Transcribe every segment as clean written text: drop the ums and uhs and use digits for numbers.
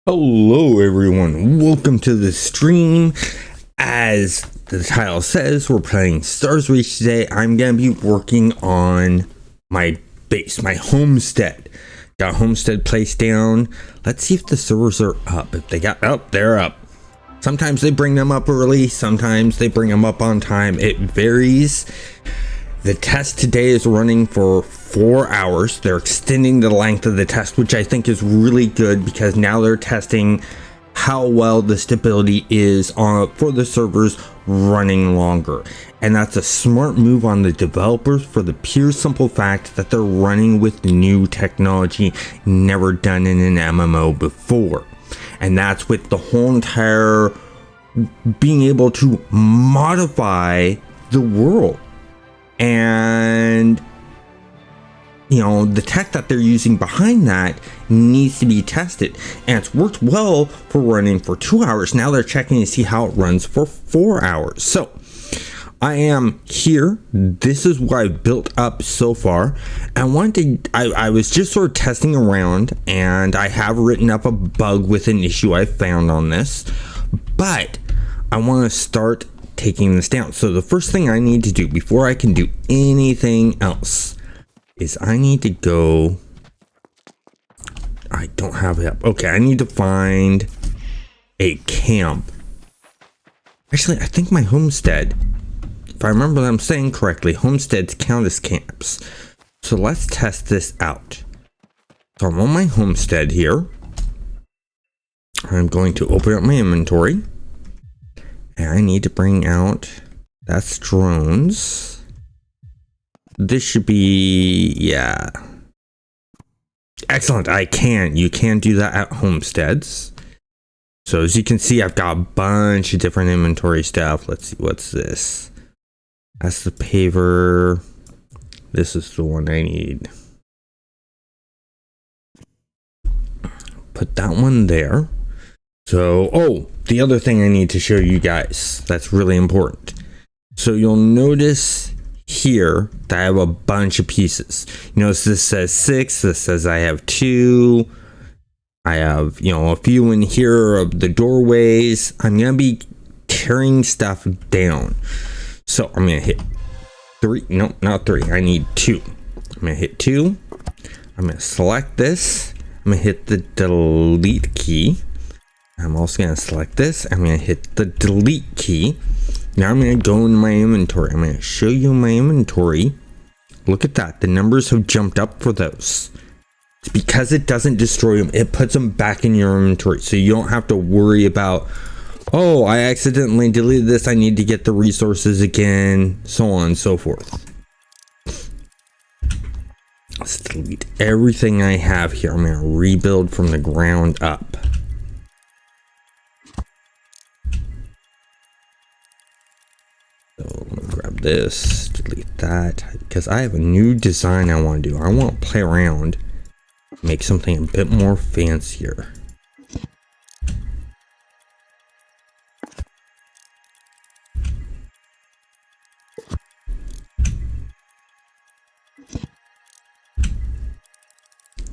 Hello everyone, welcome to the stream. As the title says, we're playing Stars Reach today. I'm gonna be working on my base, my homestead. Got a homestead placed down. Let's see if the servers are up. If they got up, they're up. Sometimes they bring them up early, sometimes they bring them up on time. It varies. The test today is running for 4 hours. They're extending the length of the test, which I think is really good because now they're testing how well the stability is for the servers running longer. And that's a smart move on the developers for the pure simple fact that they're running with new technology never done in an MMO before. And that's with the whole entire being able to modify the world. And you know, the tech that they're using behind that needs to be tested, and it's worked well for running for 2 hours. Now they're checking to see how it runs for 4 hours. So I am here. This is what I've built up so far. I was just sort of testing around, and I have written up a bug with an issue I found on this, but I want to start taking this down. So the first thing I need to do before I can do anything else is I need to go. I don't have it up. Okay, I need to find a camp. Actually, I think my homestead, if I remember what I'm saying correctly, homesteads count as camps. So let's test this out. So I'm on my homestead here. I'm going to open up my inventory. And I need to bring out, that's drones. This should be, yeah. Excellent, you can do that at homesteads. So as you can see, I've got a bunch of different inventory stuff. Let's see, what's this? That's the paver. This is the one I need. Put that one there. So, oh, the other thing I need to show you guys that's really important. So you'll notice here that I have a bunch of pieces. You notice this says 6, this says I have 2. I have, a few in here of the doorways. I'm going to be tearing stuff down. So I'm going to hit 3. No, not 3. I need 2. I'm going to hit 2. I'm going to select this. I'm going to hit the delete key. I'm also going to select this. I'm going to hit the delete key. Now I'm going to go into my inventory. I'm going to show you my inventory. Look at that. The numbers have jumped up for those. It's because it doesn't destroy them. It puts them back in your inventory. So you don't have to worry about, oh, I accidentally deleted this. I need to get the resources again. So on and so forth. Let's delete everything I have here. I'm going to rebuild from the ground up. So let me grab this, delete that, because I have a new design I want to do. I want to play around, make something a bit more fancier.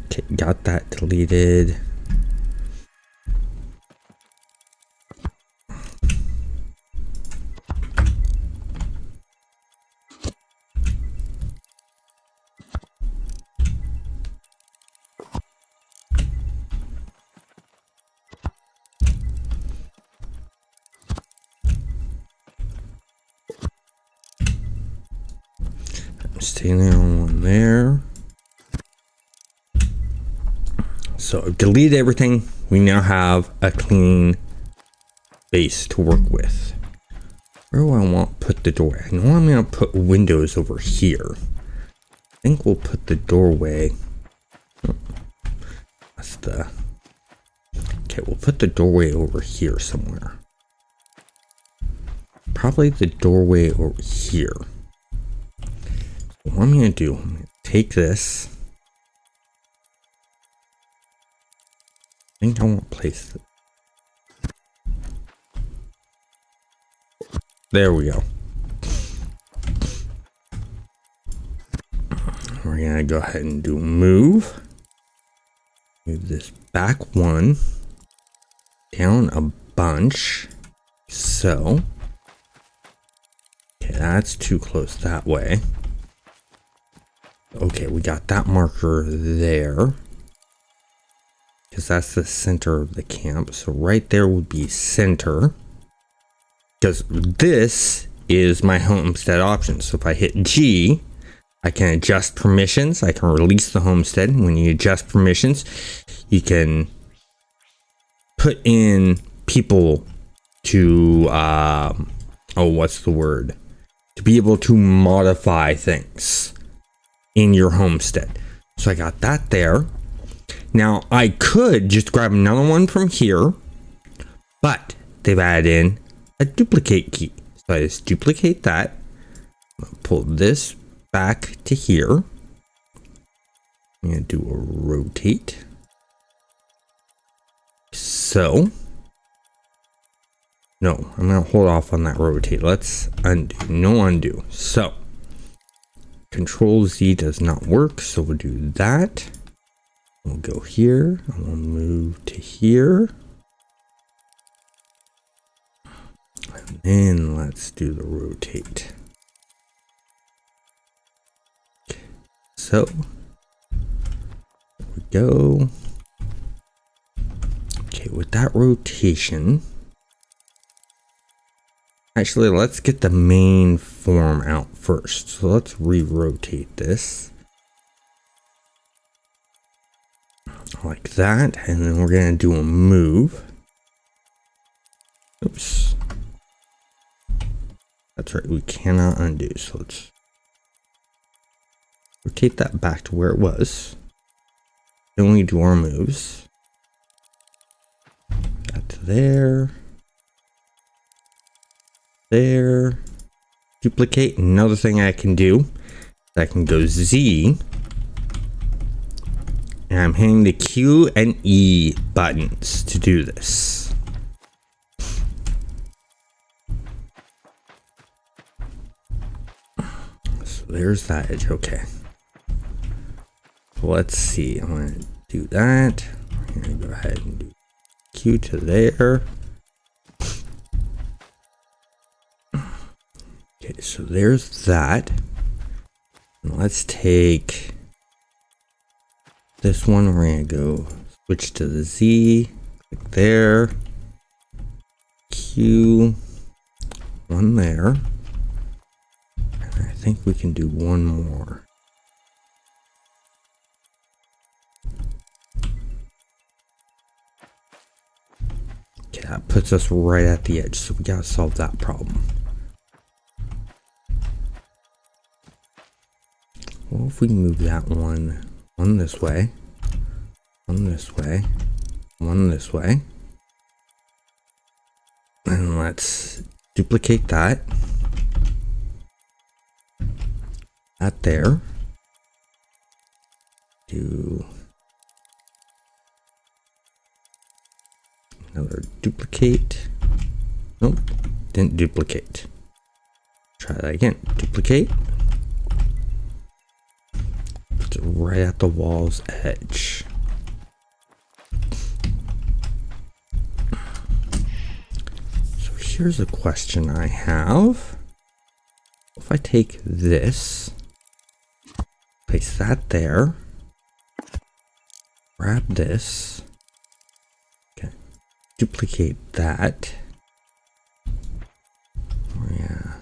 Okay, got that deleted. Staying there on one there. So delete everything. We now have a clean base to work with. Where do I want to put the doorway? I know I'm going to put windows over here. I think we'll put the doorway. That's the. Okay, we'll put the doorway over here somewhere. Probably the doorway over here. What I'm going to do, I'm going to take this. I think I want to place it. There we go. We're going to go ahead and do move. Move this back one. down a bunch. So, okay, that's too close that way. Okay, we got that marker there. Because that's the center of the camp. So right there would be center. Because this is my homestead option. So if I hit G, I can adjust permissions. I can release the homestead. When you adjust permissions, you can put in people to, what's the word? To be able to modify things in your homestead. So I got that there. Now I could just grab another one from here, but they've added in a duplicate key. So I just duplicate that. I'm gonna pull this back to here. I'm gonna do a rotate. So, no, I'm gonna hold off on that rotate. Let's undo. No undo. So, Control Z does not work, so we'll do that. We'll go here, and we'll move to here. And then let's do the rotate. Okay, so, there we go. Okay, with that rotation, actually, let's get the main form out first. So let's re-rotate this. Like that. And then we're going to do a move. Oops. That's right. We cannot undo. So let's rotate that back to where it was. Then we do our moves. Got to there. There. Duplicate. Another thing I can do, I can go Z, and I'm hitting the Q and E buttons to do this. So there's that edge. Okay. Let's see. I'm going to do that. I'm going to go ahead and do Q to there. Okay, so there's that. And let's take this one. We're going to go switch to the Z. Click there. Q. One there. And I think we can do one more. Okay, that puts us right at the edge. So we got to solve that problem. Well, if we move that one this way, one this way, one this way, and let's duplicate that. That there. Do another duplicate. Nope, didn't duplicate. Try that again. Duplicate. Right at the wall's edge. So here's a question I have. If I take this, place that there, grab this, okay, duplicate that. Oh, yeah.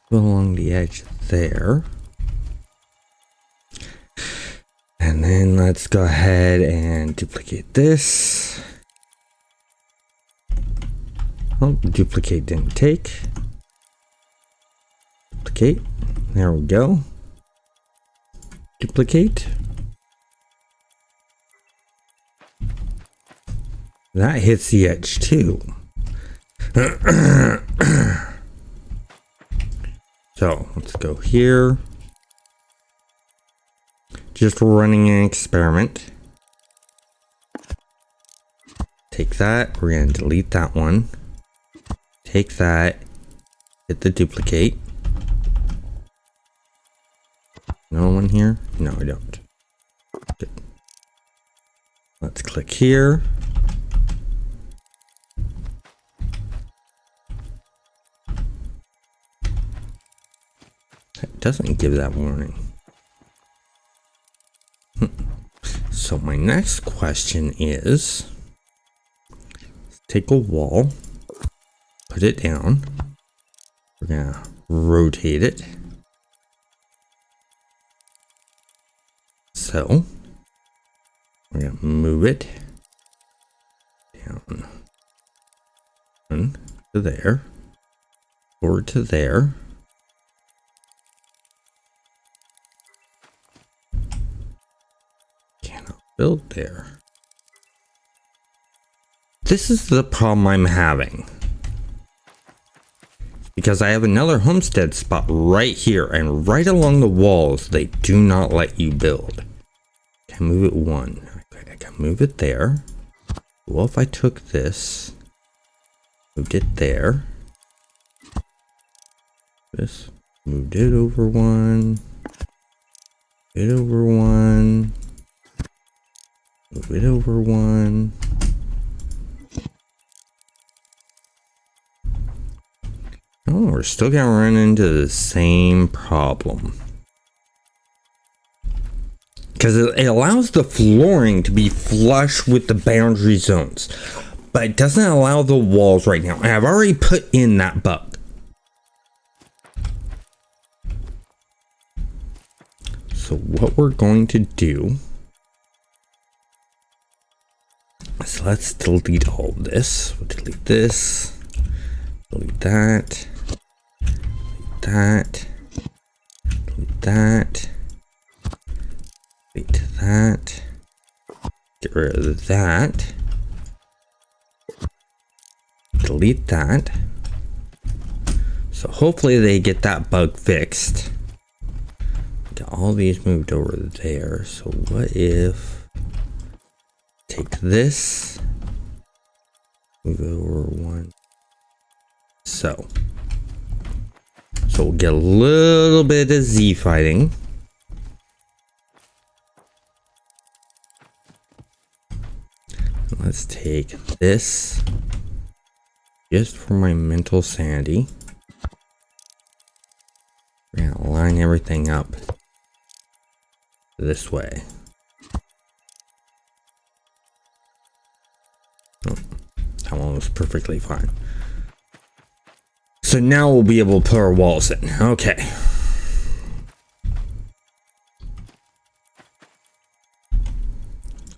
Go along the edge there. And then let's go ahead and duplicate this. Oh, duplicate didn't take. Duplicate. There we go. Duplicate. That hits the edge too. So let's go here. Just running an experiment. Take that. We're going to delete that one. Take that. Hit the duplicate. No one here? No, I don't. Let's click here. It doesn't give that warning. So my next question is, take a wall, put it down. We're gonna rotate it. So we're gonna move it down to there, forward to there. Cannot build there. This is the problem I'm having, because I have another homestead spot right here, and right along the walls they do not let you build. I can move it one. Okay, I can move it there. Well, if I took this, moved it there, this, moved it over one, it over one, move it over one. Oh, we're still gonna run into the same problem. Because it allows the flooring to be flush with the boundary zones, but it doesn't allow the walls right now. And I've already put in that bug. So what we're going to do is let's delete all of this. We'll delete this, delete that, delete that, delete that. Delete that, get rid of that, delete that. So hopefully they get that bug fixed. Get all these moved over there. So what if take this, move it over one. So we'll get a little bit of Z fighting. Let's take this just for my mental sanity. We're gonna line everything up this way. Oh, that one was perfectly fine. So now we'll be able to put our walls in. Okay.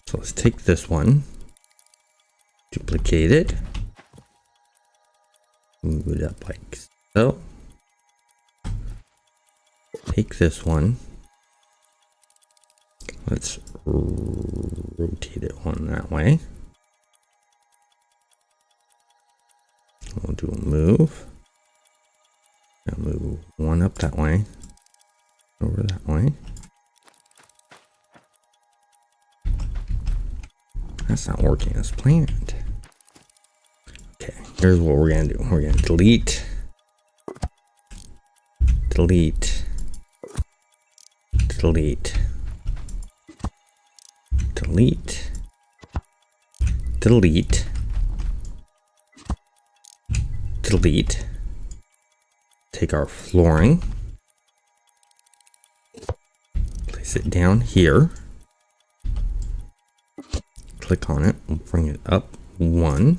So let's take this one. Duplicate it, move it up like so. Take this one, let's rotate it one that way. We'll do a move. Now move one up that way, over that way. That's not working as planned. Okay, here's what we're gonna do. We're gonna delete, delete, delete, delete, delete, delete. Take our flooring, place it down here. Click on it, we'll bring it up one.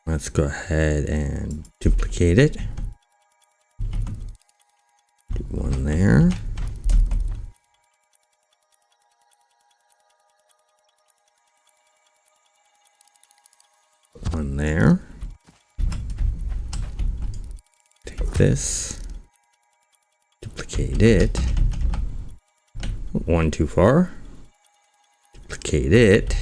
Let's go ahead and duplicate it. Do one there. One there. Take this, duplicate it. One too far. Duplicate it.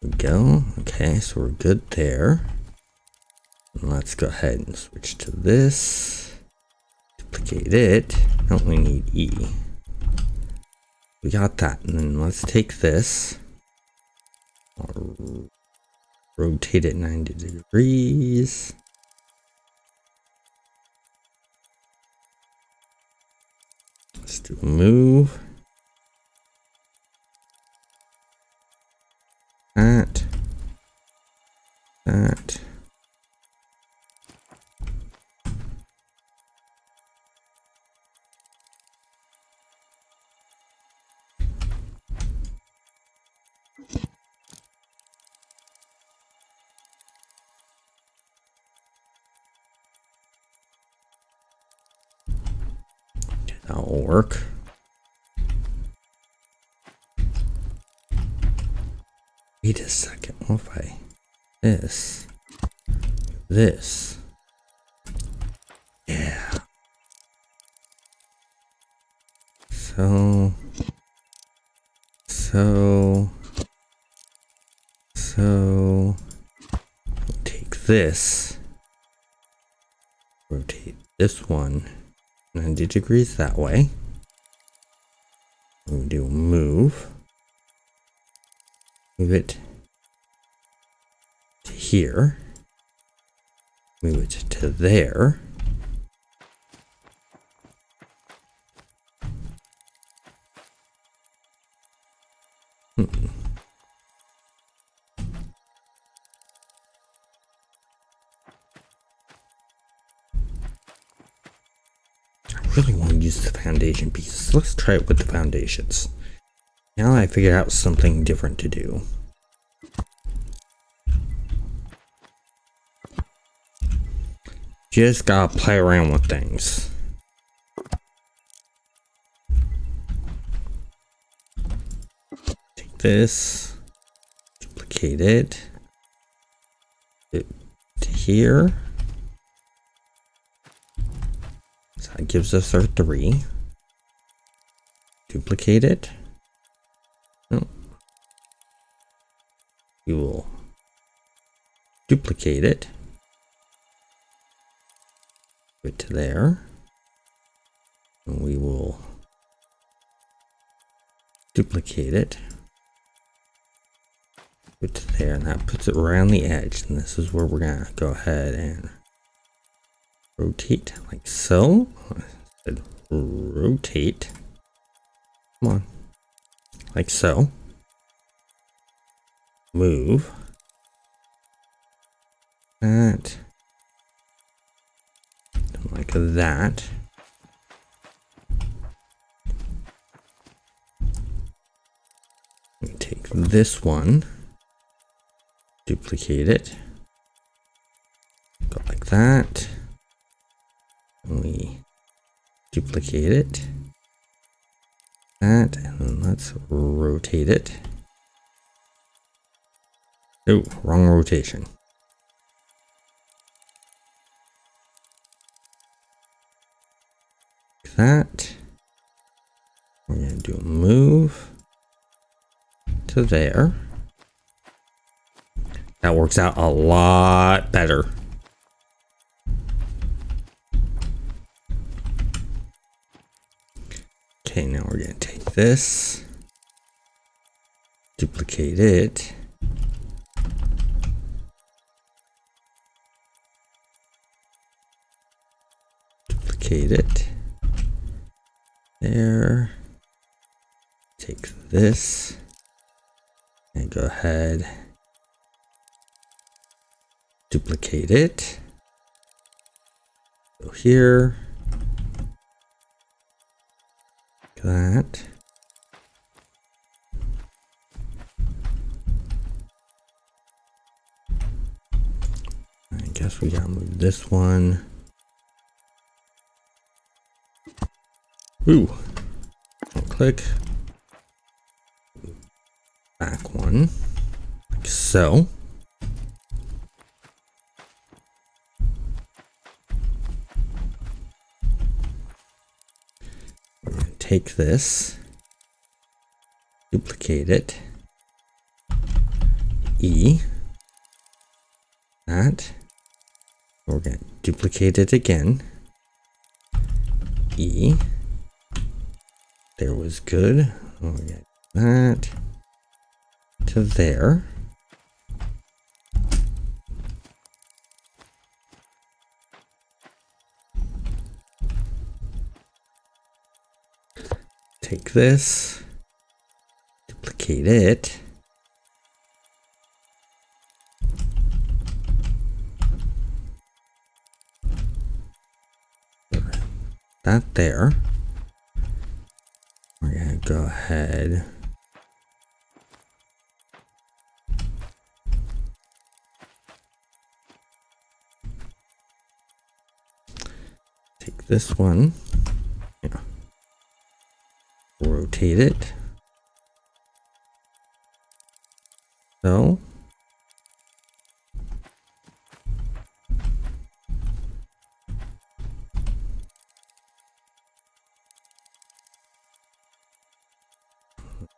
There we go. Okay, so we're good there. And let's go ahead and switch to this. Duplicate it. No, we need E. We got that. And then let's take this. I'll rotate it 90 degrees. Let's do a move. That. That'll work. Wait a second. What if I this? Yeah. So take this, rotate this one 90 degrees that way. We do move it to here, move it to there. I really want to use the foundation pieces. Let's try it with the foundations. Now I figured out something different to do. Just gotta play around with things. Take this, duplicate it to here. So that gives us our 3. Duplicate it. No. We will duplicate it. Put it to there. And we will duplicate it. Put it to there, and that puts it right on the edge. And this is where we're gonna go ahead and rotate like so. Rotate. Come on. Like so. Move. That. Like that. We take this one. Duplicate it. Go like that. And we duplicate it. That, and then let's rotate it. Oh, wrong rotation. Like that. We're gonna do a move to there. That works out a lot better. Okay, now we're gonna take this, duplicate it, duplicate it, there, take this, and go ahead, duplicate it, go here, that. I guess we gotta move this one. Ooh. Click. Back one. Like so. Take this, duplicate it, E, that, we're going to duplicate it again, E, there was good, We'll get that to there. Take this, duplicate it. That there. We're gonna go ahead. Take this one. Yeah. Rotate it. So.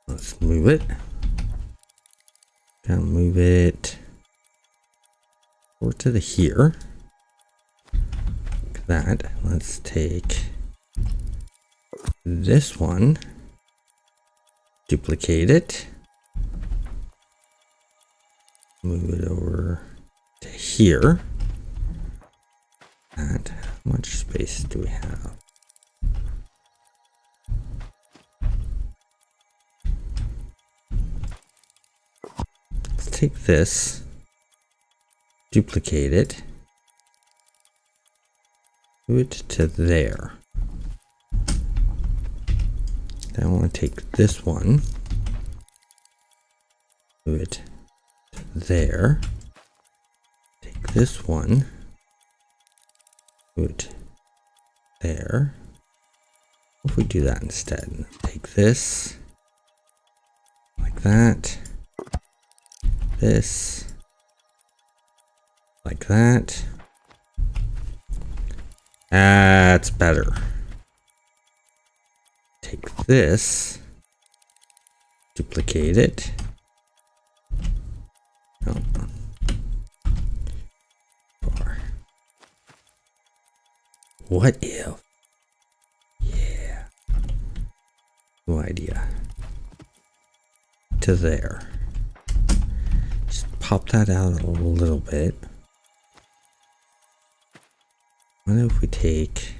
Let's move it. Gotta move it over to the here. Like that. Let's take this one, duplicate it, move it over to here. And how much space do we have? Let's take this, duplicate it, move it to there. Then I want to take this one, move it to there, take this one, move it there. What if we do that instead? Take this, like that, this, like that. That's better. Take this, duplicate it. Oh. What if? Yeah. No idea. To there. Just pop that out a little bit. What if we take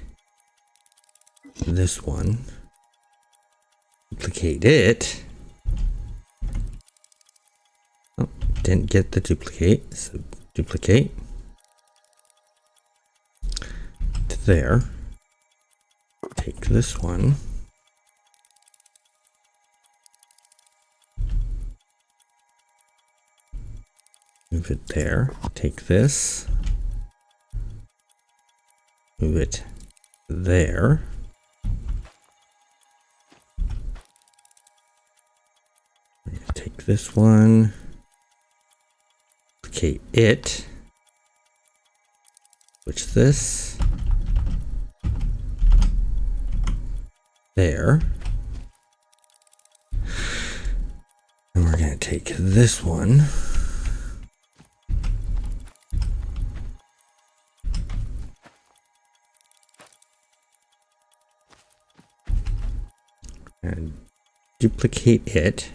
this one, duplicate it? Oh, didn't get the duplicate, so duplicate to there. Take this one, move it there. Take this, move it there. Take this one, duplicate it, switch this, there. And we're going to take this one, and duplicate it,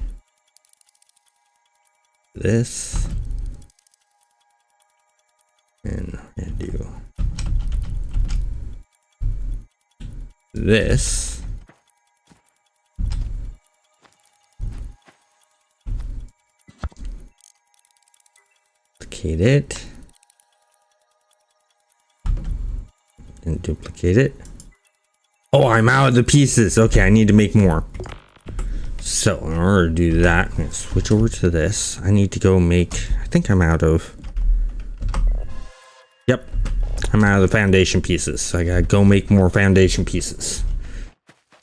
this, and do this, duplicate it, and duplicate it. Oh, I'm out of the pieces. Okay, I need to make more. So in order to do that, I'm going to switch over to this. I need to go make, I think I'm out of, yep, I'm out of the foundation pieces. So I got to go make more foundation pieces.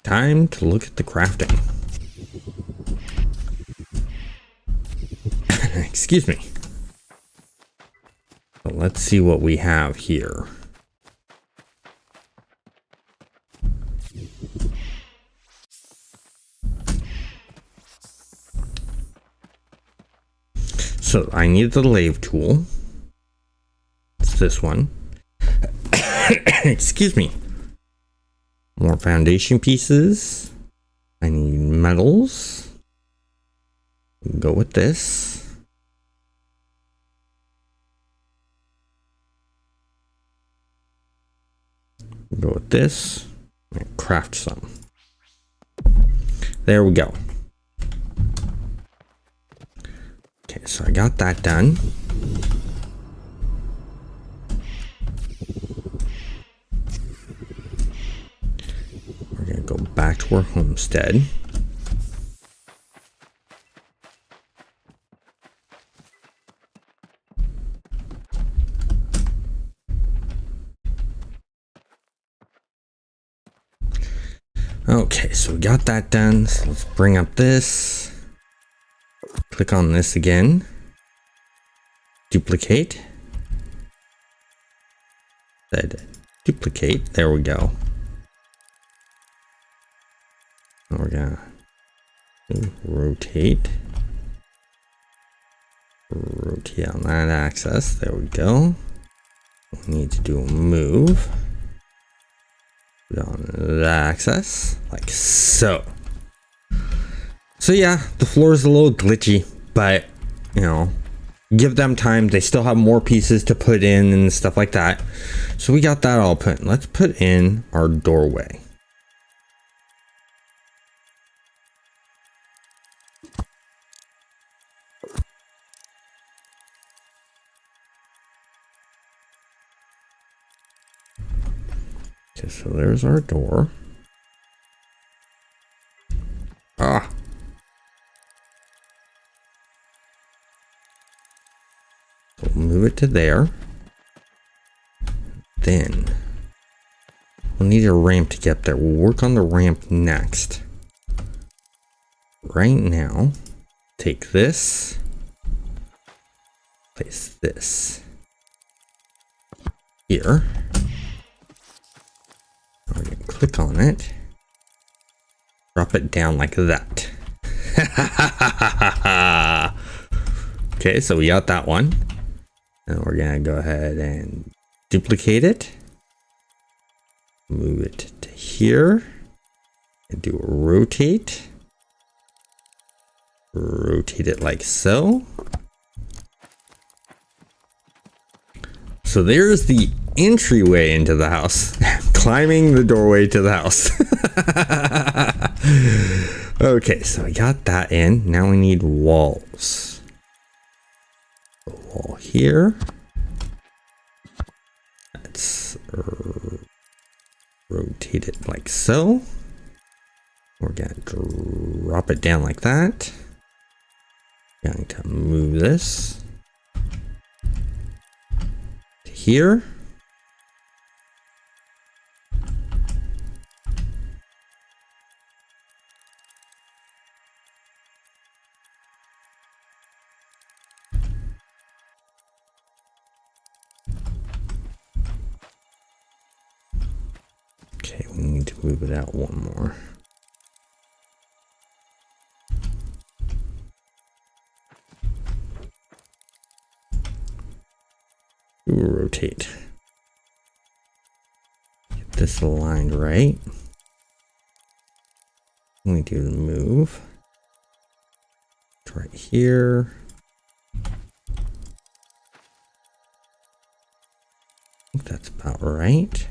Time to look at the crafting. Excuse me. So let's see what we have here. So I need the lathe tool. It's this one. Excuse me. More foundation pieces. I need metals. Go with this. Go with this. And craft some. There we go. Okay, so I got that done. We're gonna go back to our homestead. Okay, so we got that done. So let's bring up this. Click on this again. Duplicate. Said duplicate. There we go. Now we're gonna rotate. Rotate on that axis. There we go. We need to do a move. On that axis, like so. So yeah, the floor is a little glitchy, but you know, give them time. They still have more pieces to put in and stuff like that. So we got that all put in. Let's put in our doorway. Okay, so there's our door. Ah. So we'll move it to there. Then we'll need a ramp to get there. We'll work on the ramp next. Right now, take this, place this here. We're gonna click on it, drop it down like that. Okay, so we got that one. And we're gonna go ahead and duplicate it, move it to here, and do a rotate. Rotate it like so. So there's the entryway into the house. Climbing the doorway to the house. Okay, so I got that in. Now we need walls. A wall here. Let's rotate it like so. We're gonna drop it down like that. Going to move this to here. Okay, we need to move it out one more. Rotate. Get this aligned right. We do the move. It's right here. I think that's about right.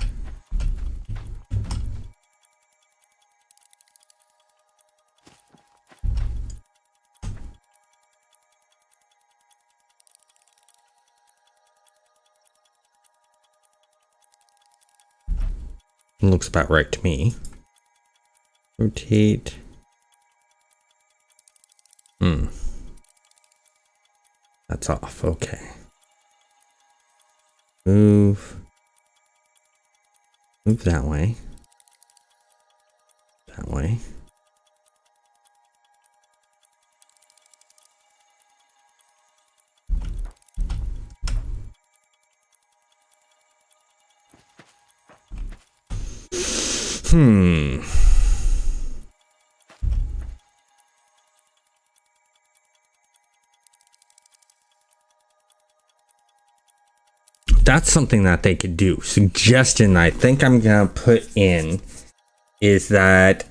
Looks about right to me. Rotate. That's off. Okay. Move. Move that way. That way. That's something that they could do. Suggestion I think I'm gonna put in is that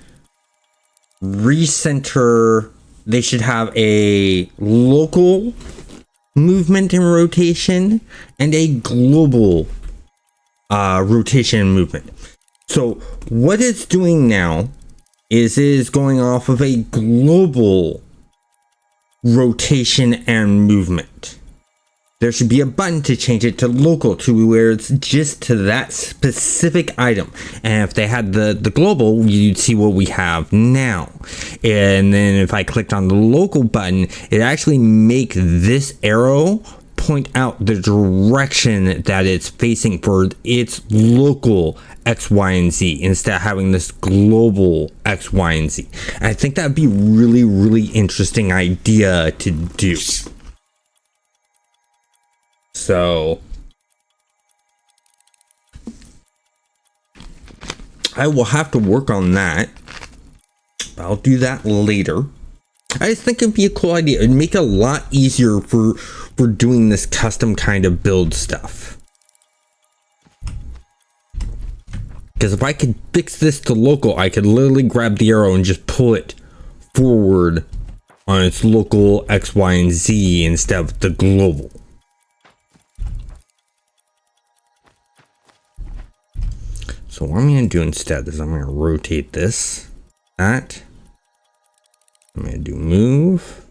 recenter. They should have a local movement and rotation and a global rotation and movement. So what it's doing now is going off of a global rotation and movement. There should be a button to change it to local, to where it's just to that specific item. And if they had the global, you'd see what we have now. And then if I clicked on the local button, it actually make this arrow point out the direction that it's facing for its local X, Y, and Z, instead of having this global X, Y, and Z. And I think that'd be really, really interesting idea to do. So I will have to work on that. I'll do that later. I just think it'd be a cool idea. It'd make it a lot easier for doing this custom kind of build stuff. Because if I could fix this to local, I could literally grab the arrow and just pull it forward on its local X, Y, and Z instead of the global. So what I'm going to do instead is I'm going to rotate this, that. I'm going to do move.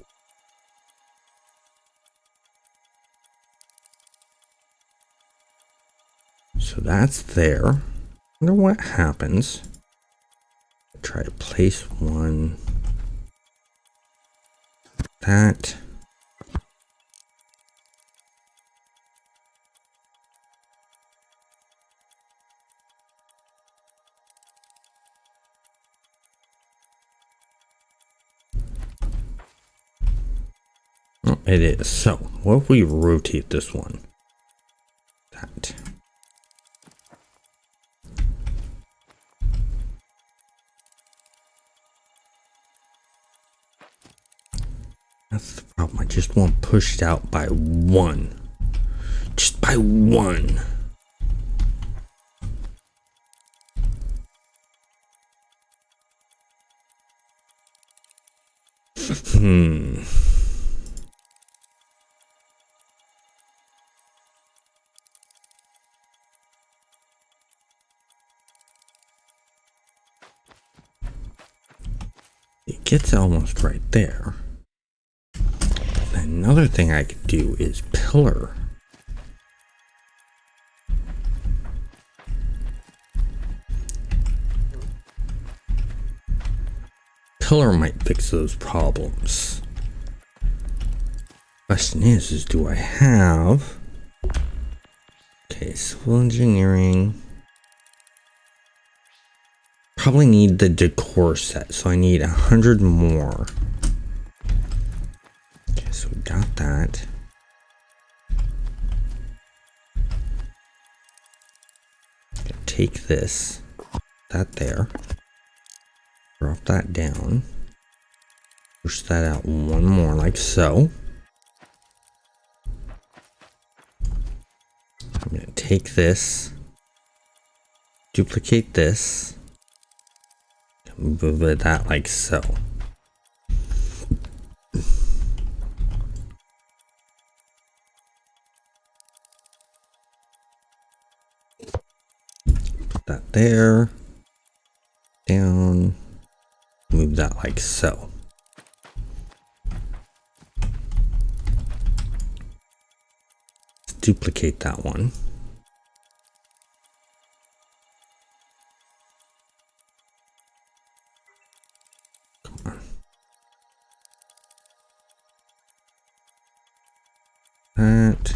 So that's there. I wonder what happens. Try to place one. That. Oh, it is. So, what if we rotate this one? That. That's the problem. I just want pushed out by one. Just by one. It gets almost right there. Another thing I could do is pillar. Pillar might fix those problems. Question is do I have... Okay, civil engineering. Probably need the decor set, so I need 100 more. Okay, so we got that. Take this, that there, drop that down, push that out one more like so. I'm going to take this, duplicate this, move that like so. Put that there, down, move that like so. Let's duplicate that one. That.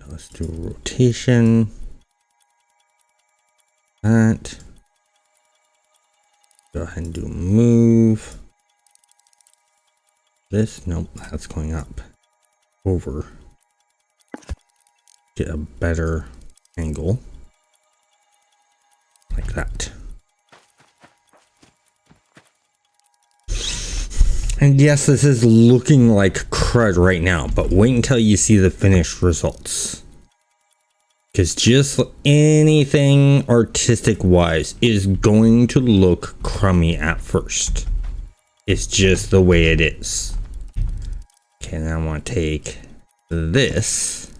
Let's do a rotation. That. Go ahead and do a move. This, nope, that's going up. Over. Get a better angle like that. And yes, this is looking like crud right now, but wait until you see the finished results. Because just anything artistic wise is going to look crummy at first. It's just the way it is. Okay, now I want to take this.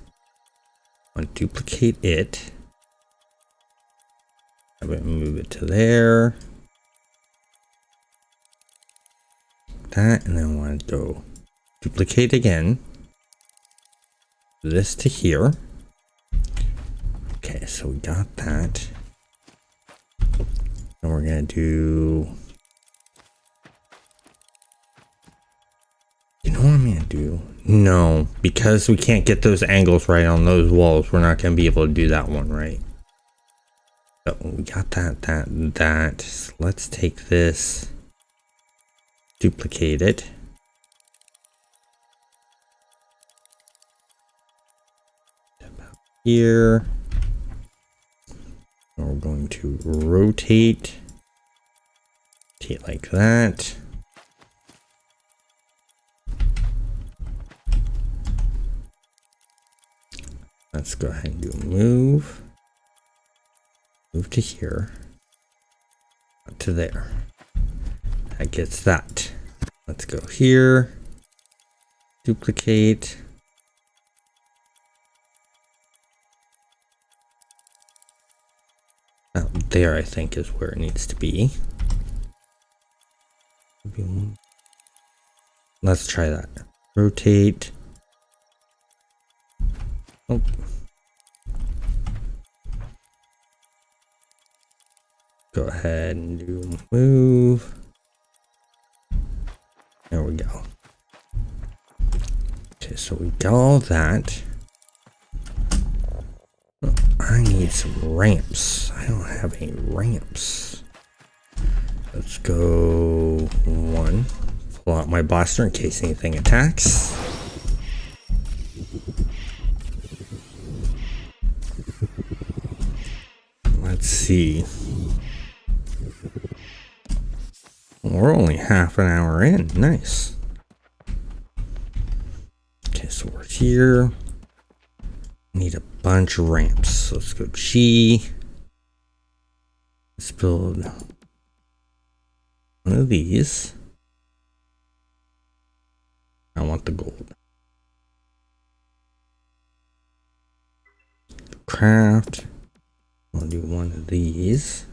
I want to duplicate it. I'm going to move it to there. That, and then I want to go duplicate again. This to here. Okay, so we got that. And we're gonna do. You know what I'm gonna do? No, because we can't get those angles right on those walls, we're not gonna be able to do that one right. So we got that. So let's take this. Duplicate it. About here. And we're going to rotate like that. Let's go ahead and do a move. Move to here. To there. That gets that. Let's go here. Duplicate. Out there, I think, is where it needs to be. Let's try that. Rotate. Oh. Go ahead and do a move. There we go. Okay, so we got all that. Oh, I need some ramps. I don't have any ramps. Let's go one. Pull out my blaster in case anything attacks. Let's see. We're only half an hour in. Nice. Okay, so we're here. Need a bunch of ramps. So let's go G. Let's build one of these. I want the gold. Craft. I'll do one of these.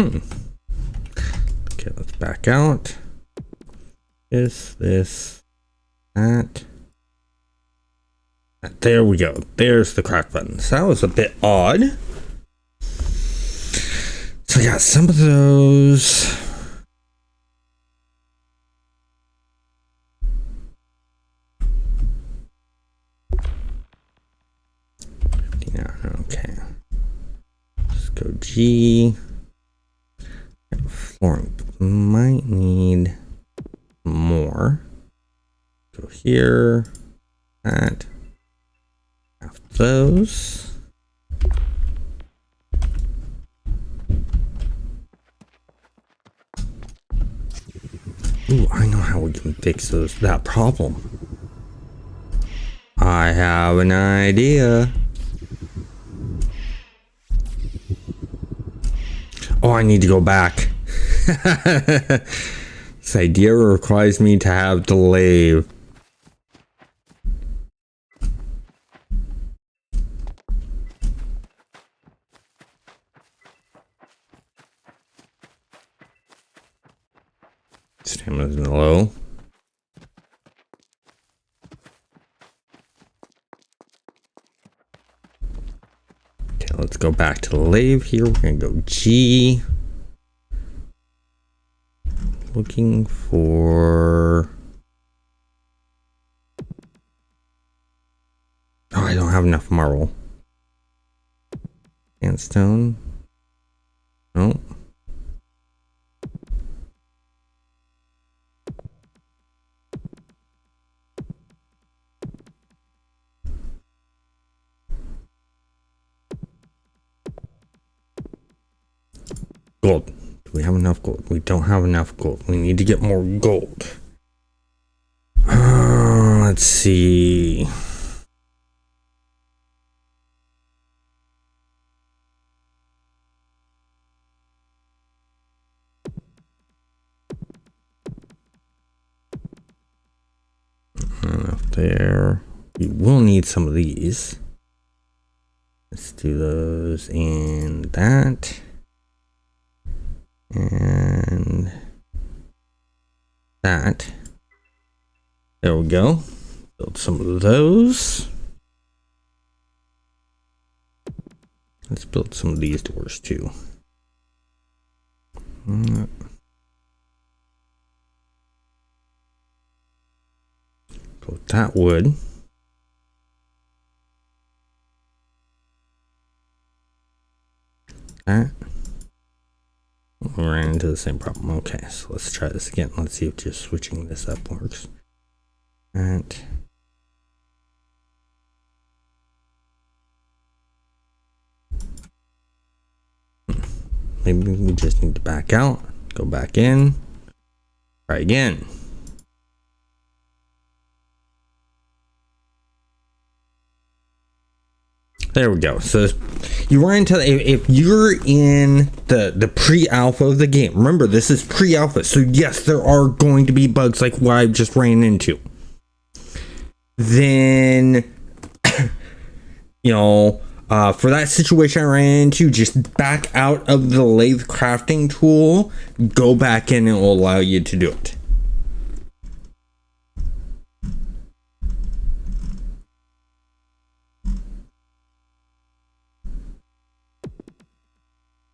Okay, let's back out. This, that. There we go. There's the crack buttons. That was a bit odd. So I got some of those. Yeah, okay. Let's go G. Flooring might need more. Go here. That. Have those. Ooh, I know how we can fix that problem. I have an idea. Oh, I need to go back. This idea requires me to have the lathe. Stamina's low. Okay, let's go back to the lathe here. We're gonna go G. Looking for... Oh, I don't have enough marble. Sandstone. No. Gold. Do we have enough gold? We don't have enough gold. We need to get more gold. Let's see. Enough there. We will need some of these. Let's do those and that. And that. There we go. Build some of those. Let's build some of these doors too. Build that wood. That. We ran into the same problem. Okay, so let's try this again. Let's see if just switching this up works. And maybe we just need to back out, go back in, try again. There we go. So you run into, if you're in the pre-alpha of the game, remember this is pre-alpha, so yes, there are going to be bugs like what I just ran into. Then you know, for that situation I ran into, just back out of the lathe crafting tool, go back in, and it will allow you to do it.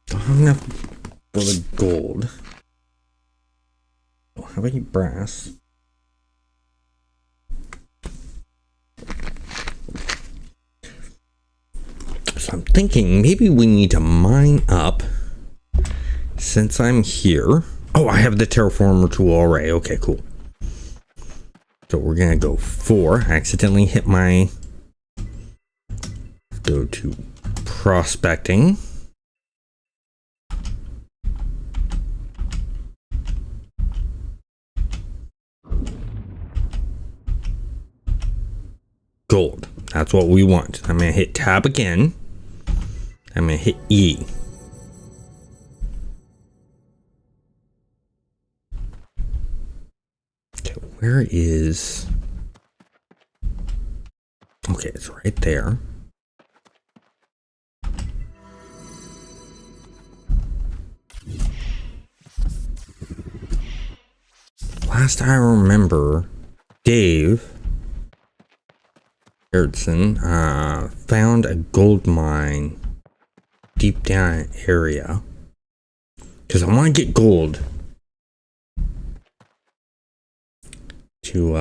Don't have enough for the gold. Don't have any brass. So I'm thinking maybe we need to mine up since I'm here. Oh, I have the terraformer tool already. Okay, cool. So we're gonna go 4. I accidentally hit my, go to prospecting. Gold. That's what we want. I'm gonna hit tab again. I'm gonna hit E. Okay, where is... Okay, it's right there. Last I remember, Dave Erickson found a gold mine deep down an area, because I want to get gold to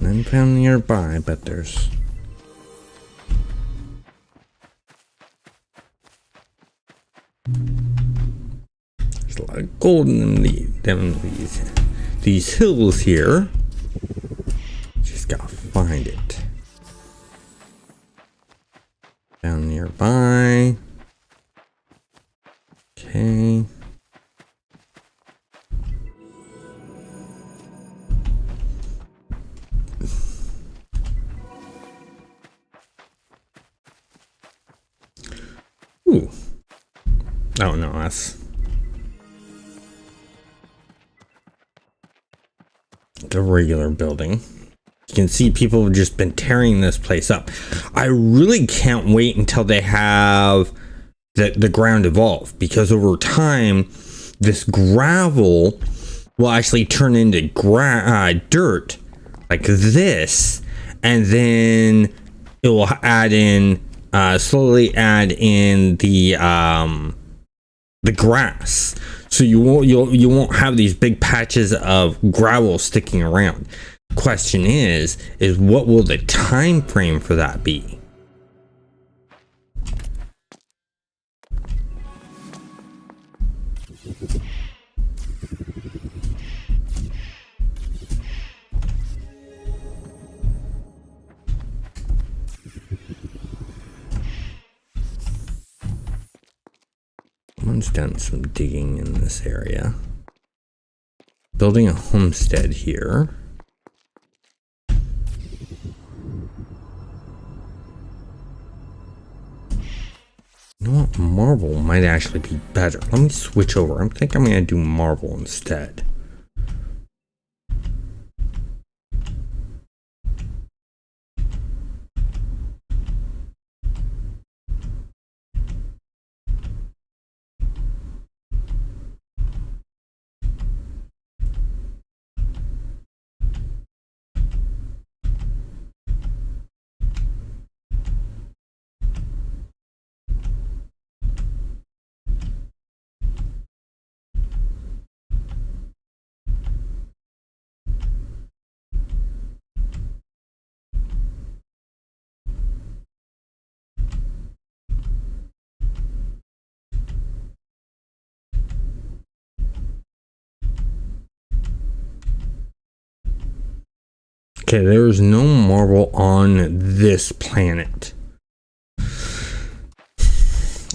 I'm found nearby, but there's a lot of gold in these hills here. Just gotta find it. Down nearby. Okay. Ooh. Oh no, that's the regular building. You can see people have just been tearing this place up. I really can't wait until they have the ground evolve, because over time this gravel will actually turn into dirt like this, and then it will add in slowly add in the grass, so you won't have these big patches of gravel sticking around. Question is what will the time frame for that be? Someone's done some digging in this area. Building a homestead here. You know what? Marble might actually be better. Let me switch over. I think I'm going to do marble instead. Okay, there's no marble on this planet. I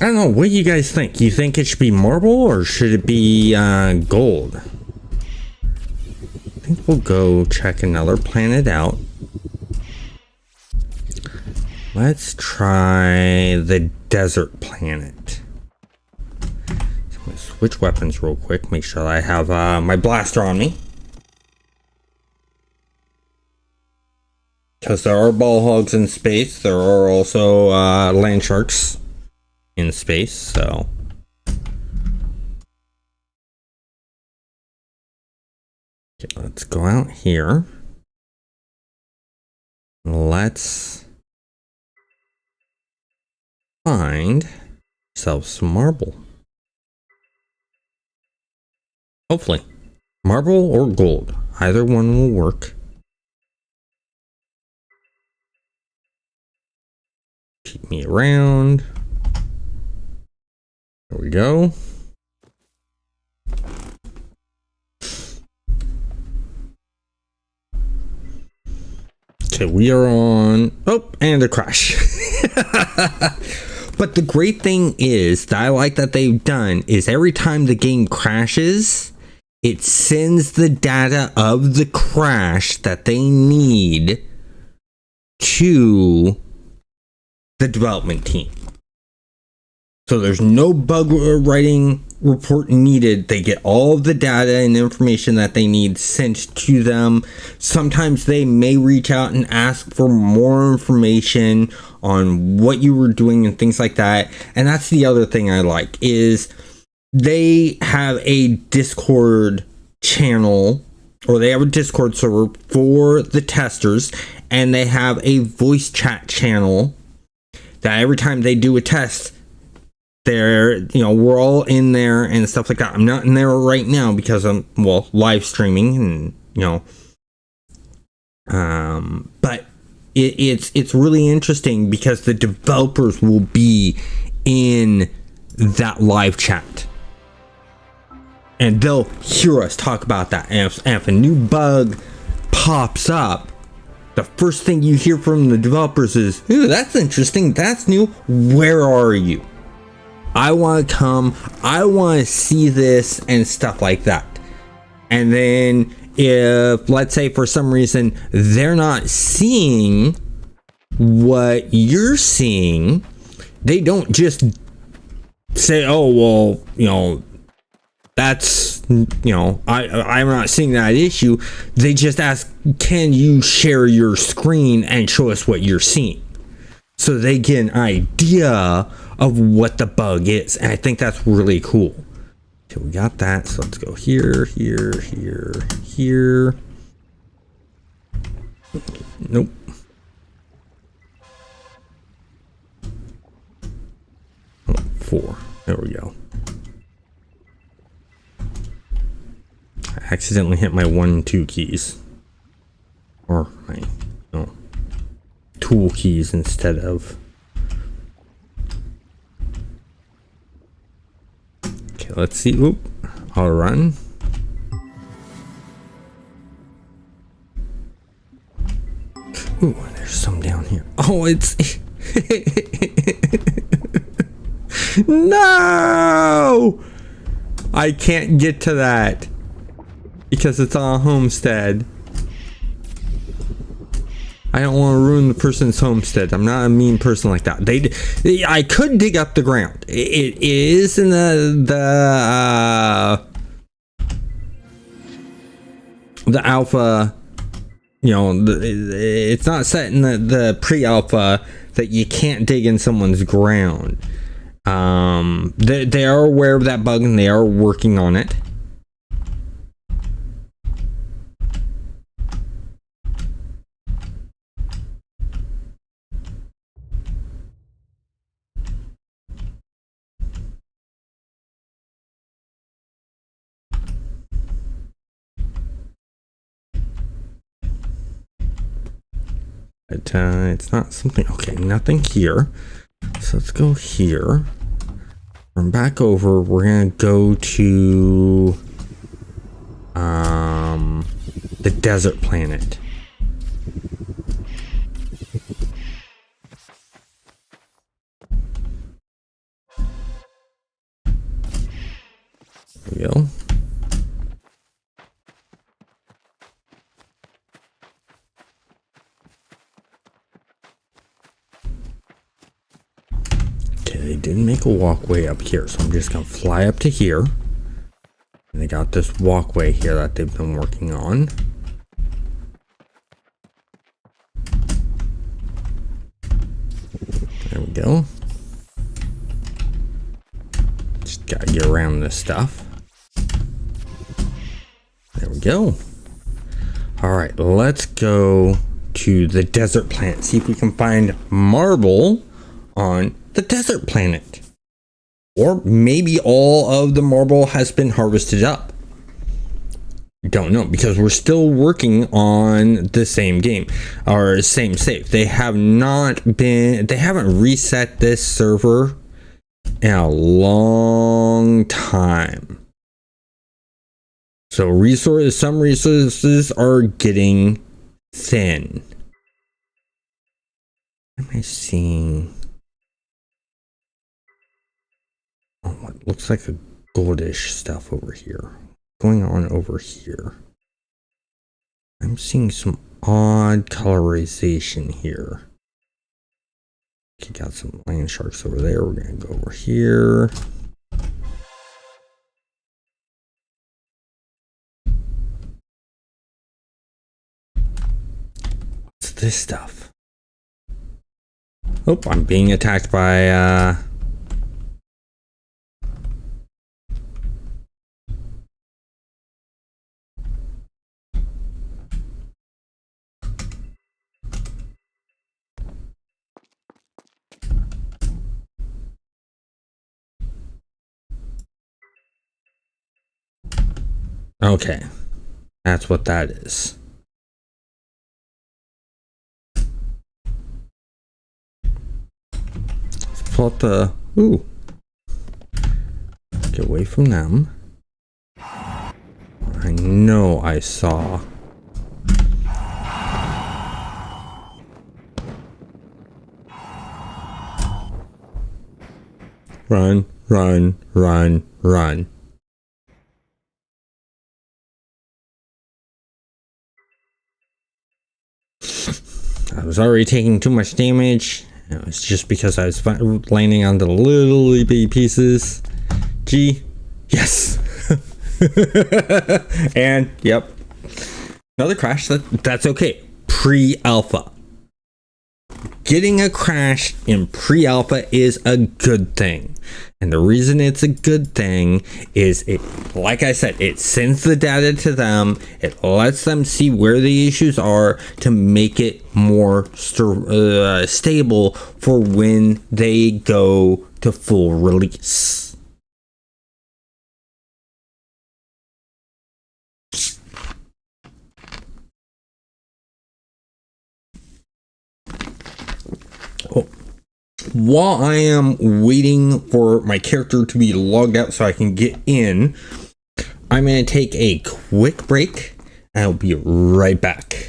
don't know, what do you guys think? You think it should be marble or should it be gold? I think we'll go check another planet out. Let's try the desert planet. So I'm gonna switch weapons real quick, make sure I have my blaster on me. Because there are ball hogs in space, there are also land sharks in space, so. Okay, let's go out here. Let's find ourselves some marble. Hopefully. Marble or gold. Either one will work. Keep me around. There we go. Okay, we are on. Oh, and a crash. But the great thing is that I like that they've done is every time the game crashes, it sends the data of the crash that they need to the development team. So there's no bug writing report needed. They get all of the data and information that they need sent to them. Sometimes they may reach out and ask for more information on what you were doing and things like that. And that's the other thing I like is they have a Discord channel, or they have a Discord server for the testers, and they have a voice chat channel that every time they do a test, they're, we're all in there and stuff like that. I'm not in there right now because I'm, live streaming and, but it's really interesting because the developers will be in that live chat. And they'll hear us talk about that. And if a new bug pops up, the first thing you hear from the developers is, ooh, that's interesting. That's new. Where are you? I want to come. I want to see this and stuff like that. And then if, let's say, for some reason, they're not seeing what you're seeing, they don't just say, oh, well, that's, I'm not seeing that issue. They just ask, can you share your screen and show us what you're seeing? So they get an idea of what the bug is. And I think that's really cool. Okay, we got that. So let's go here, here, here, here. Nope. Oh, 4. There we go. I accidentally hit my 1 and 2 keys. Or my tool keys instead of. Okay, let's see. Oop. I'll run. Ooh, there's some down here. Oh, it's No! I can't get to that because it's on a homestead. I don't want to ruin the person's homestead. I'm not a mean person like that. I could dig up the ground. It is in the alpha. You know, it's not set in the pre-alpha that you can't dig in someone's ground. They are aware of that bug and they are working on it. But it's not something. Okay, nothing here. So let's go here. From back over, we're gonna go to the desert planet. There we go. They didn't make a walkway up here, so I'm just gonna fly up to here. And they got this walkway here that they've been working on. There we go. Just gotta get around this stuff. There we go. Alright, let's go to the desert planet. See if we can find marble on the desert planet. Or maybe all of the marble has been harvested up. Don't know, because we're still working on the same game or same save. They haven't reset this server in a long time. So some resources are getting thin. What am I seeing? Oh, what looks like a goldish stuff over here. Going on over here. I'm seeing some odd colorization here. Okay, got some land sharks over there. We're gonna go over here. What's this stuff? Oh, I'm being attacked by okay, that's what that is. Let's pull up the... Ooh. Get away from them. I know I saw... Run, run, run, run. I was already taking too much damage. It was just because I was landing on the little bitty pieces. G. Yes. And, yep. Another crash. That's okay. Pre-alpha. Getting a crash in pre-alpha is a good thing. And the reason it's a good thing is it, like I said, it sends the data to them. It lets them see where the issues are to make it more stable for when they go to full release. While I am waiting for my character to be logged out so I can get in, I'm going to take a quick break and I'll be right back.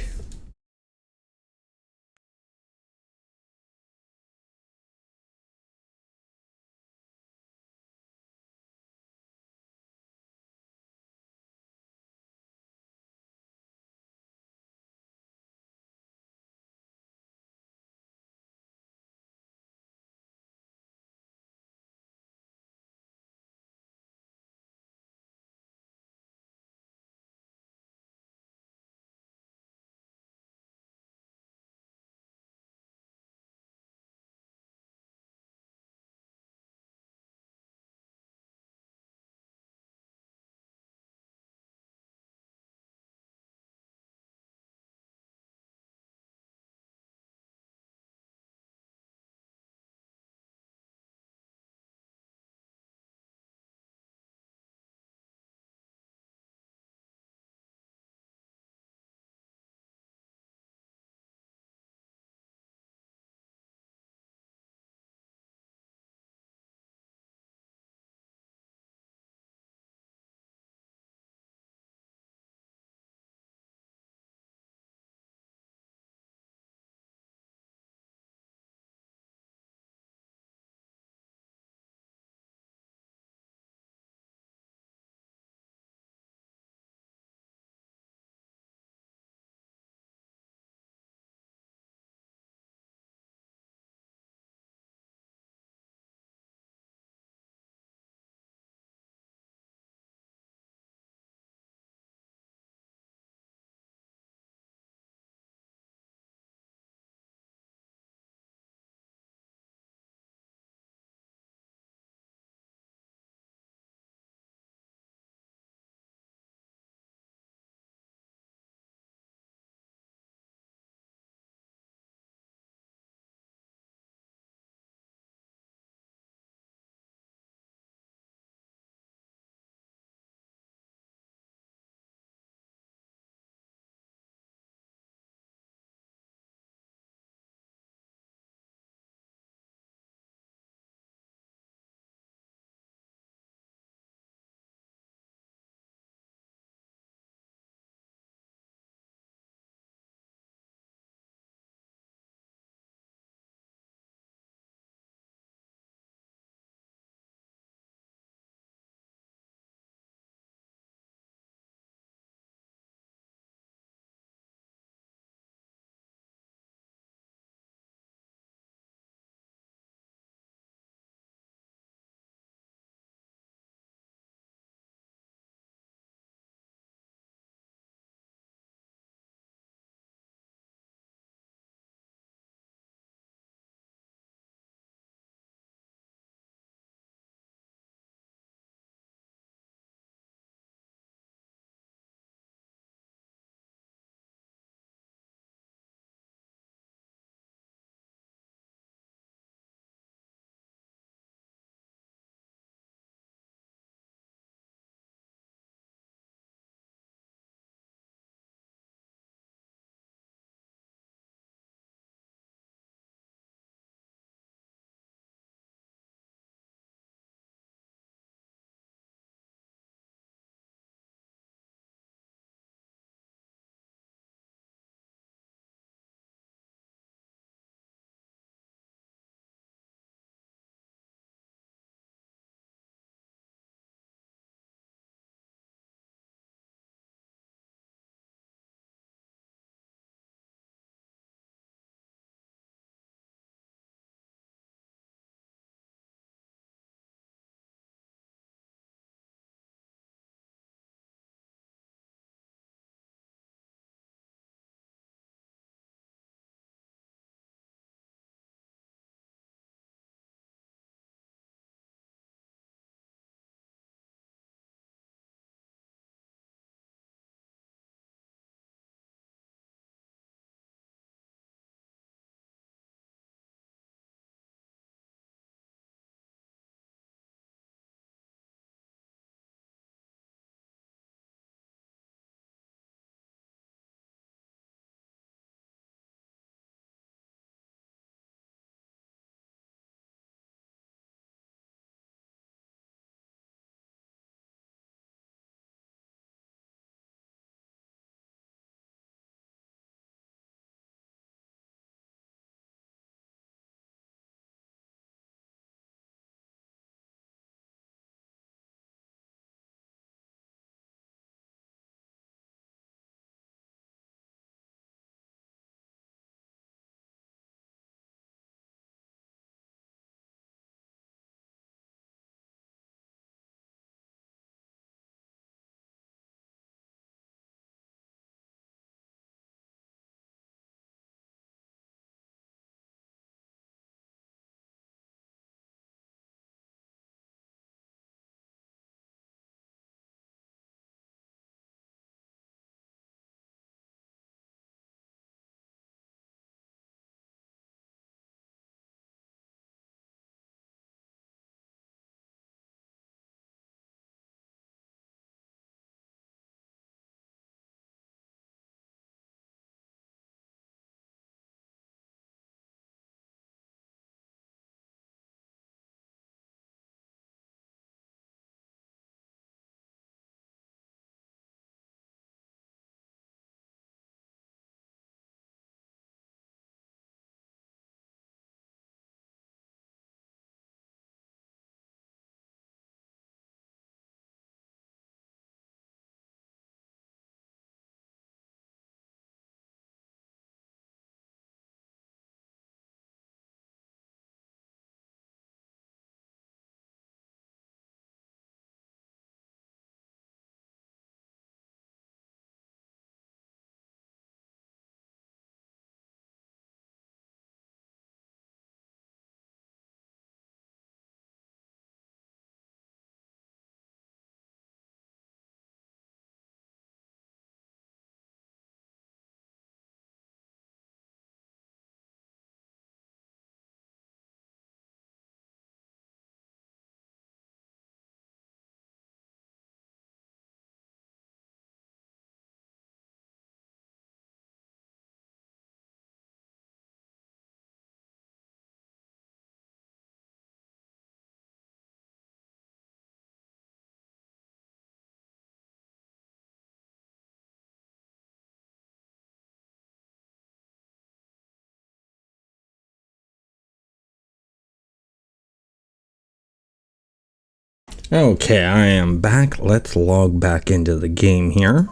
Okay, I am back. Let's log back into the game here.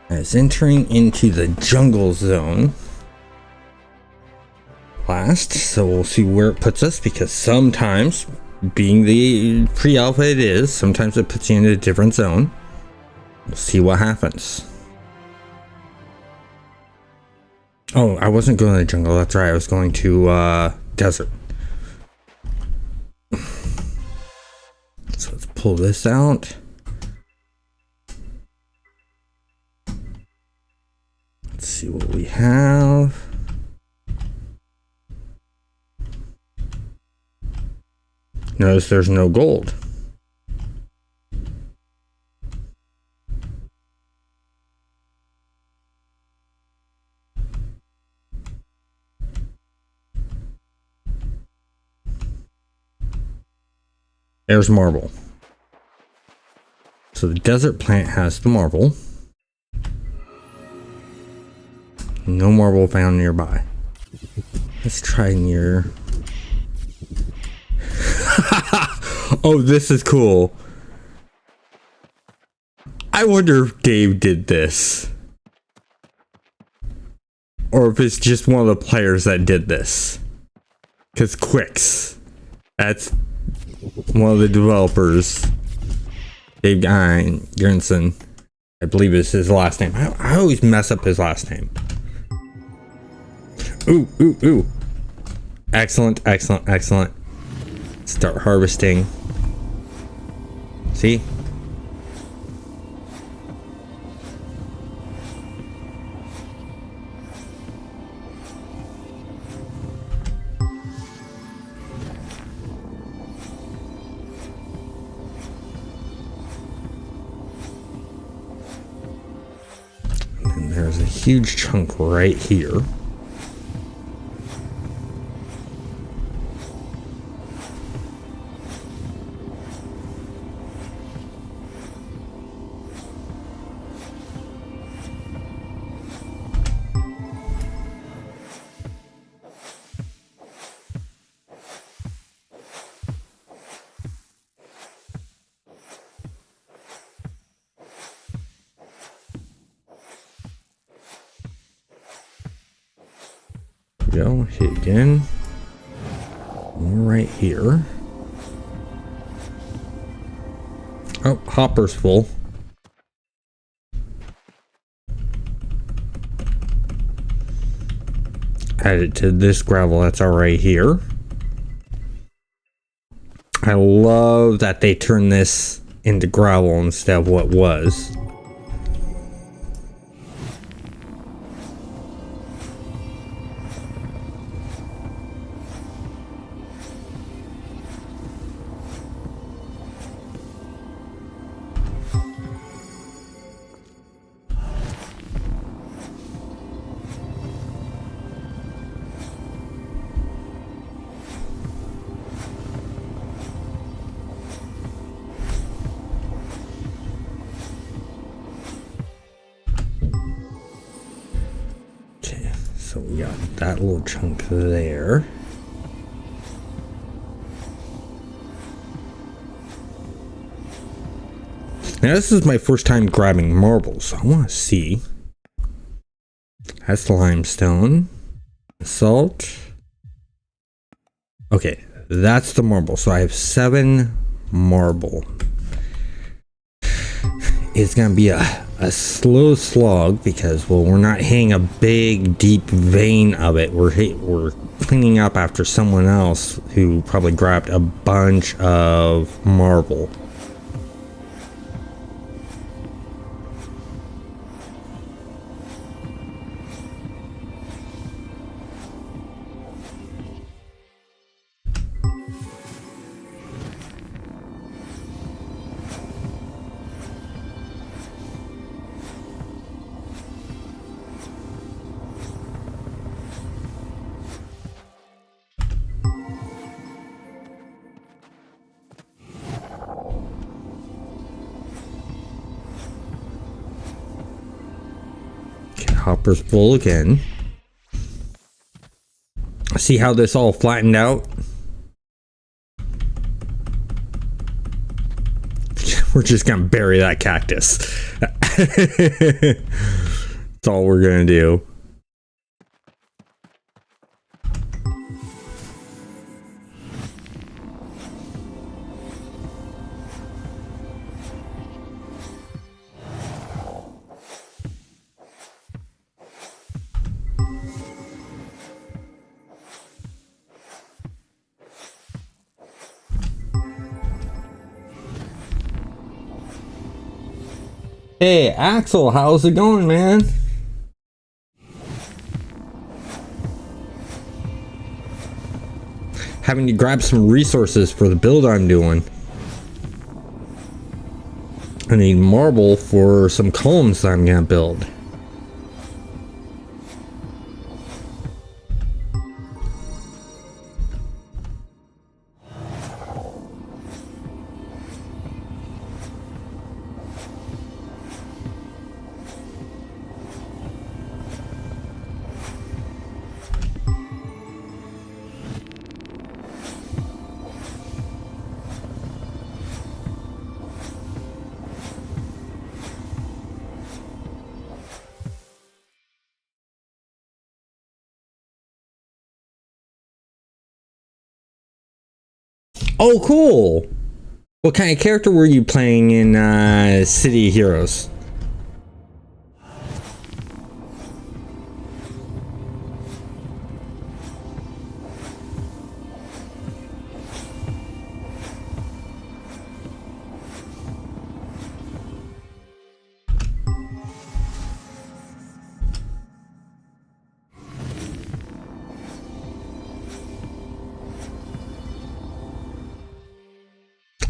As entering into the jungle zone last, so we'll see where it puts us, because sometimes, being the pre-alpha it is, sometimes it puts you in a different zone. We'll see what happens. Oh, I wasn't going to the jungle, that's right, I was going to desert. So let's pull this out. Let's see what we have. Notice there's no gold. There's marble. So the desert plant has the marble. No marble found nearby. Let's try near. Oh, this is cool. I wonder if Dave did this. Or if it's just one of the players that did this. Because Quicks. That's one of the developers. Dave Gernson. I believe is his last name. I always mess up his last name. Ooh, ooh, ooh. Excellent, excellent, excellent. Start harvesting. See? And there's a huge chunk right here. Go hit again. More right here. Oh, hopper's full. Add it to this gravel that's already here. I love that they turned this into gravel instead of what was. So we got that little chunk there. Now this is my first time grabbing marbles. I want to see. That's limestone. Salt. Okay, that's the marble. So I have 7 marble. It's gonna be a slow slog because, well, we're not hitting a big deep vein of it. We're cleaning up after someone else who probably grabbed a bunch of marble. Hopper's full again. See how this all flattened out? We're just gonna bury that cactus. That's all we're gonna do. Hey, Axel, how's it going, man? Having to grab some resources for the build I'm doing. I need marble for some columns that I'm gonna build. Oh, cool. What kind of character were you playing in City Heroes?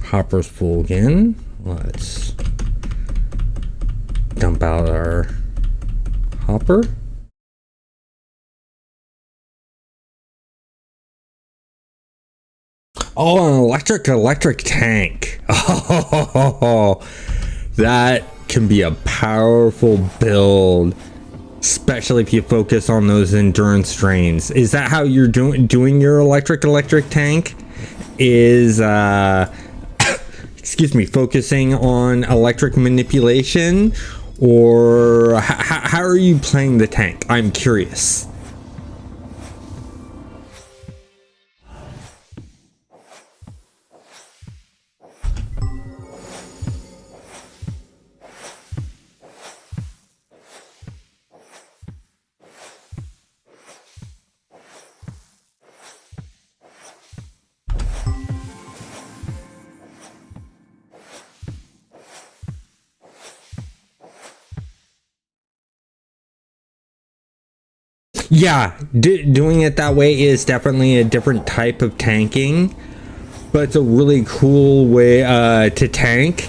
Hopper's full again. Let's dump out our hopper. Oh, an electric tank. Oh, that can be a powerful build, especially if you focus on those endurance drains. Is that how you're doing your electric tank? Is excuse me, focusing on electric manipulation, or how are you playing the tank? I'm curious. Yeah, doing it that way is definitely a different type of tanking, but it's a really cool way to tank,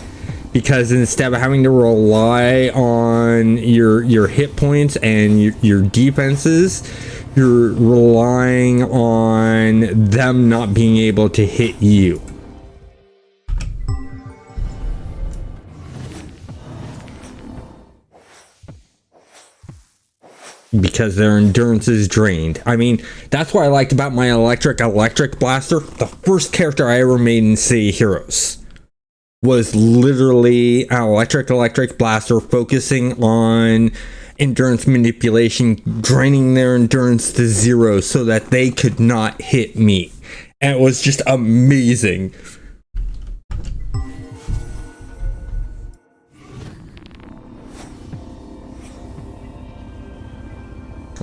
because instead of having to rely on your hit points and your defenses, you're relying on them not being able to hit you. Because their endurance is drained. I mean, that's what I liked about my electric blaster. The first character I ever made in City Heroes was literally an electric blaster, focusing on endurance manipulation, draining their endurance to zero so that they could not hit me. And it was just amazing.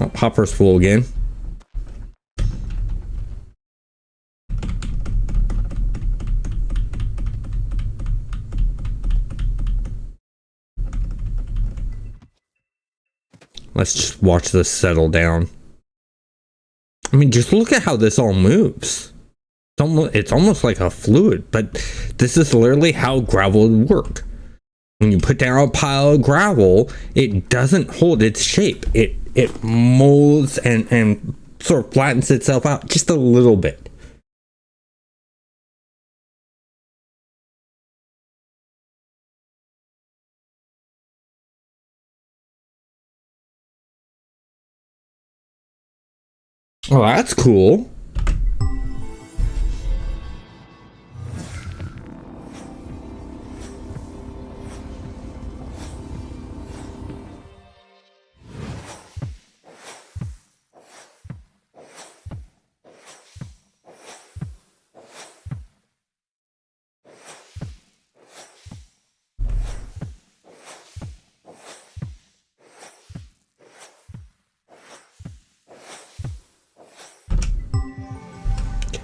Oh, hopper's full again. Let's just watch this settle down. I mean, just look at how this all moves. It's almost like a fluid, but this is literally how gravel would work. When you put down a pile of gravel, it doesn't hold its shape. It molds and sort of flattens itself out just a little bit. Oh, that's cool.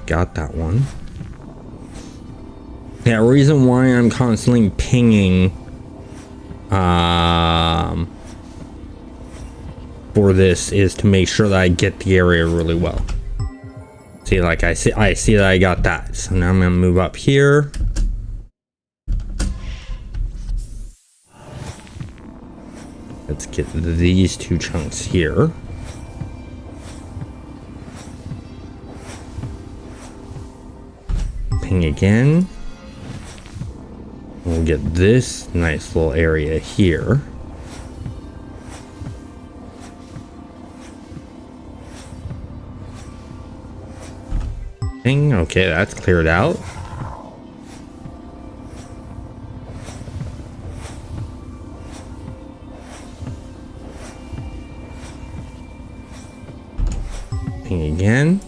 got that one. Yeah, reason why I'm constantly pinging for this is to make sure that I get the area really well. See, like I see that I got that. So now I'm gonna move up here. Let's get these two chunks here. Ping again. We'll get this nice little area here. Ping. Okay, that's cleared out. Ping again.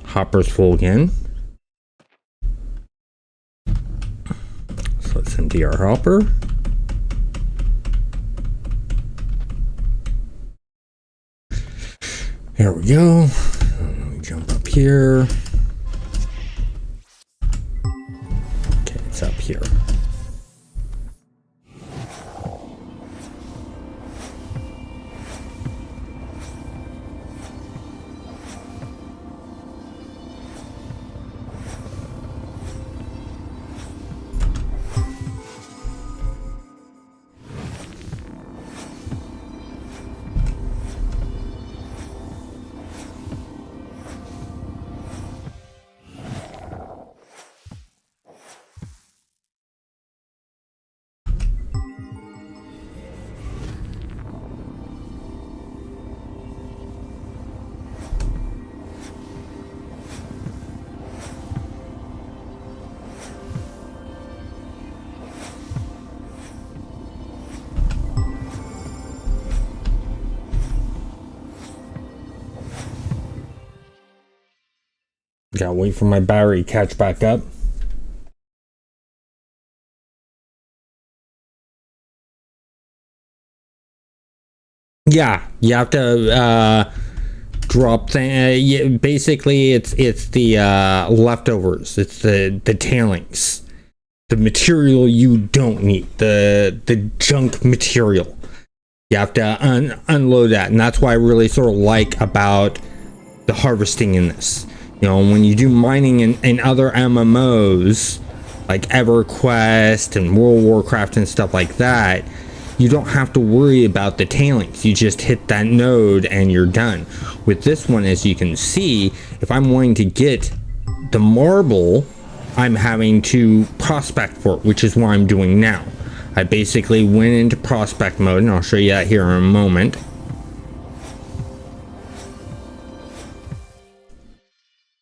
Hopper's full again. So let's empty our hopper. There we go. Let me jump up here. Okay, it's up here. Gotta wait for my battery to catch back up. Yeah, you have to drop basically it's the leftovers. It's the tailings, the material you don't need, the junk material. You have to unload that, and that's what I really sort of like about the harvesting in this. You know, when you do mining in other MMOs like EverQuest and World of Warcraft and stuff like that, you don't have to worry about the tailings. You just hit that node and you're done. With this one, as you can see, if I'm wanting to get the marble, I'm having to prospect for it, which is what I'm doing now. I basically went into prospect mode, and I'll show you that here in a moment.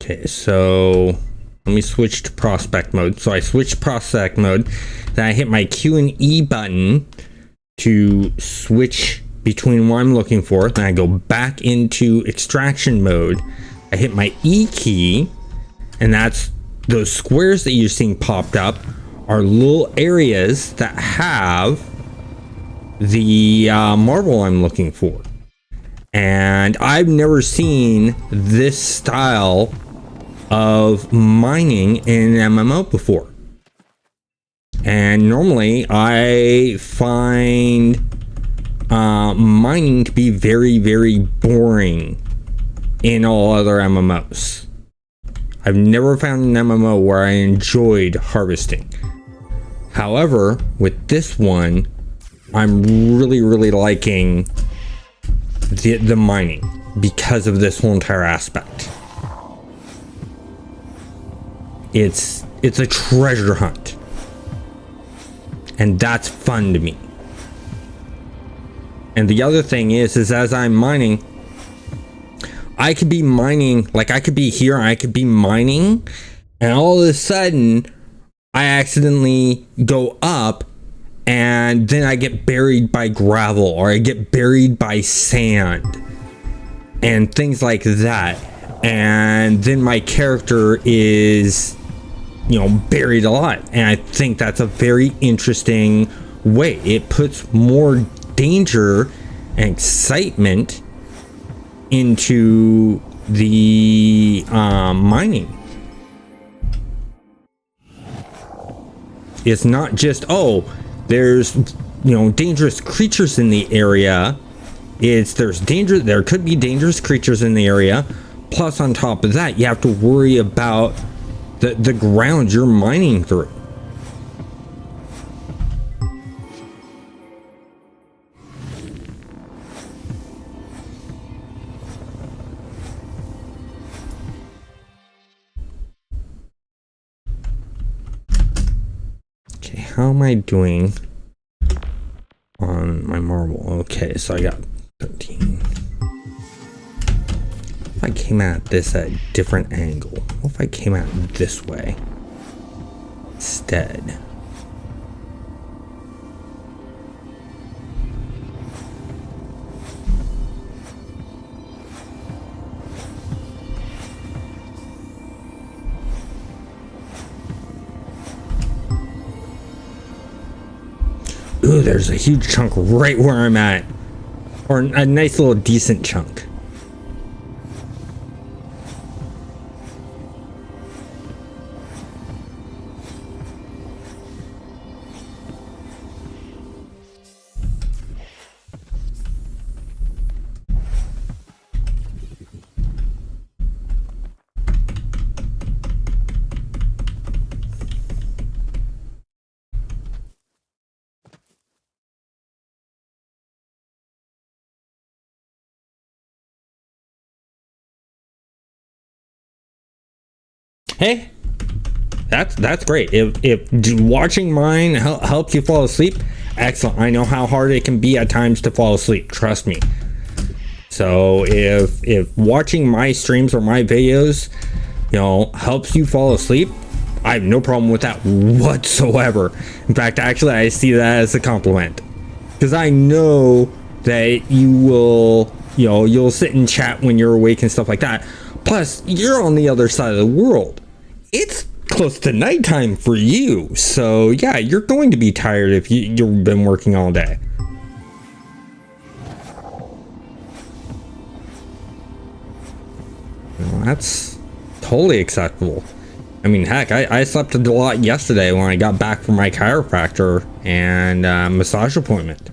Okay, so let me switch to prospect mode. So I switched prospect mode, then I hit my Q and E button to switch between what I'm looking for. Then I go back into extraction mode. I hit my E key, and that's those squares that you're seeing popped up are little areas that have the marble I'm looking for. And I've never seen this style of mining in an MMO before. And normally I find mining to be very, very boring in all other MMOs. I've never found an MMO where I enjoyed harvesting. However, with this one, I'm really, really liking the mining because of this whole entire aspect. It's a treasure hunt, and that's fun to me. And the other thing is as I'm mining, I could be mining, like I could be here and I could be mining, and all of a sudden I accidentally go up and then I get buried by gravel, or I get buried by sand and things like that. And then my character is buried alive. And I think that's a very interesting way. It puts more danger and excitement into the mining. It's not just, oh, there's dangerous creatures in the area. There could be dangerous creatures in the area. Plus, on top of that, you have to worry about the ground you're mining through. Okay, how am I doing on my marble? Okay, so I got 13. If I came at this at a different angle, what if I came at it this way instead? Ooh, there's a huge chunk right where I'm at. Or a nice little decent chunk. Hey, that's great. If watching mine helps you fall asleep, excellent. I know how hard it can be at times to fall asleep. Trust me. So if watching my streams or my videos, helps you fall asleep, I have no problem with that whatsoever. In fact, actually, I see that as a compliment, because I know that you will, you'll sit and chat when you're awake and stuff like that. Plus, you're on the other side of the world. It's close to nighttime for you, so yeah, you're going to be tired if you've been working all day. Well, that's totally acceptable. I mean, heck, I slept a lot yesterday when I got back from my chiropractor and massage appointment.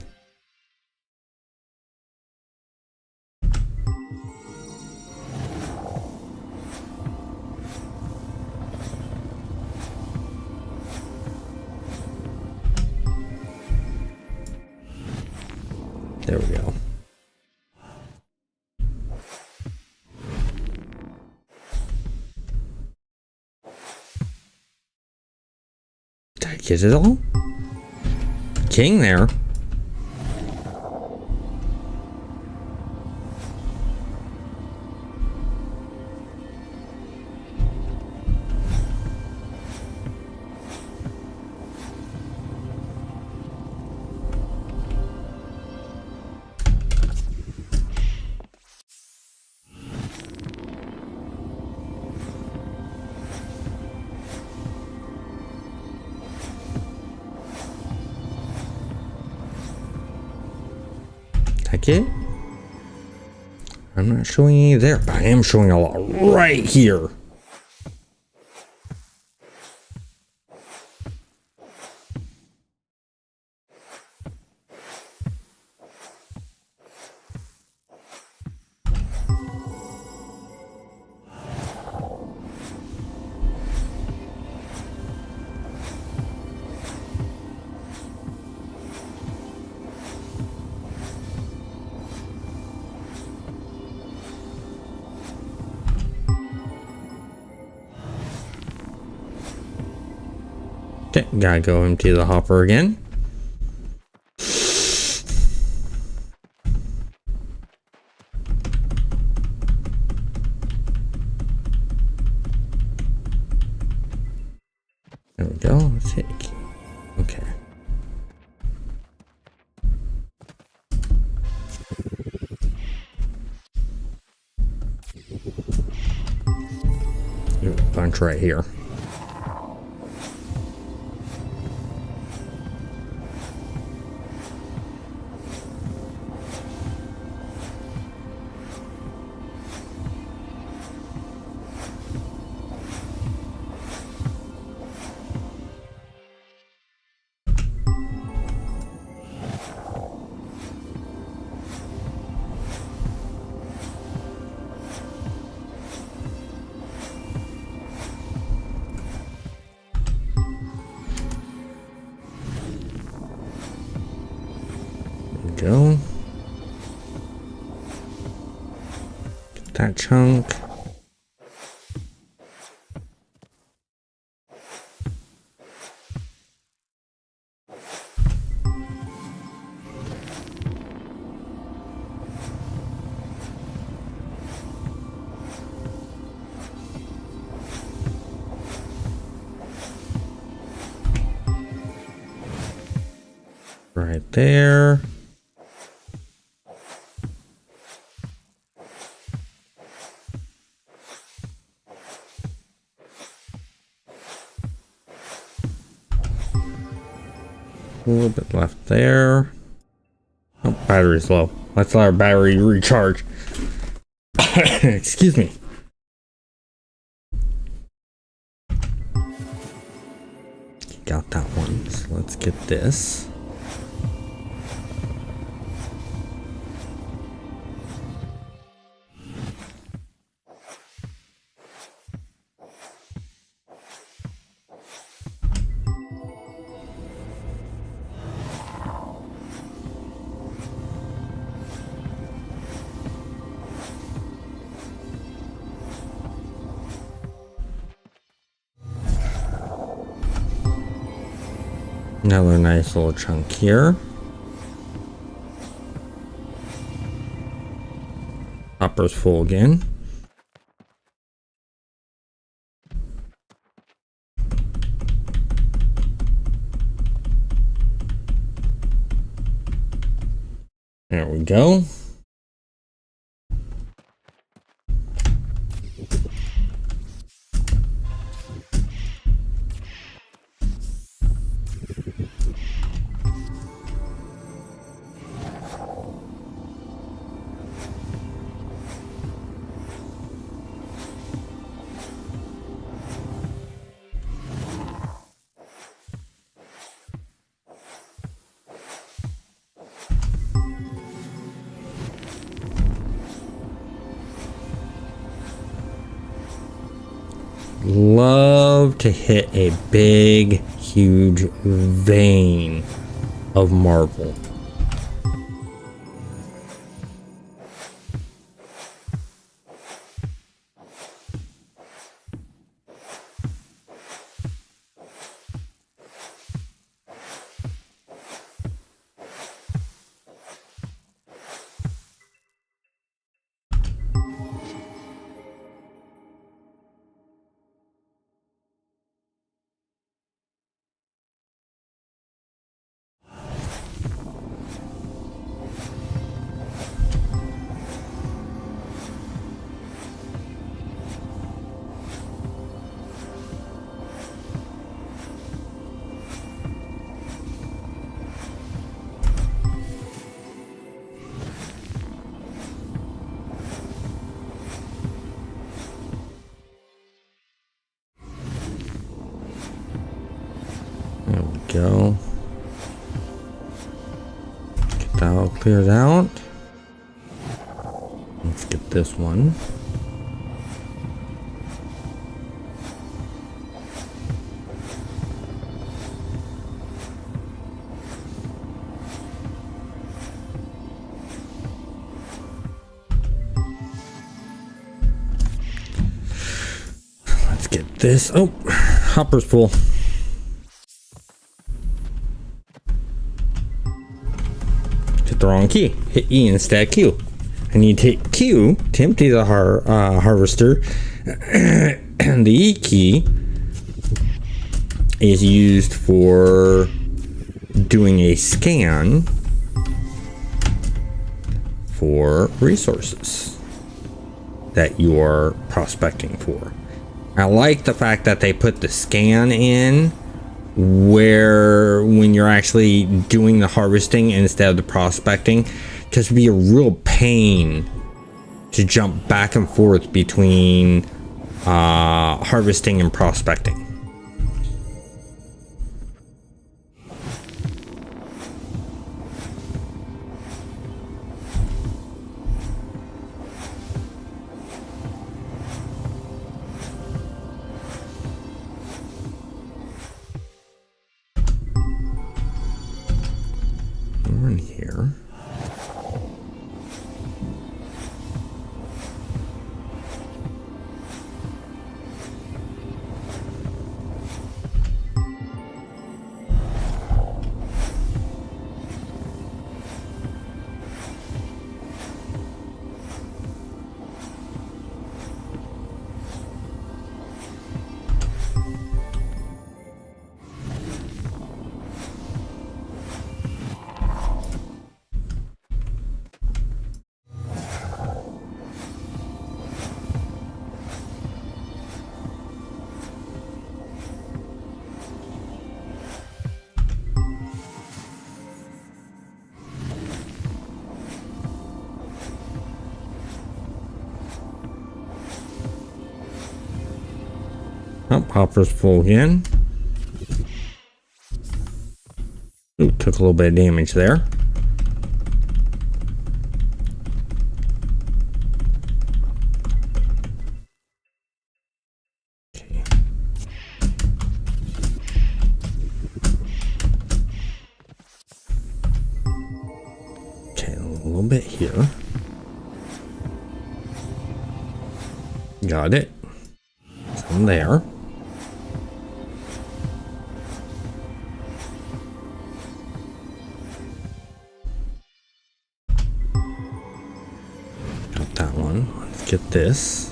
There we go. Did I get it all? King there. It? I'm not showing any there, but I am showing a lot right here. Okay, gotta go empty the hopper again. There we go. Let's hit. Okay. There's a bunch right here. go. Get that chunk. Right there. A little bit left there. Oh, battery's low. Let's let our battery recharge. Excuse me. Got that one. So let's get this. Another nice little chunk here. Hopper's full again. There we go. Love to hit a big, huge vein of marble. There we go. Get that all cleared out. Let's get this one. Let's get this. Oh, hopper's full. Hit the wrong key. Hit E instead of Q. I need to hit Q to empty the harvester. And the E key is used for doing a scan for resources that you are prospecting for. I like the fact that they put the scan in where when you're actually doing the harvesting instead of the prospecting, because it'd be a real pain to jump back and forth between harvesting and prospecting. We're in here. Oh, hopper's full again. Ooh, took a little bit of damage there. Okay, a little bit here. Got it. Some there. Got that one. Let's get this.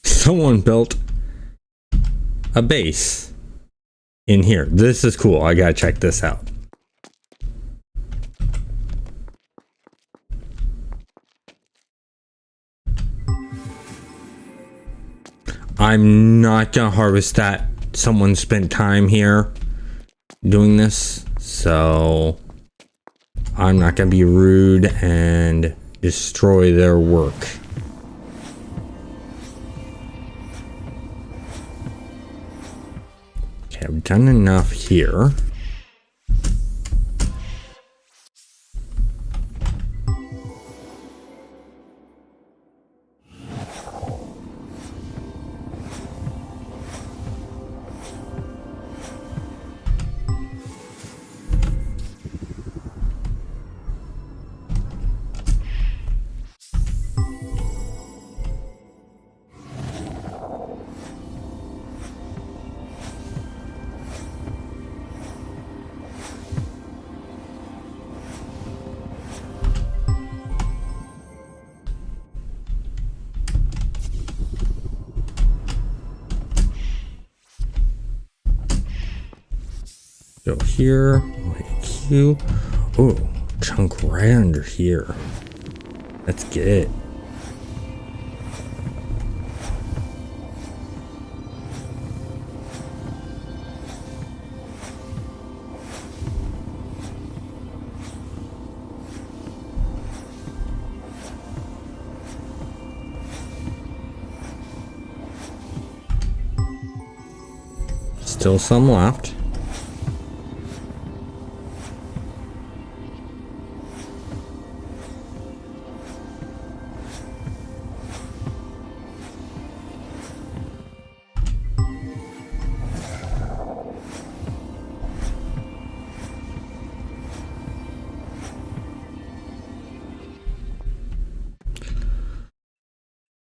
Someone built a base in here. This is cool. I gotta check this out. I'm not gonna harvest that. Someone spent time here doing this, so I'm not gonna be rude and destroy their work. Okay, I've done enough here. Go here, like Q. Oh, chunk right under here. Let's get it. Still some left.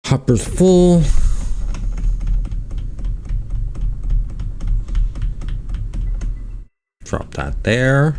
Hopper's full. Drop that there.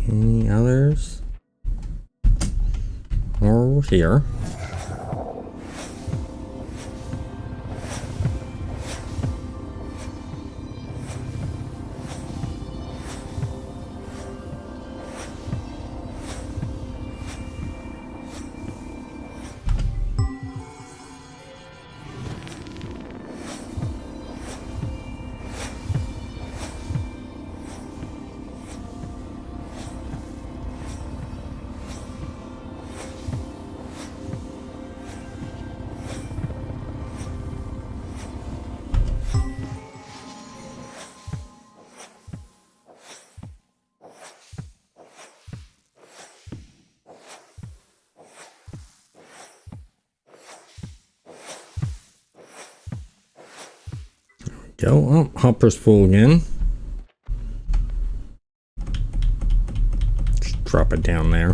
Any others? More here. Go. Oh, hopper's full again. Just drop it down there.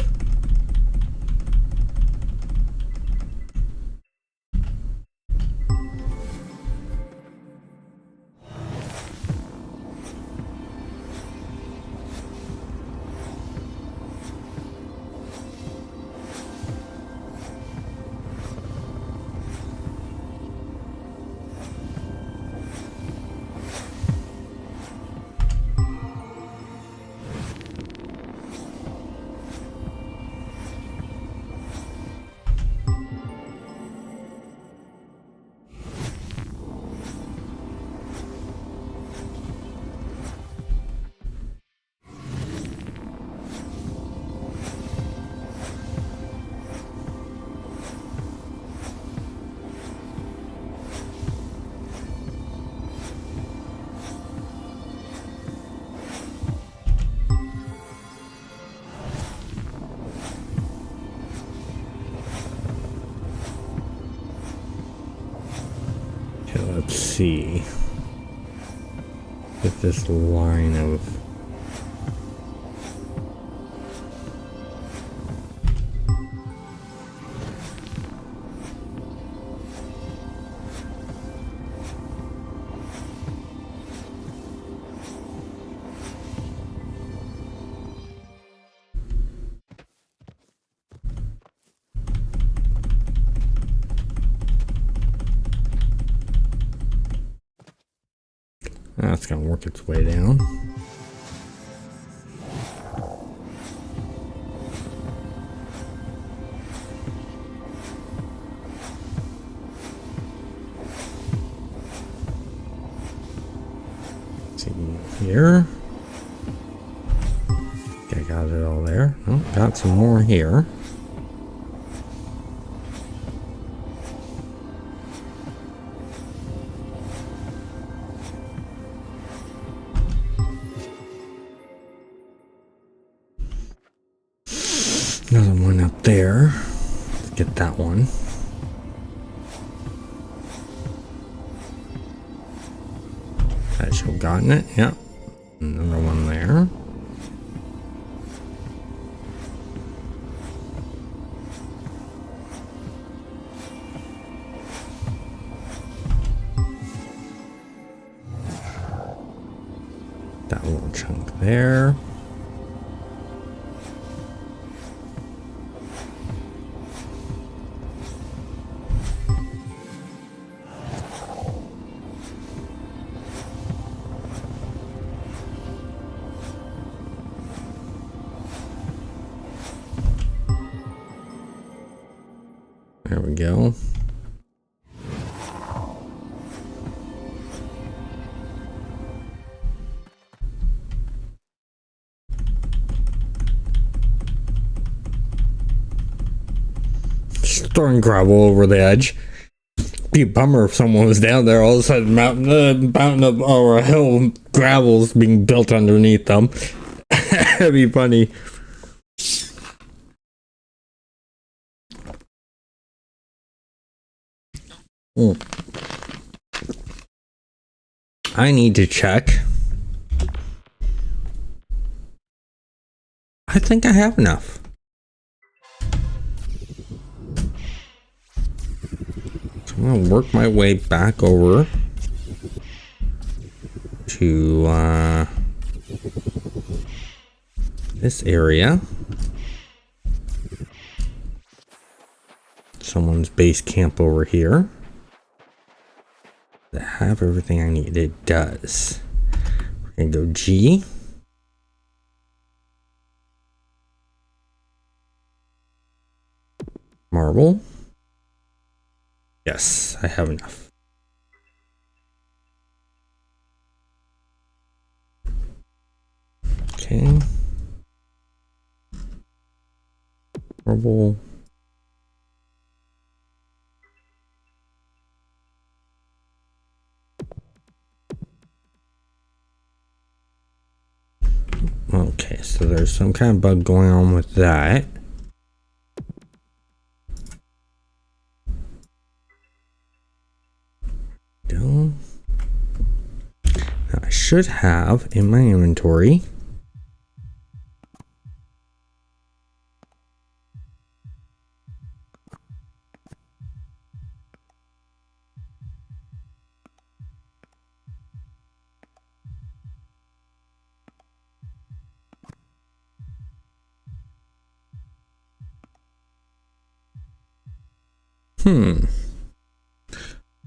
Let's see. Get this line of that's gonna work its way down. See here. Okay, got it all there. Oh, got some more here. Another one up there. Let's get that one. That should have gotten it. Yep. Another one there. That little chunk there. There we go. Just throwing gravel over the edge. Be a bummer if someone was down there. All of a sudden, mountain up or a hill, gravel's being built underneath them. That'd be funny. I need to check. I think I have enough. So I'm gonna work my way back over to this area. Someone's base camp over here. That have everything I need. It does. We're gonna go G. Marble. Yes, I have enough. Okay. Marble. Okay, so there's some kind of bug going on with that. Go. should have in my inventory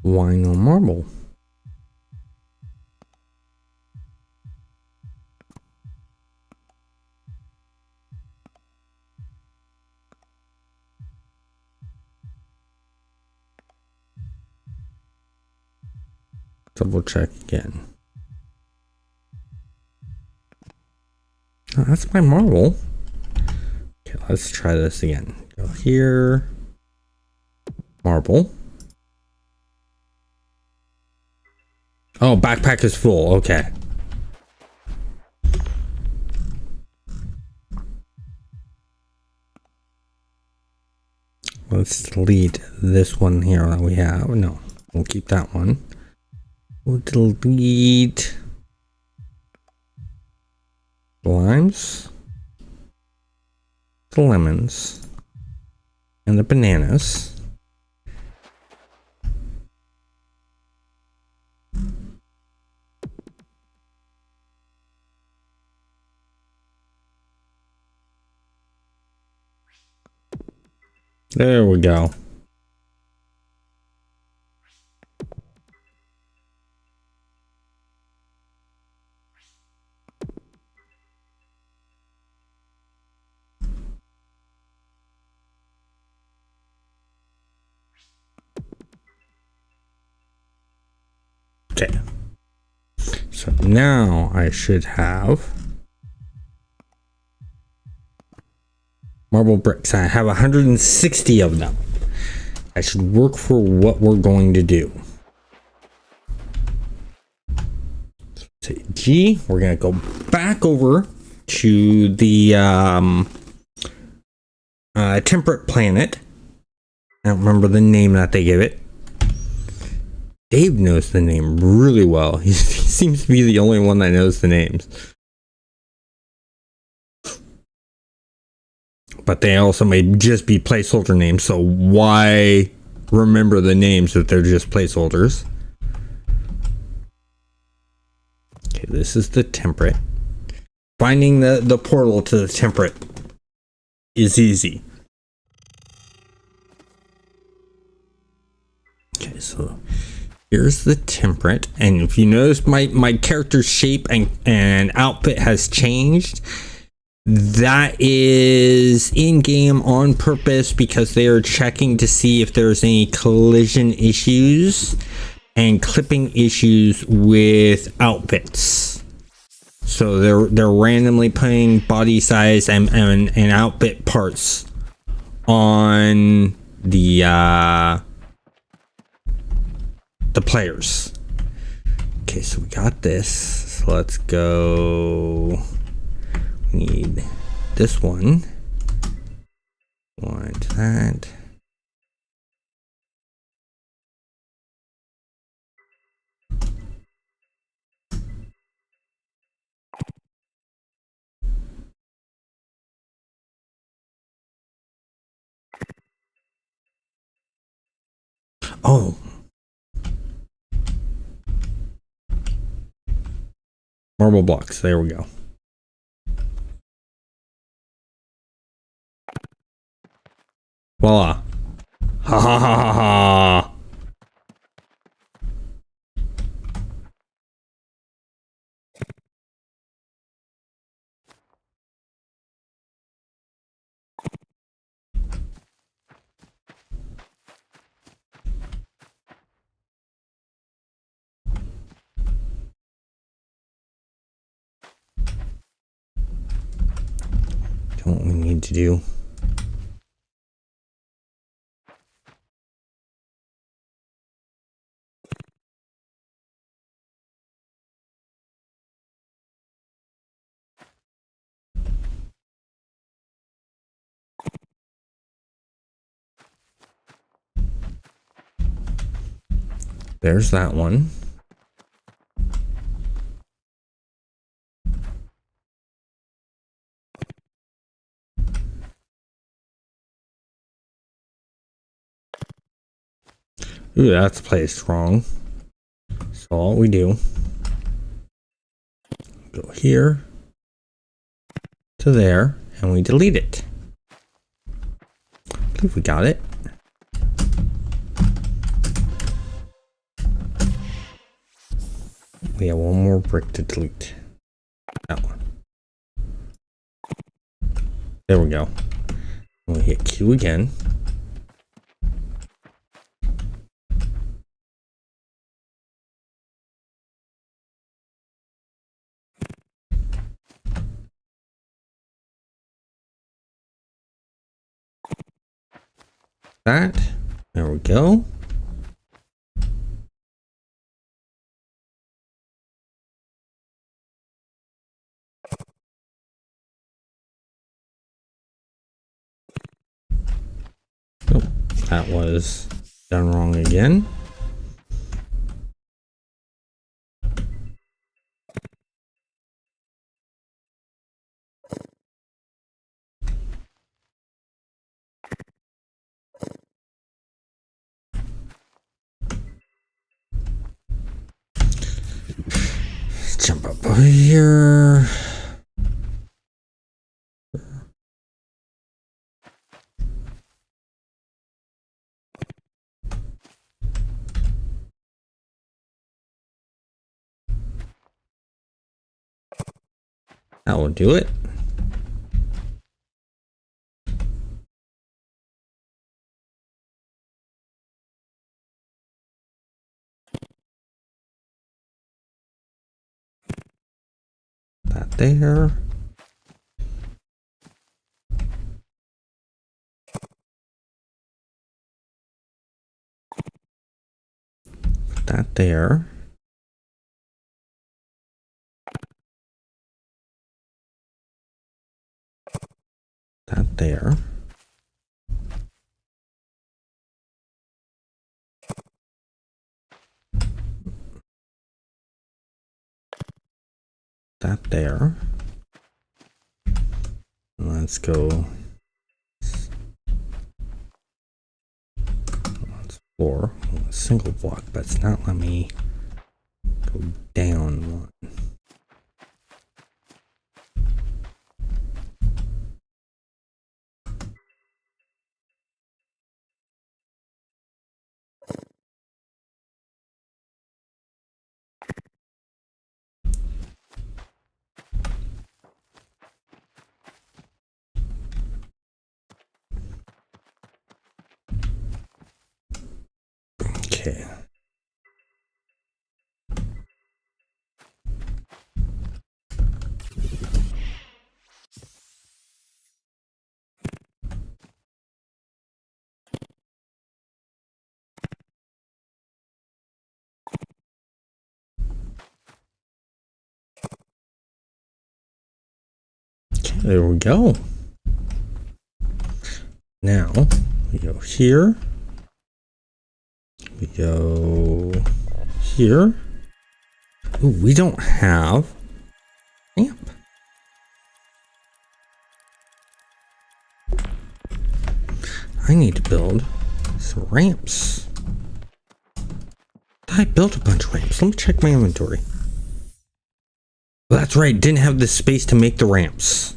why no marble? Double check again. Oh, that's my marble. Okay, let's try this again. Go here. Marble. Oh, backpack is full. Okay. Let's delete this one here that we have. No, we'll keep that one. We'll delete the limes, the lemons, and the bananas. There we go. Okay. So now I should have marble bricks. I have 160 of them. I should work for what we're going to do. So G, we're going to go back over to the temperate planet. I don't remember the name that they give it. Dave knows the name really well. He seems to be the only one that knows the names. But they also may just be placeholder names, so why remember the names if they're just placeholders? Okay, this is the temperate. Finding the portal to the temperate is easy. Okay, so here's the temperate, and if you notice my character's shape and outfit has changed. That is in game on purpose because they are checking to see if there's any collision issues and clipping issues with outfits. So they're randomly putting body size and outfit parts on the players. Okay, so we got this. So let's go. Need this one. Want that. Oh. Marble blocks. There we go. Voila. Ha ha ha ha ha. What we need to do. There's that one. Ooh, that's placed wrong. So all we do, go here to there, and we delete it. I believe we got it. We have one more brick to delete. That one. There we go. And we hit Q again. That. There we go. Oh, that was done wrong again. Let's jump up over here. That will do it. That there. Put that there. That there. That there. Let's go. That's 4. A single block, but it's not letting me go down one. Okay. There we go. Now we go here. We go here. Ooh, we don't have ramp. I need to build some ramps. I built a bunch of ramps. Let me check my inventory. Well, that's right. Didn't have the space to make the ramps.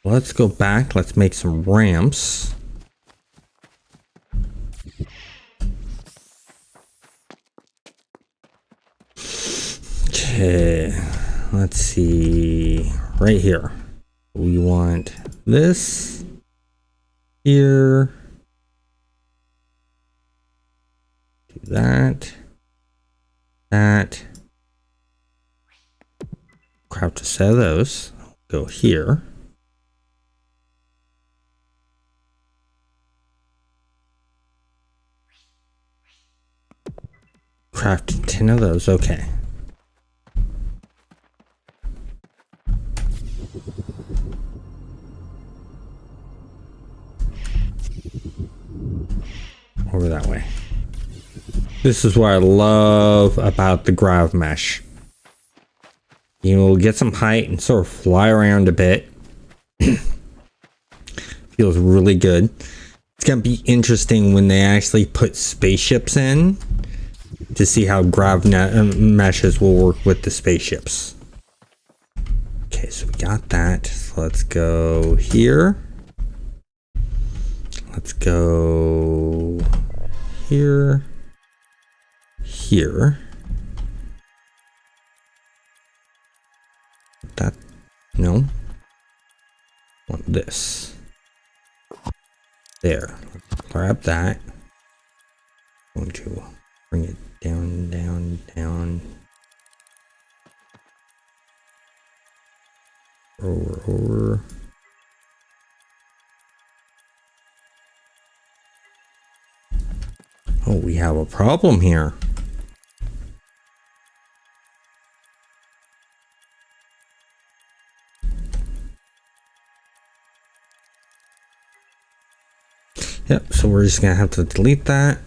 Let's go back. Let's make some ramps. Okay. Let's see. Right here. We want this here. Do that. That. Craft a set of those. Go here. Craft 10 of those. Okay. Over that way. This is what I love about the grav mesh. You'll get some height and sort of fly around a bit. Feels really good. It's gonna be interesting when they actually put spaceships in to see how grav meshes will work with the spaceships. Okay, so we got that. So let's go here. Let's go here. Here. That, no. Want this. There. Grab that. Going to bring it down, down, down. Over. Oh, we have a problem here. Yep, so we're just gonna have to delete that.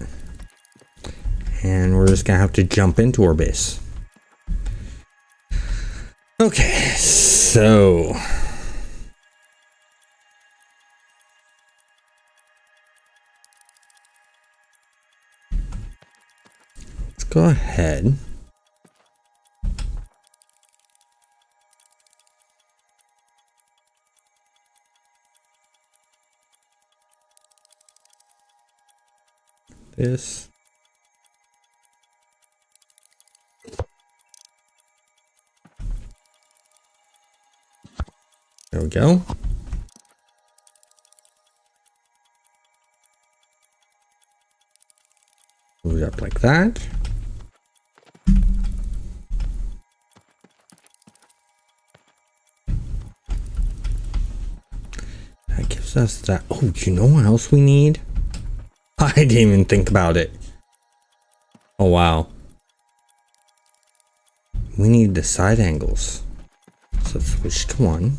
And we're just gonna have to jump into our base. Okay, so let's go ahead. This. There we go. Move it up like that. That gives us that. Oh, you know what else we need? I didn't even think about it. Oh, wow. We need the side angles. So switch to one.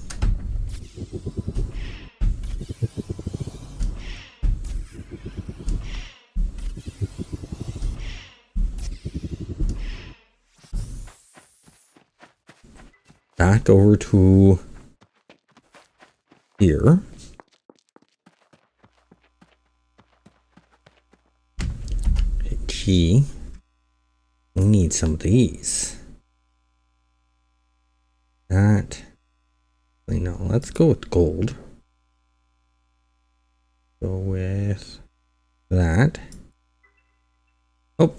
Back over to here. G. We need some of these. That. No, let's go with gold. Go with that. Oh,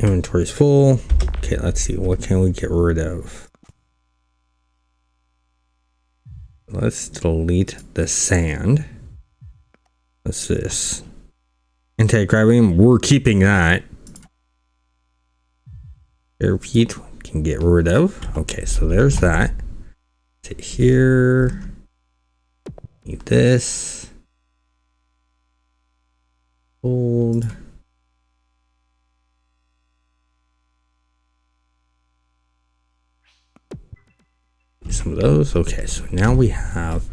inventory's full. Okay, let's see. What can we get rid of? Let's delete the sand. What's this? Anti-gravity, we're keeping that. Repeat can get rid of. Okay, so there's that. Sit here. Need this. Gold. Some of those. Okay, so now we have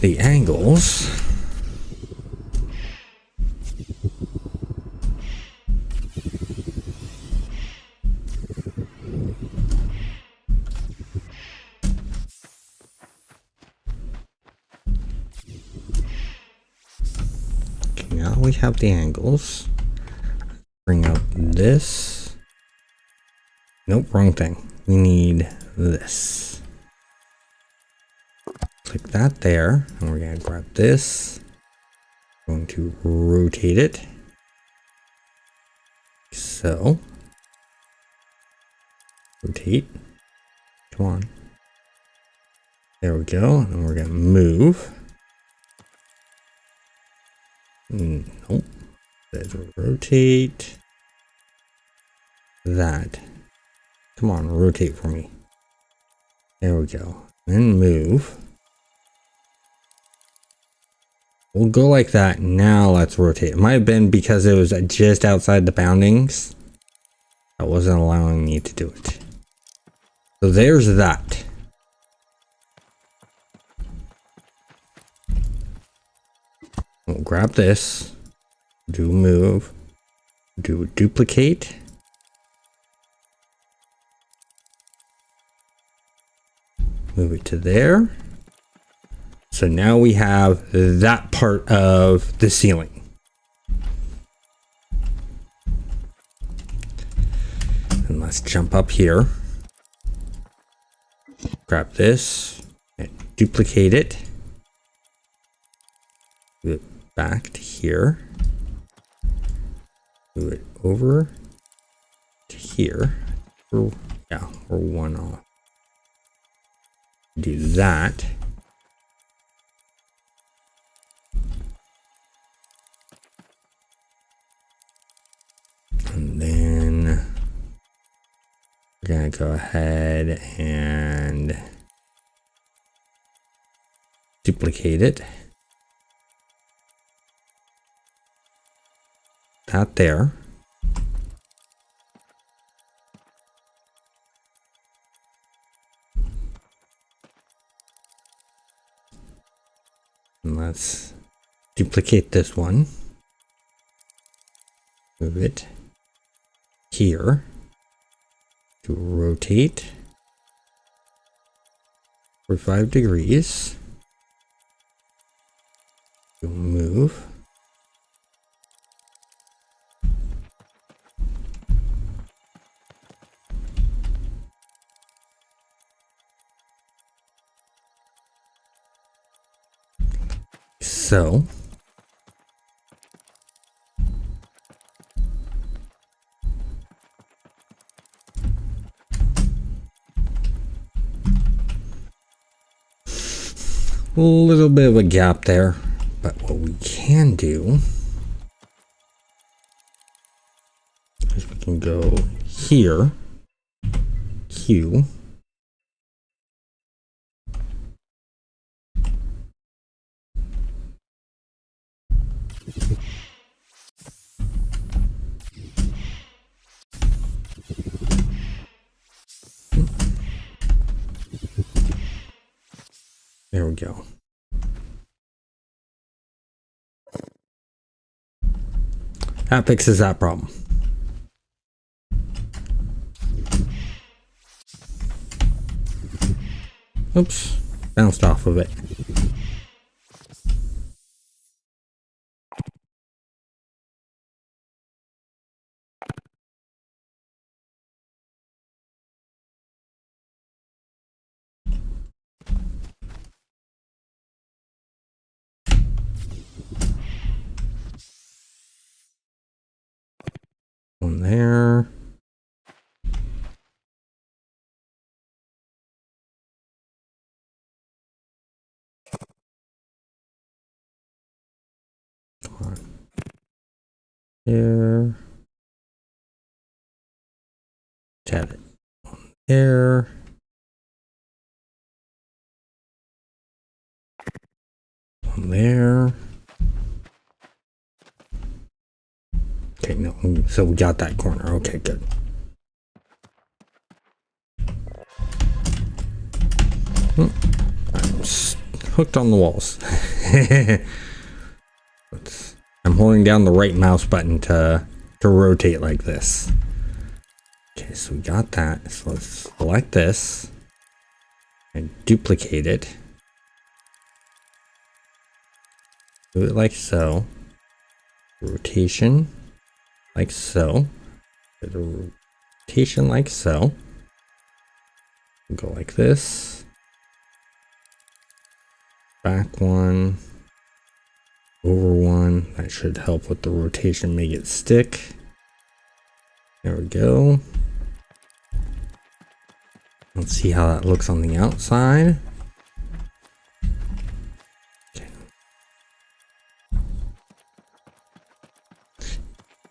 the angles. Okay, now we have the angles. Bring up this. Nope, wrong thing. We need this. Click that there, and we're going to grab this. Going to rotate it. So, rotate. Come on. There we go. And we're going to move. Nope. Let's rotate that. Come on, rotate for me. There we go. And move. We'll go like that. Now let's rotate. It might have been because it was just outside the boundings. That wasn't allowing me to do it. So there's that. We'll grab this. Do move. Do duplicate. Move it to there. So now we have that part of the ceiling. And let's jump up here. Grab this and duplicate it. Move it back to here. Move it over to here. We're one off. Do that. And then we're gonna go ahead and duplicate it. That there. And let's duplicate this one. Move it here to rotate 45 degrees. You'll move. So a little bit of a gap there, but what we can do is we can go here, Q, there we go. That fixes that problem. Oops, bounced off of it. One there. Come on. There. Tap it. One there. One there. Okay, no, so we got that corner. Okay, good. I'm just hooked on the walls. I'm holding down the right mouse button to rotate like this. Okay, so we got that. So let's select this and duplicate it. Do it like so. Rotation. Like so. The rotation like so. Go like this. Back one. Over one. That should help with the rotation, make it stick. There we go. Let's see how that looks on the outside.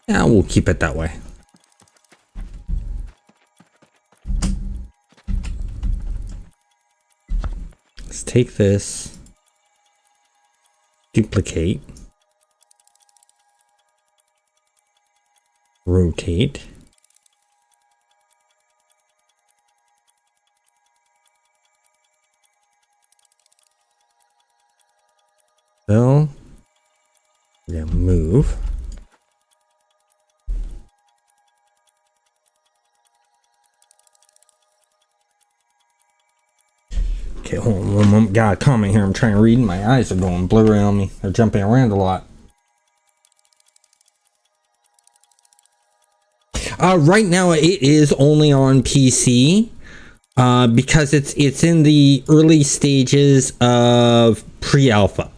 Yeah, we'll keep it that way. Let's take this, duplicate, rotate, so we're gonna move. got a comment here I'm trying to read. My eyes are going blurry on me. They're jumping around a lot. Right now it is only on PC because it's in the early stages of pre-alpha.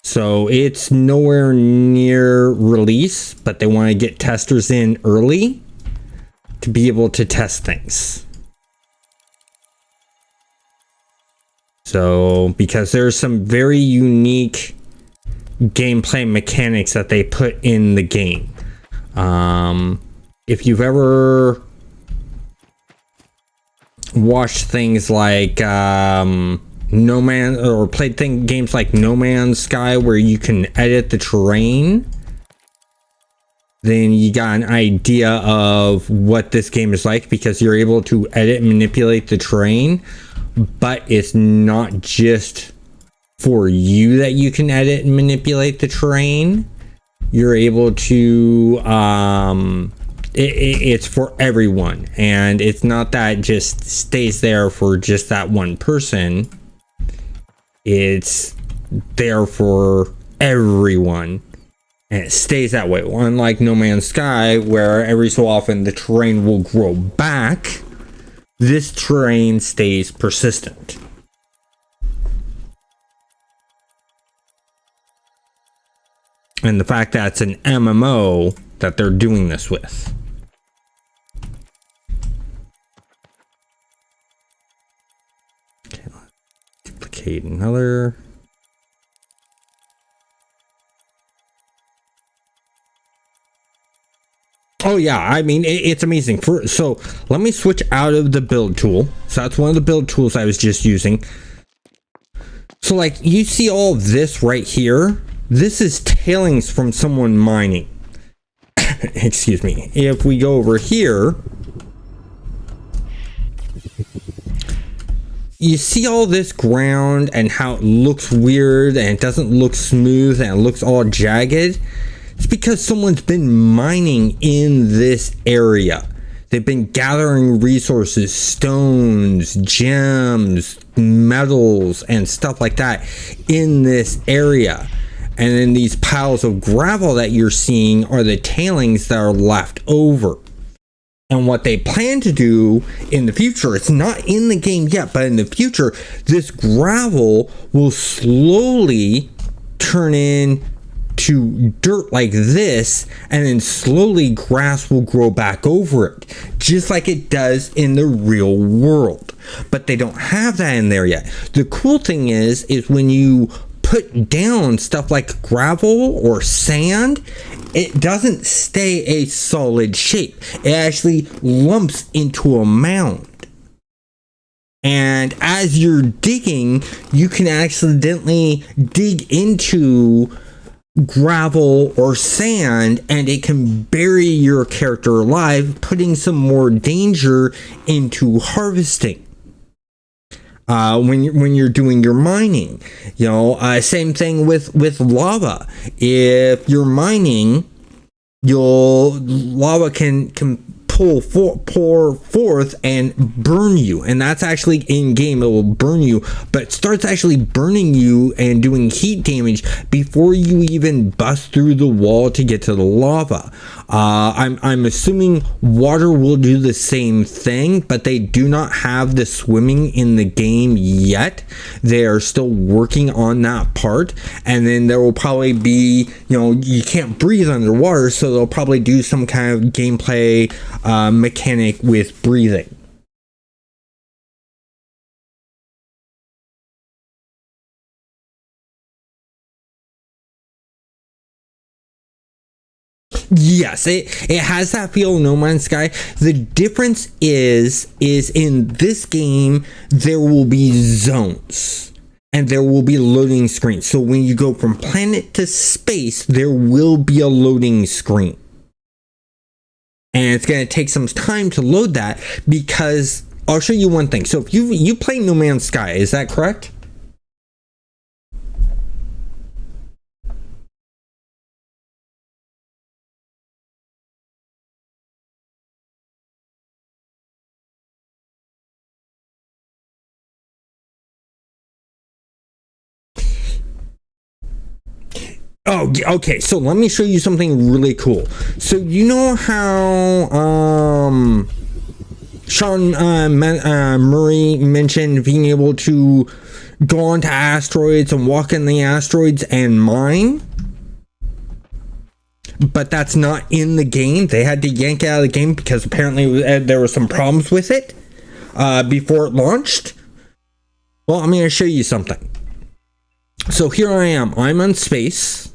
So it's nowhere near release, but they want to get testers in early to be able to test things. So, because there's some very unique gameplay mechanics that they put in the game. If you've ever watched things like No Man, or played games like No Man's Sky, where you can edit the terrain, then you got an idea of what this game is like, because you're able to edit and manipulate the terrain, but it's not just for you that you can edit and manipulate the terrain. You're able to it's for everyone, and it's not that it just stays there for just that one person. It's there for everyone, and it stays that way. Unlike No Man's Sky, where every so often the terrain will grow back, this terrain stays persistent. And the fact that it's an MMO that they're doing this with. Okay, let's duplicate another. Oh yeah, I mean, it's amazing. So let me switch out of the build tool. So that's one of the build tools I was just using. So like, you see all of this right here? This is tailings from someone mining. Excuse me. If we go over here, you see all this ground and how it looks weird and it doesn't look smooth and it looks all jagged. It's because someone's been mining in this area. They've been gathering resources, stones, gems, metals, and stuff like that in this area. And then these piles of gravel that you're seeing are the tailings that are left over. And what they plan to do in the future, it's not in the game yet, but in the future, this gravel will slowly turn into dirt like this, and then slowly grass will grow back over it, just like it does in the real world. But they don't have that in there yet. The cool thing is when you put down stuff like gravel or sand, it doesn't stay a solid shape. It actually lumps into a mound. And as you're digging, you can accidentally dig into gravel or sand, and it can bury your character alive, putting some more danger into harvesting. When you're doing your mining, same thing with lava. If you're mining, lava can pour forth and burn you, and that's actually in game. It will burn you, but it starts actually burning you and doing heat damage before you even bust through the wall to get to the lava. I'm assuming water will do the same thing, but they do not have the swimming in the game yet. They are still working on that part, and then there will probably be, you can't breathe underwater, so they'll probably do some kind of gameplay mechanic with breathing. Yes, it has that feel of No Man's Sky. The difference is in this game, there will be zones and there will be loading screens. So when you go from planet to space, there will be a loading screen. And it's going to take some time to load that, because I'll show you one thing. So if you play No Man's Sky, is that correct? Oh, okay. So let me show you something really cool. So you know how Sean Murray mentioned being able to go onto asteroids and walk in the asteroids and mine? But that's not in the game. They had to yank it out of the game because apparently there were some problems with it before it launched. Well, I'm going to show you something. So here I am. I'm on space.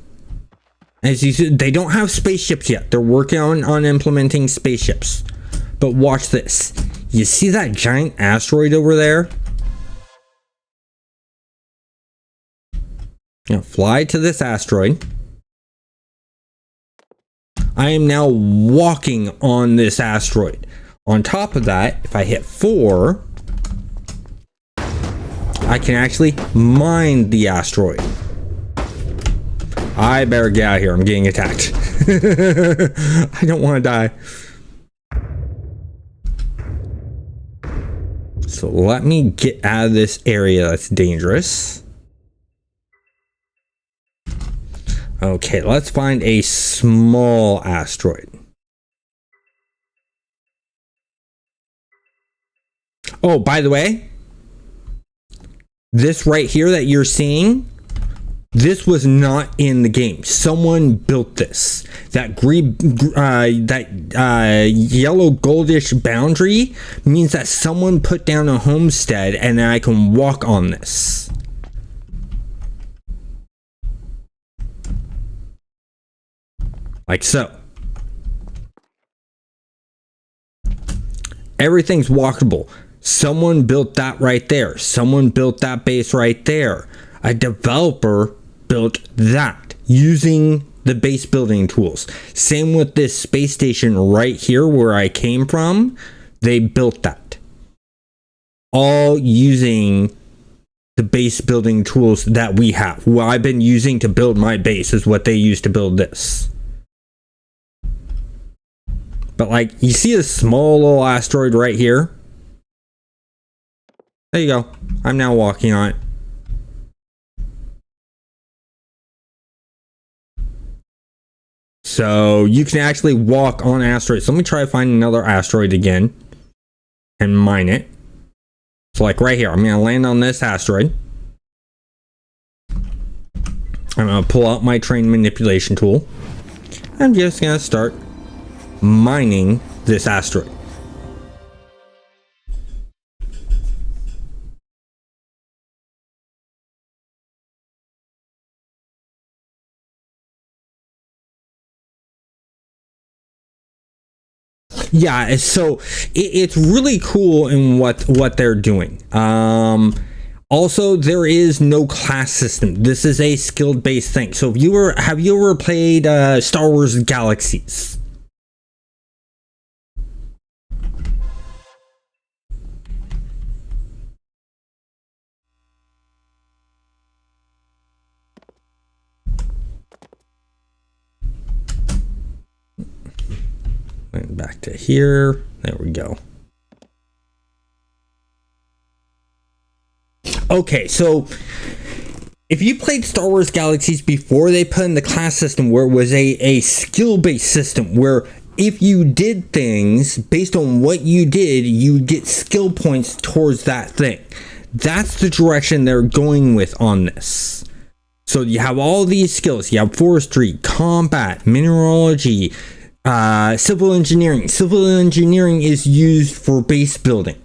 As you see, they don't have spaceships yet. They're working on implementing spaceships. But watch this. You see that giant asteroid over there? Now fly to this asteroid. I am now walking on this asteroid. On top of that, if I hit 4, I can actually mine the asteroid. I better get out of here. I'm getting attacked. I don't want to die. So let me get out of this area that's dangerous. Okay, let's find a small asteroid. Oh, by the way, this right here that you're seeing, this was not in the game. Someone built this. That yellow goldish boundary means that someone put down a homestead and then I can walk on this. Like so. Everything's walkable. Someone built that right there. Someone built that base right there. A developer built that using the base building tools. Same with this space station right here where I came from. They built that. All using the base building tools that we have. What I've been using to build my base is what they used to build this. But like, you see this small little asteroid right here? There you go. I'm now walking on it. So you can actually walk on asteroids. So let me try to find another asteroid again and mine it. So like right here, I'm going to land on this asteroid. I'm going to pull out my train manipulation tool. I'm just going to start mining this asteroid. Yeah, so it's really cool in what they're doing. Also, there is no class system. This is a skill based thing. So have you ever played Star Wars Galaxies? And back to here. There we go. Okay, so if you played Star Wars Galaxies before they put in the class system where it was a skill-based system where if you did things based on what you did, you would get skill points towards that thing. That's the direction they're going with on this. So you have all these skills. You have forestry, combat, mineralogy, civil engineering. Civil engineering is used for base building,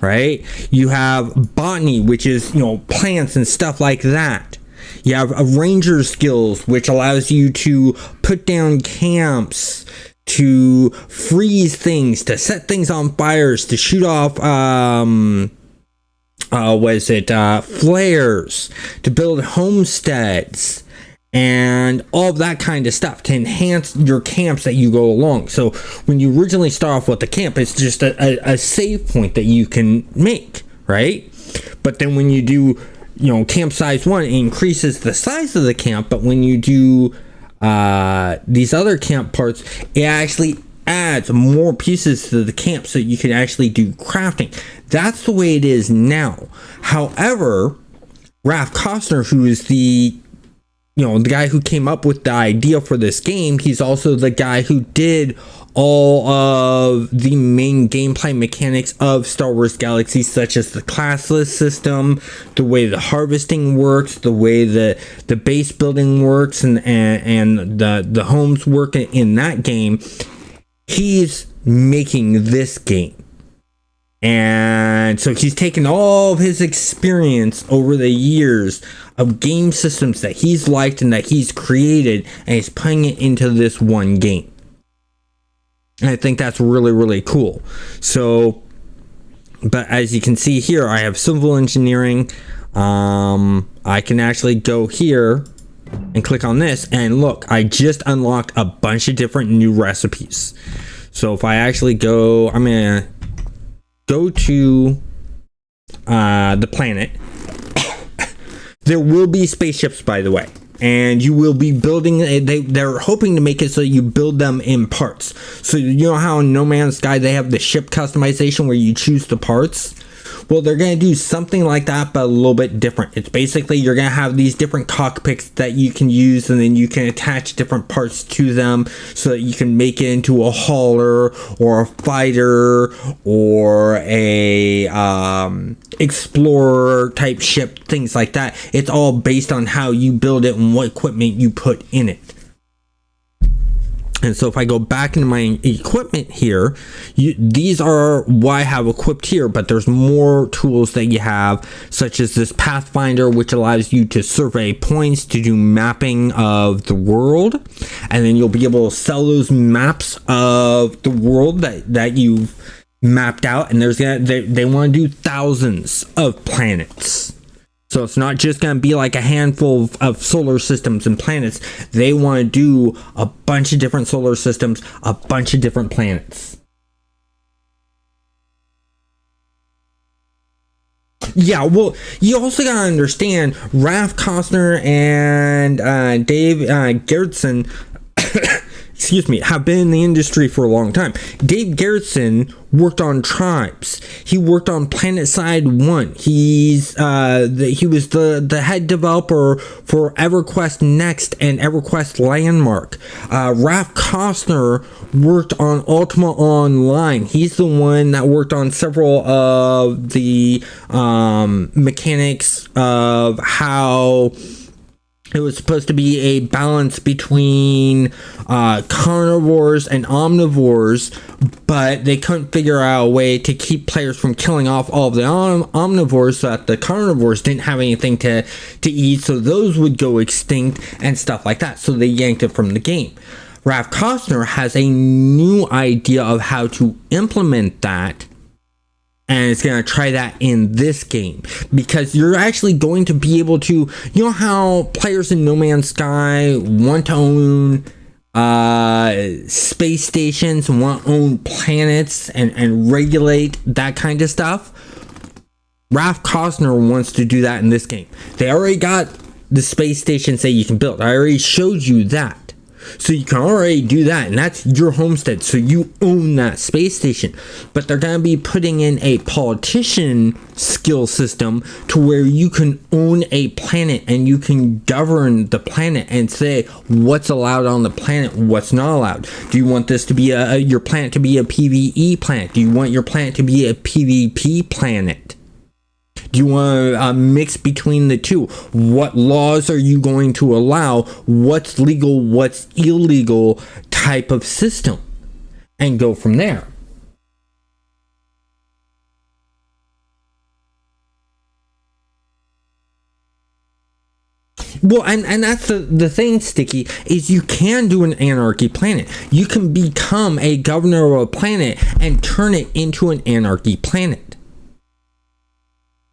right? You have botany, which is, plants and stuff like that. You have a ranger skills, which allows you to put down camps, to freeze things, to set things on fires, to shoot off flares, to build homesteads, and all of that kind of stuff to enhance your camps that you go along. So when you originally start off with the camp, it's just a save point that you can make, right? But then when you do, camp size 1, it increases the size of the camp. But when you do these other camp parts, it actually adds more pieces to the camp so you can actually do crafting. That's the way it is now. However, Raph Costner, who is the the guy who came up with the idea for this game, he's also the guy who did all of the main gameplay mechanics of Star Wars Galaxy, such as the classless system, the way the harvesting works, the way the base building works, and the homes work in that game. He's making this game. And so he's taken all of his experience over the years of game systems that he's liked and that he's created, and he's putting it into this one game. And I think that's really, really cool. So, but as you can see here, I have civil engineering. I can actually go here and click on this, and look, I just unlocked a bunch of different new recipes. So if I actually go, I'm gonna go to the planet. There will be spaceships, by the way, and you will be building. They're hoping to make it so you build them in parts. So you know how in No Man's Sky they have the ship customization where you choose the parts? Well, they're going to do something like that, but a little bit different. It's basically you're going to have these different cockpits that you can use, and then you can attach different parts to them so that you can make it into a hauler or a fighter or a explorer type ship, things like that. It's all based on how you build it and what equipment you put in it. And so if I go back into my equipment here, these are what I have equipped here, but there's more tools that you have, such as this Pathfinder, which allows you to survey points to do mapping of the world. And then you'll be able to sell those maps of the world that you've mapped out. And they want to do thousands of planets. So it's not just going to be like a handful of solar systems and planets. They want to do a bunch of different solar systems, a bunch of different planets. Yeah, well, you also got to understand, Raph Costner and Dave Gerritsen excuse me, have been in the industry for a long time. Dave Gerritsen worked on Tribes. He worked on PlanetSide 1. He was the head developer for EverQuest Next and EverQuest Landmark. Raph Costner worked on Ultima Online. He's the one that worked on several of the mechanics of how it was supposed to be a balance between carnivores and omnivores, but they couldn't figure out a way to keep players from killing off all of the omnivores so that the carnivores didn't have anything to eat, so those would go extinct and stuff like that. So they yanked it from the game. Raph Costner has a new idea of how to implement that, and it's going to try that in this game, because you're actually going to be able to, you know how players in No Man's Sky want to own space stations, want to own planets and regulate that kind of stuff? Raph Costner wants to do that in this game. They already got the space stations that you can build. I already showed you that. So you can already do that, and that's your homestead, so you own that space station. But they're going to be putting in a politician skill system to where you can own a planet and you can govern the planet and say what's allowed on the planet, what's not allowed. Do you want this to be your planet to be a PvE planet? Do you want your planet to be a PvP planet? Do you want a mix between the two? What laws are you going to allow? What's legal, what's illegal type of system? And go from there. Well, and that's the thing, Sticky, is you can do an anarchy planet. You can become a governor of a planet and turn it into an anarchy planet.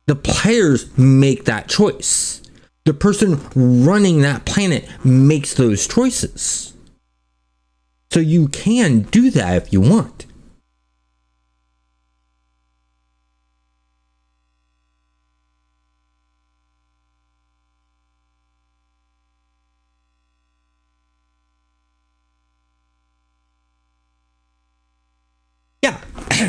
The players make that choice. The person running that planet makes those choices. So you can do that if you want. Yeah,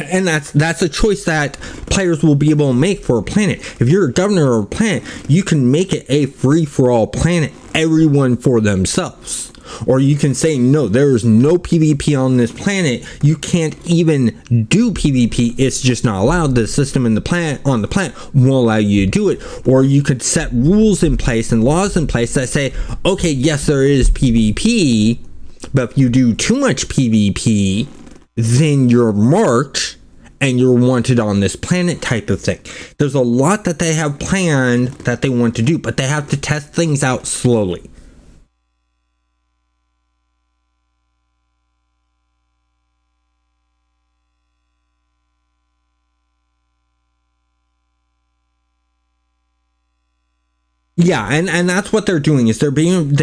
and that's a choice that players will be able to make for a planet. If you're a governor of a planet, you can make it a free-for-all planet, everyone for themselves. Or you can say, no, there is no PvP on this planet. You can't even do PvP. It's just not allowed. The system on the planet won't allow you to do it. Or you could set rules in place and laws in place that say, okay, yes, there is PvP, but if you do too much PvP, then you're marked and you're wanted on this planet type of thing. There's a lot that they have planned that they want to do, but they have to test things out slowly. Yeah, and that's what they're doing is they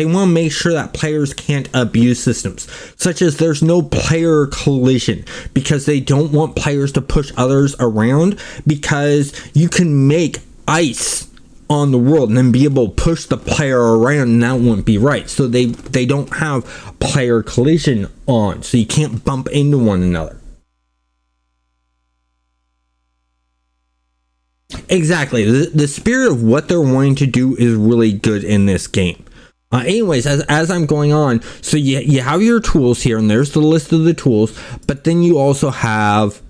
want to make sure that players can't abuse systems, such as there's no player collision, because they don't want players to push others around, because you can make ice on the world and then be able to push the player around, and that wouldn't be right. So they don't have player collision on, so you can't bump into one another. Exactly. The spirit of what they're wanting to do is really good in this game. Anyways, as I'm going on, so you have your tools here, and there's the list of the tools, but then you also have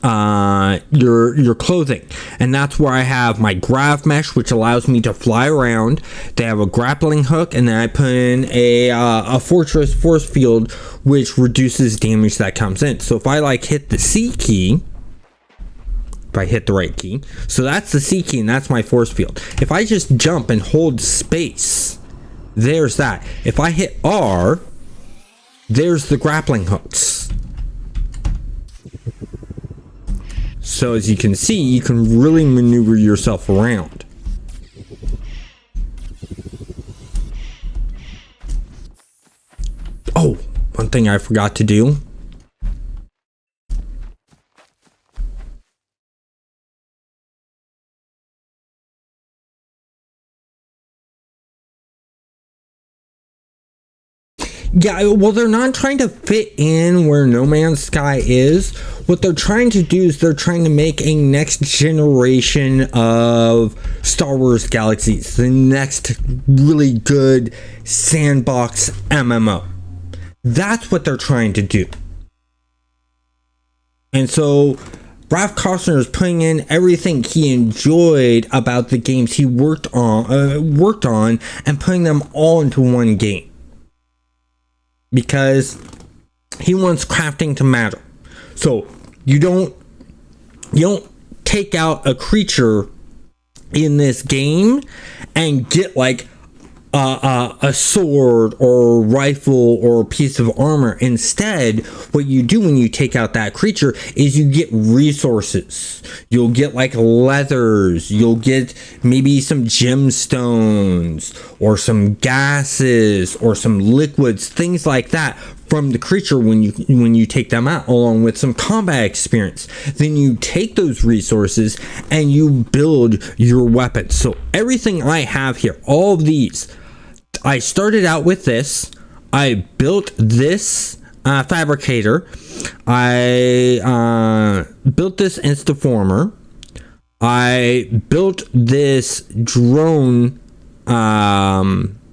your clothing, and that's where I have my grav mesh, which allows me to fly around. They have a grappling hook, and then I put in a fortress force field, which reduces damage that comes in. So if I hit the C key, if I hit the right key, so that's the C key, and that's my force field. If I just jump and hold space, there's that. If I hit R, there's the grappling hooks. So as you can see, you can really maneuver yourself around. Oh, one thing I forgot to do. Yeah, well, they're not trying to fit in where No Man's Sky is. What they're trying to do is they're trying to make a next generation of Star Wars Galaxies, the next really good sandbox MMO. That's what they're trying to do. And so Ralph Costner is putting in everything he enjoyed about the games he worked on, and putting them all into one game. Because he wants crafting to matter. So you don't take out a creature in this game and get a sword or a rifle or a piece of armor. Instead, what you do when you take out that creature is you get resources. You'll get leathers, you'll get maybe some gemstones or some gases or some liquids, things like that from the creature when you take them out, along with some combat experience. Then you take those resources and you build your weapons. So everything I have here, all of these, I started out with this. I built this fabricator. I built this instaformer. I built this drone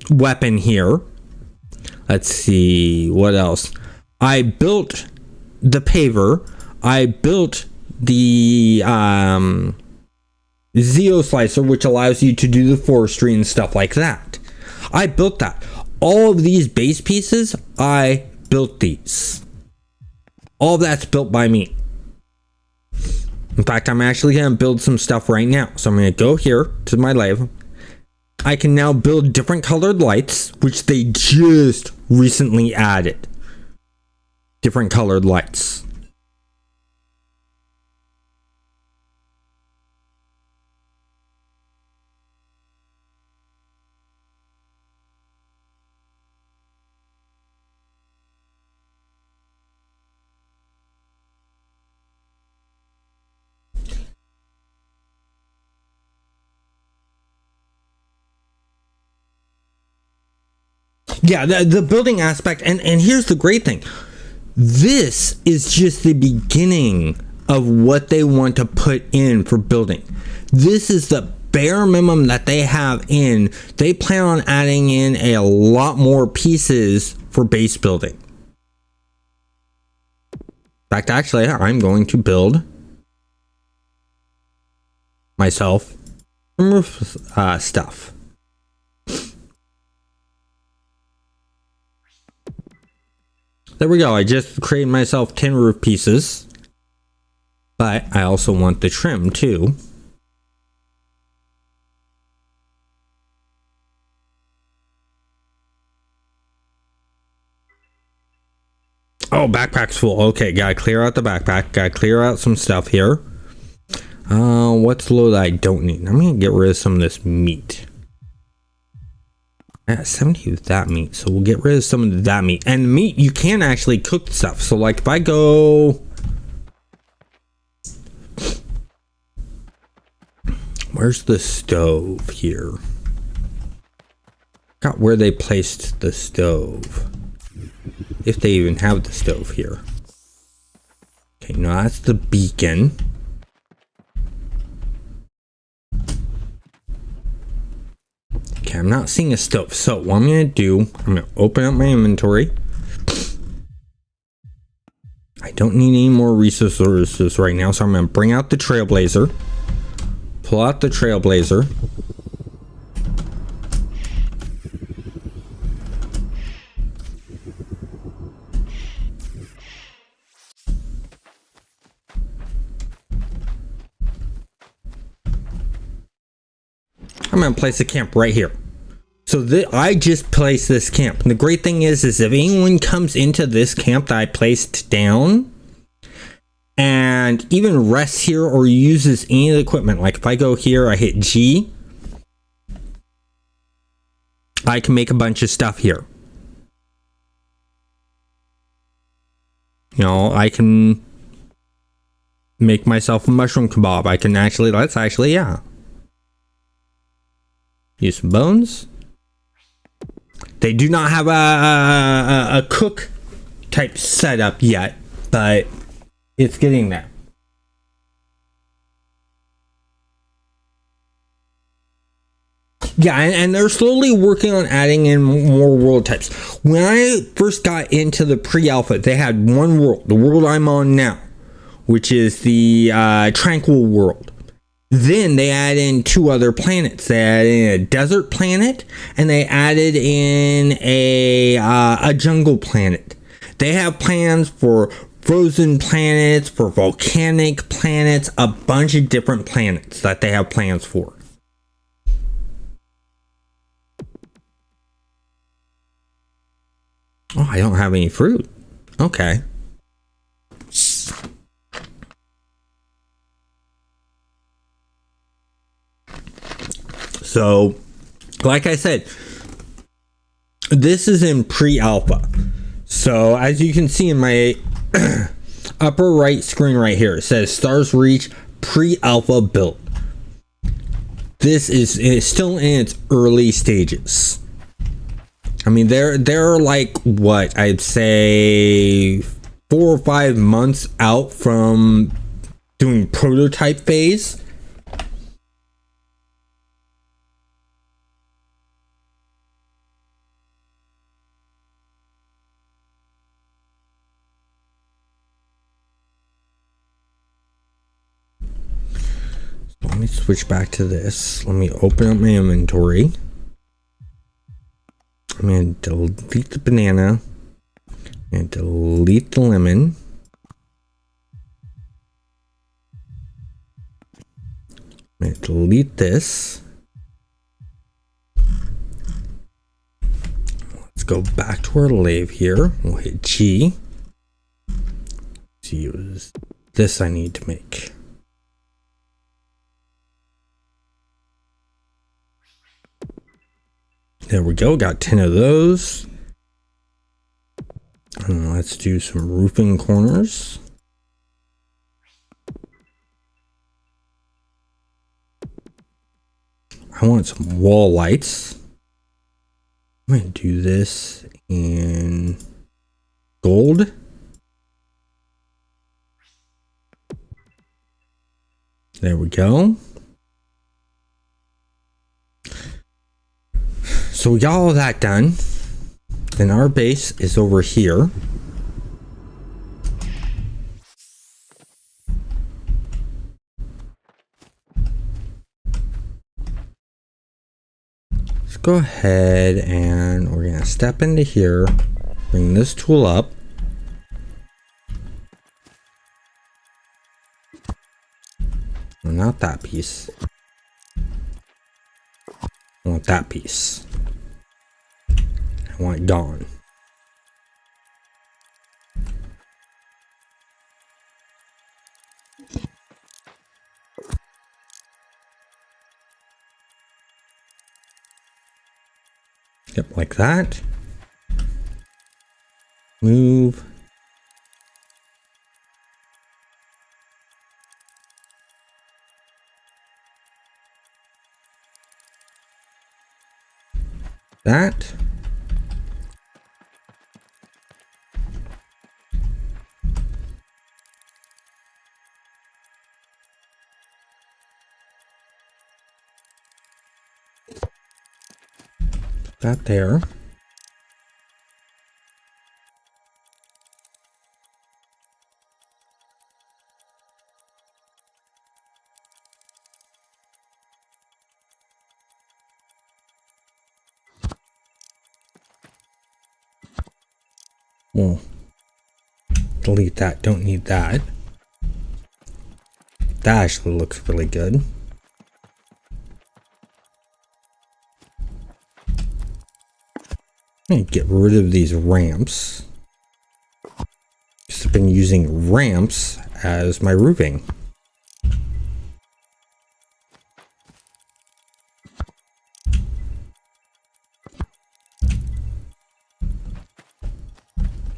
weapon here. Let's see, what else? I built the paver. I built the Zeo slicer, which allows you to do the forestry and stuff like that. I built that. All of these base pieces, I built these. All that's built by me. In fact, I'm actually going to build some stuff right now. So I'm going to go here to my lathe. I can now build different colored lights, which they just recently added. Different colored lights. Yeah, the building aspect, and here's the great thing. This is just the beginning of what they want to put in for building. This is the bare minimum that they have in. They plan on adding in a lot more pieces for base building. In fact, actually, I'm going to build myself some roof stuff. There we go. I just created myself 10 roof pieces. But I also want the trim too. Oh, backpack's full. Okay, gotta clear out the backpack. Gotta clear out some stuff here. What's low that I don't need? I'm gonna get rid of some of this meat. I got 70 of that meat, so we'll get rid of some of that meat. And meat, you can actually cook stuff. So like if I go... Where's the stove here? Got where they placed the stove. If they even have the stove here. Okay, no, that's the beacon. Okay, I'm not seeing a stove. So what I'm gonna do, I'm gonna open up my inventory. I don't need any more resources right now, so I'm gonna bring out the trailblazer. Pull out the trailblazer. I'm gonna place a camp right here. So I just placed this camp. And the great thing is if anyone comes into this camp that I placed down and even rests here or uses any of the equipment, like if I go here, I hit G, I can make a bunch of stuff here. You know, I can make myself a mushroom kebab. I can actually, yeah. Use some bones. They do not have a cook type setup yet, but it's getting there. Yeah, and they're slowly working on adding in more world types. When I first got into the pre-alpha, they had one world, the world I'm on now, which is the Tranquil world. Then they add in 2 other planets. They added in a desert planet, and they added in a jungle planet. They have plans for frozen planets, for volcanic planets, a bunch of different planets that they have plans for. Oh, I don't have any fruit. Okay. So, like I said, this is in pre-alpha. So, as you can see in my upper right screen right here, it says Stars Reach pre-alpha build. This is still in its early stages. I mean, they're like, what, I'd say 4 or 5 months out from doing prototype phase. Let me switch back to this. Let me open up my inventory. I'm going to delete the banana and delete the lemon. I'm going to delete this. Let's go back to our lathe here. We'll hit G. See, it was this I need to make. There we go, got 10 of those. And let's do some roofing corners. I want some wall lights. I'm going to do this in gold There we go. So we got all of that done. Then our base is over here. Let's go ahead and we're going to step into here, bring this tool up. Well, not that piece. I want that piece. I want it gone. Yep, like that. Move. That. Put that there. We'll delete that, don't need that. That actually looks really good. And get rid of these ramps. I've been using ramps as my roofing.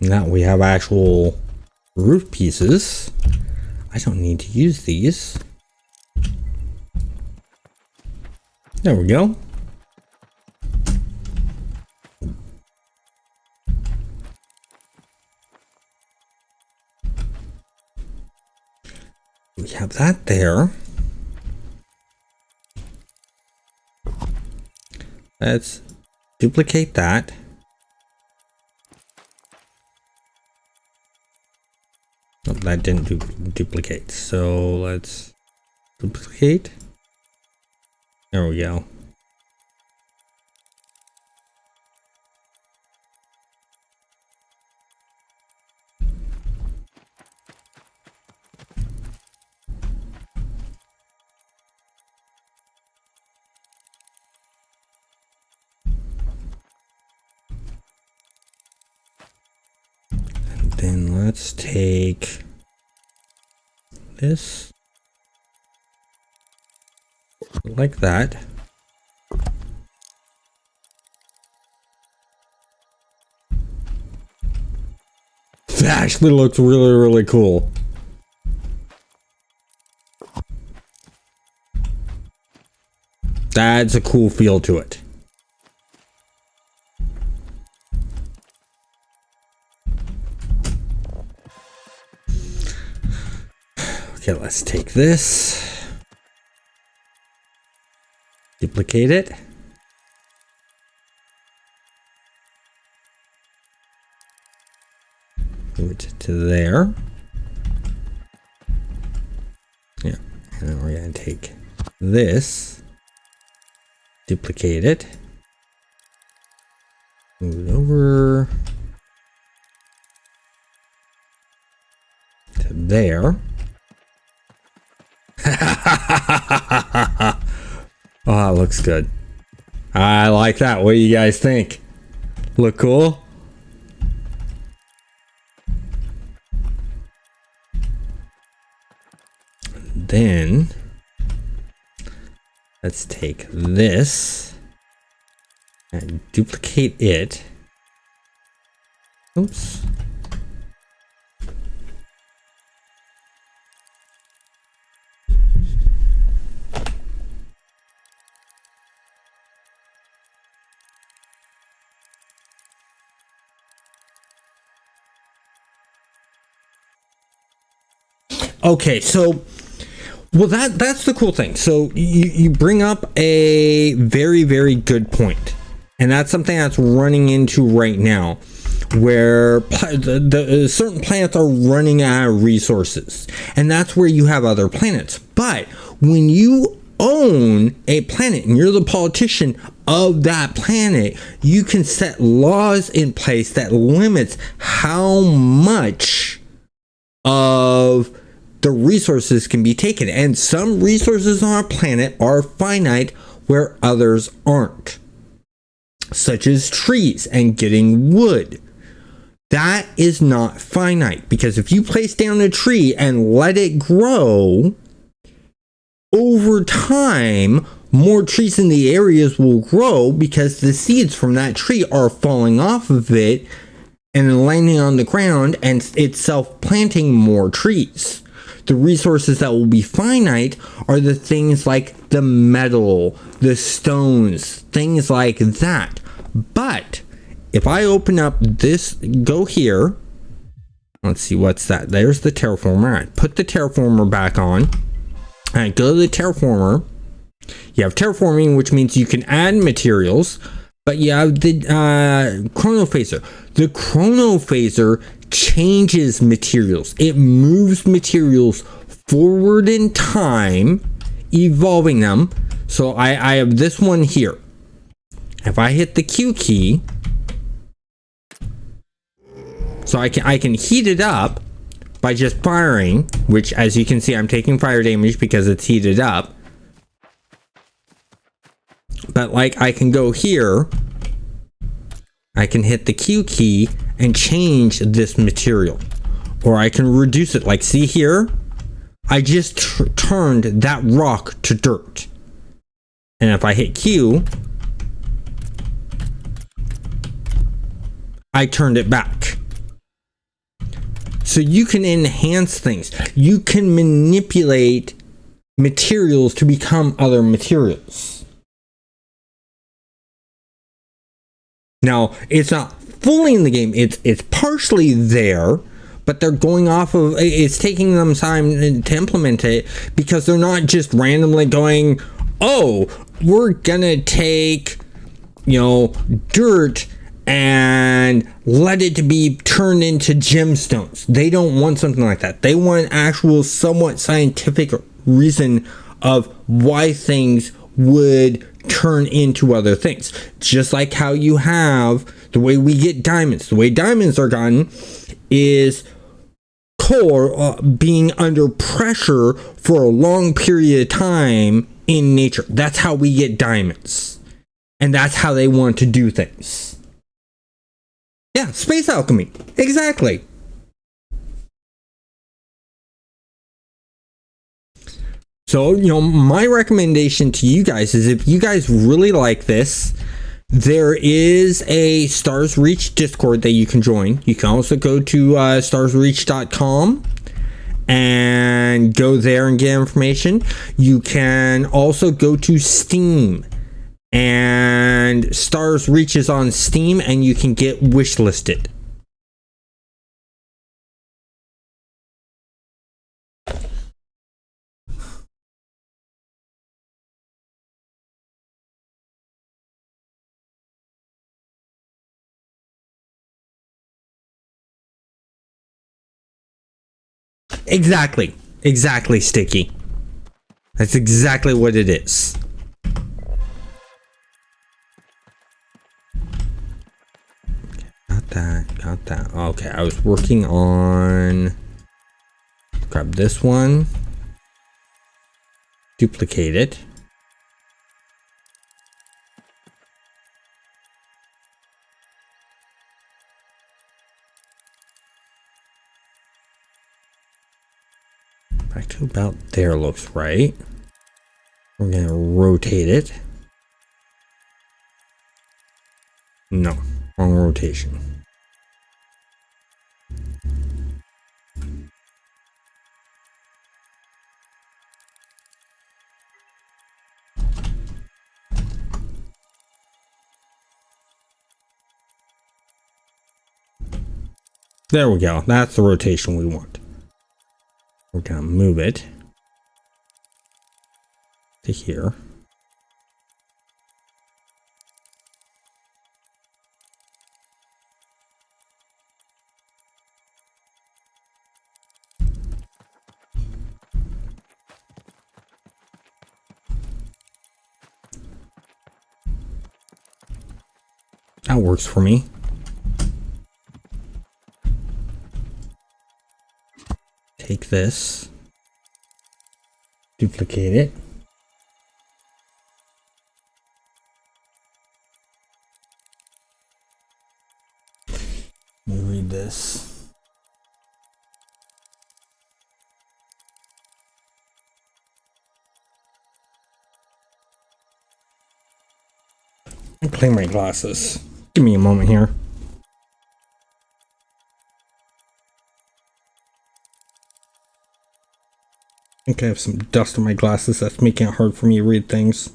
Now we have actual roof pieces. I don't need to use these. There we go. We have that there. Let's duplicate that. Oh, that didn't duplicate. So let's duplicate. There we go. Then let's take this like that. That actually looks really, really cool. That's a cool feel to it. Okay, let's take this, duplicate it, move it to there. Yeah, and then we're going to take this, duplicate it, move it over to there. Oh, that looks good. I like that. What do you guys think? Look cool? Then let's take this and duplicate it. Oops. Okay, so Well, that's the cool thing. So you bring up a very, very good point. And that's something that's running into right now, where the certain planets are running out of resources. And that's where you have other planets. But when you own a planet and you're the politician of that planet, you can set laws in place that limits how much of the resources can be taken. And some resources on our planet are finite where others aren't, such as trees and getting wood. That is not finite, because if you place down a tree and let it grow, over time more trees in the areas will grow because the seeds from that tree are falling off of it and landing on the ground, and it's self-planting more trees. The resources that will be finite are the things like the metal, the stones, things like that. But if I open up this, go here, let's see, what's that? There's the terraformer. I put the terraformer back on. I go to the terraformer. You have terraforming, which means you can add materials, but you have the chronophaser. The chronophaser changes materials. It moves materials forward in time, evolving them. So I have this one here. If I hit the Q key, so I can heat it up by just firing, which, as you can see, I'm taking fire damage because it's heated up. But like, I can go here, I can hit the Q key and change this material, or I can reduce it. Like, see here, I just turned that rock to dirt, and if I hit Q, I turned it back. So you can enhance things. You can manipulate materials to become other materials. Now, it's not fully in the game. It's partially there, but they're going off of, it's taking them time to implement it, because they're not just randomly going, oh, we're gonna take, dirt and let it to be turned into gemstones. They don't want something like that. They want an actual somewhat scientific reason of why things would turn into other things. Just like how you have the way we get diamonds. The way diamonds are gotten is coal being under pressure for a long period of time in nature. That's how we get diamonds. And that's how they want to do things. Yeah, space alchemy. Exactly. So, my recommendation to you guys is, if you guys really like this, there is a Stars Reach Discord that you can join. You can also go to starsreach.com and go there and get information. You can also go to Steam, and Stars Reach is on Steam, and you can get wishlisted. Exactly, Sticky. That's exactly what it is. Got that. Okay, I was working on, grab this one, duplicate it. Back to about there looks right. We're gonna rotate it. No, wrong rotation. There we go. That's the rotation we want. We're gonna move it. to here. That works for me. Take this, duplicate it. Let me read this. I'm clean my glasses. Give me a moment here. I think I have some dust on my glasses that's making it hard for me to read things.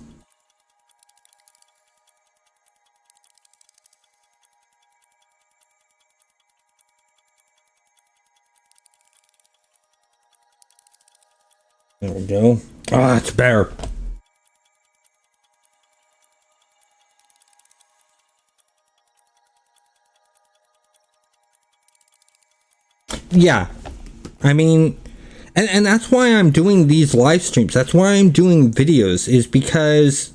There we go. Ah, it's better. Yeah, I mean, and that's why I'm doing these live streams. That's why I'm doing videos, is because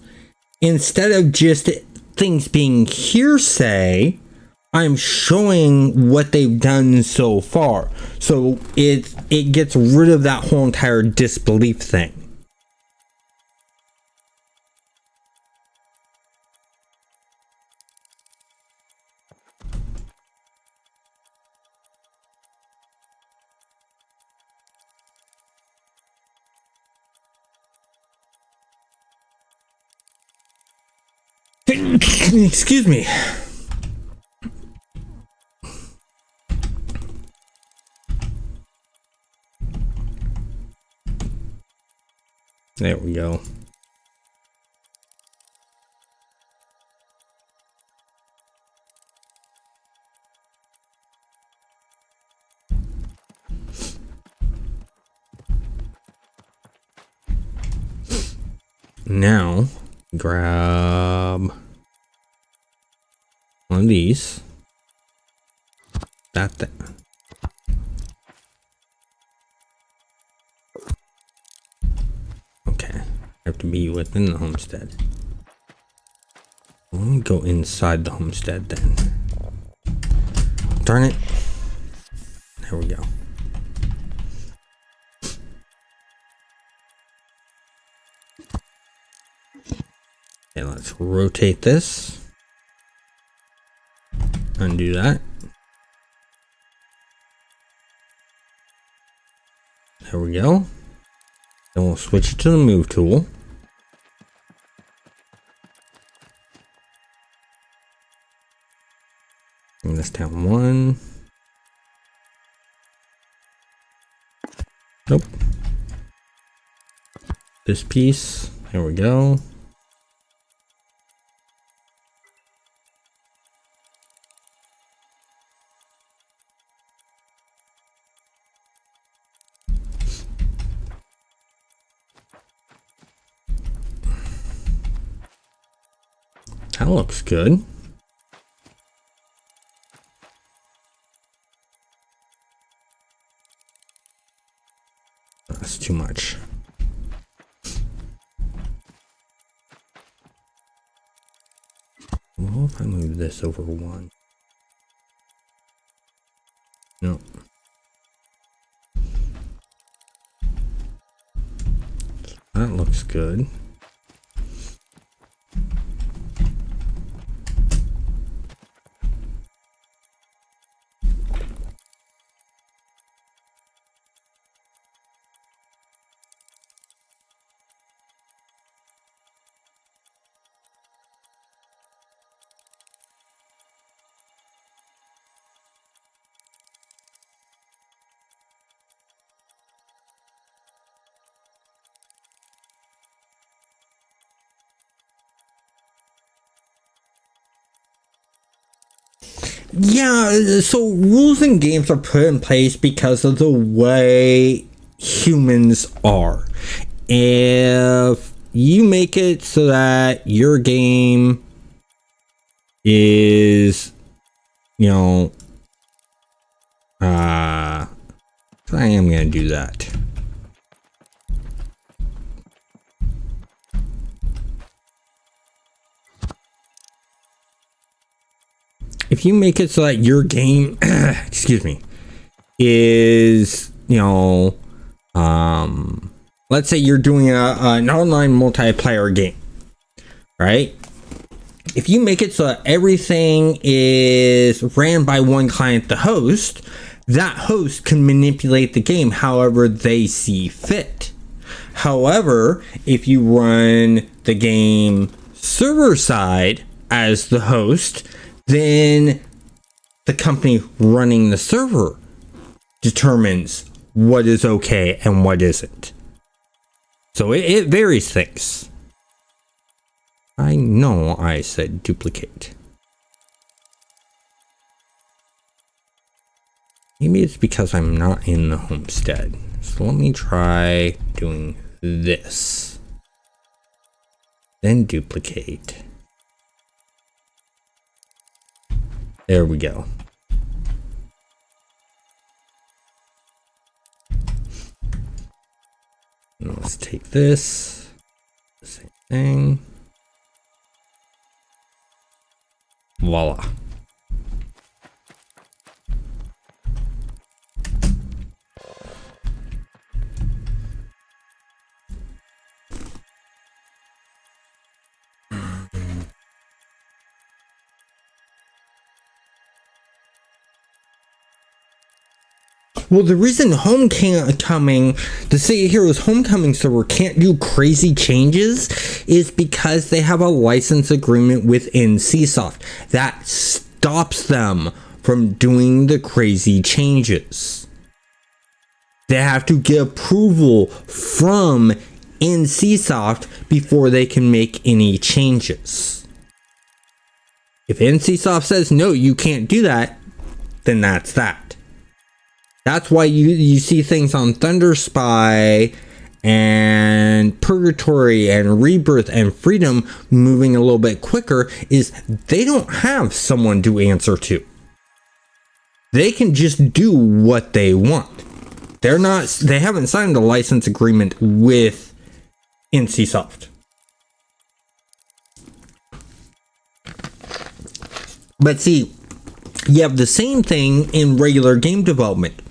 instead of just things being hearsay, I'm showing what they've done so far. So it gets rid of that whole entire disbelief thing. Excuse me. There we go. Now, grab one of these. That thing. Okay, I have to be within the homestead. Let me go inside the homestead then. Darn it. There we go. Okay, let's rotate this. Undo that. There we go. Then we'll switch it to the move tool. Bring this down one. Nope. This piece. There we go. That looks good. That's too much. Well, if I move this over one. No. That looks good. Yeah, so rules and games are put in place because of the way humans are. If you make it so that your game is, you know, I am going to do that. If you make it so that your game, excuse me, is, you know, let's say you're doing an online multiplayer game, right? If you make it so that everything is ran by one client, the host, that host can manipulate the game however they see fit. However, if you run the game server side as the host, then the company running the server determines what is okay and what isn't. So it varies things. I know I said duplicate. Maybe it's because I'm not in the homestead. So let me try doing this. Then duplicate. There we go. And let's take this. Same thing. Voila. Well, the reason Homecoming, the City of Heroes Homecoming server can't do crazy changes is because they have a license agreement with NCSoft that stops them from doing the crazy changes. They have to get approval from NCSoft before they can make any changes. If NCSoft says, no, you can't do that, then that's that. That's why you see things on Thunder Spy and Purgatory and Rebirth and Freedom moving a little bit quicker, is they don't have someone to answer to. They can just do what they want. They haven't signed a license agreement with NCSoft. But see, you have the same thing in regular game development.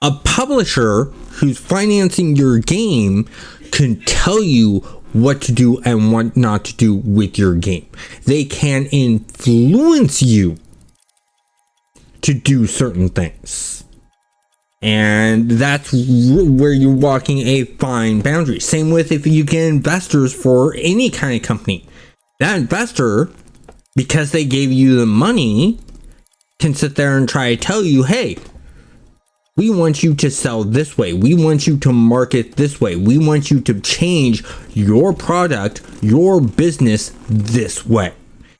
A publisher who's financing your game can tell you what to do and what not to do with your game. They can influence you to do certain things. And that's where you're walking a fine boundary. Same with if you get investors for any kind of company. That investor, because they gave you the money, can sit there and try to tell you, hey, we want you to sell this way. We want you to market this way. We want you to change your product, your business this way.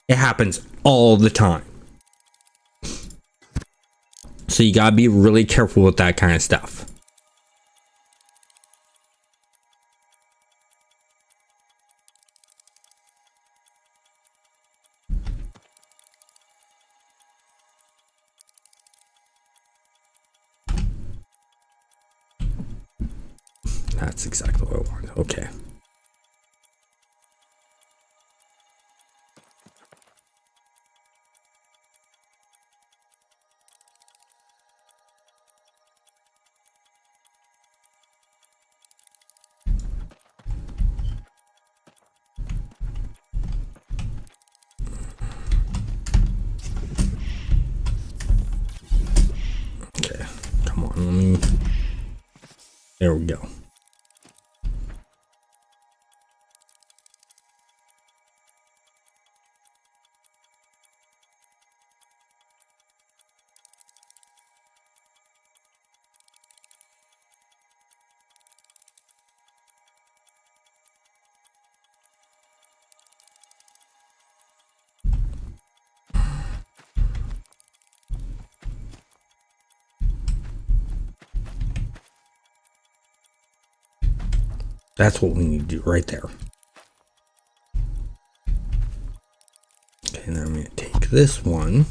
It happens all the time. So you gotta be really careful with that kind of stuff. That's exactly what I want. Okay. Okay. Come on, let me. There we go. That's what we need to do right there. Okay, now I'm going to take this one.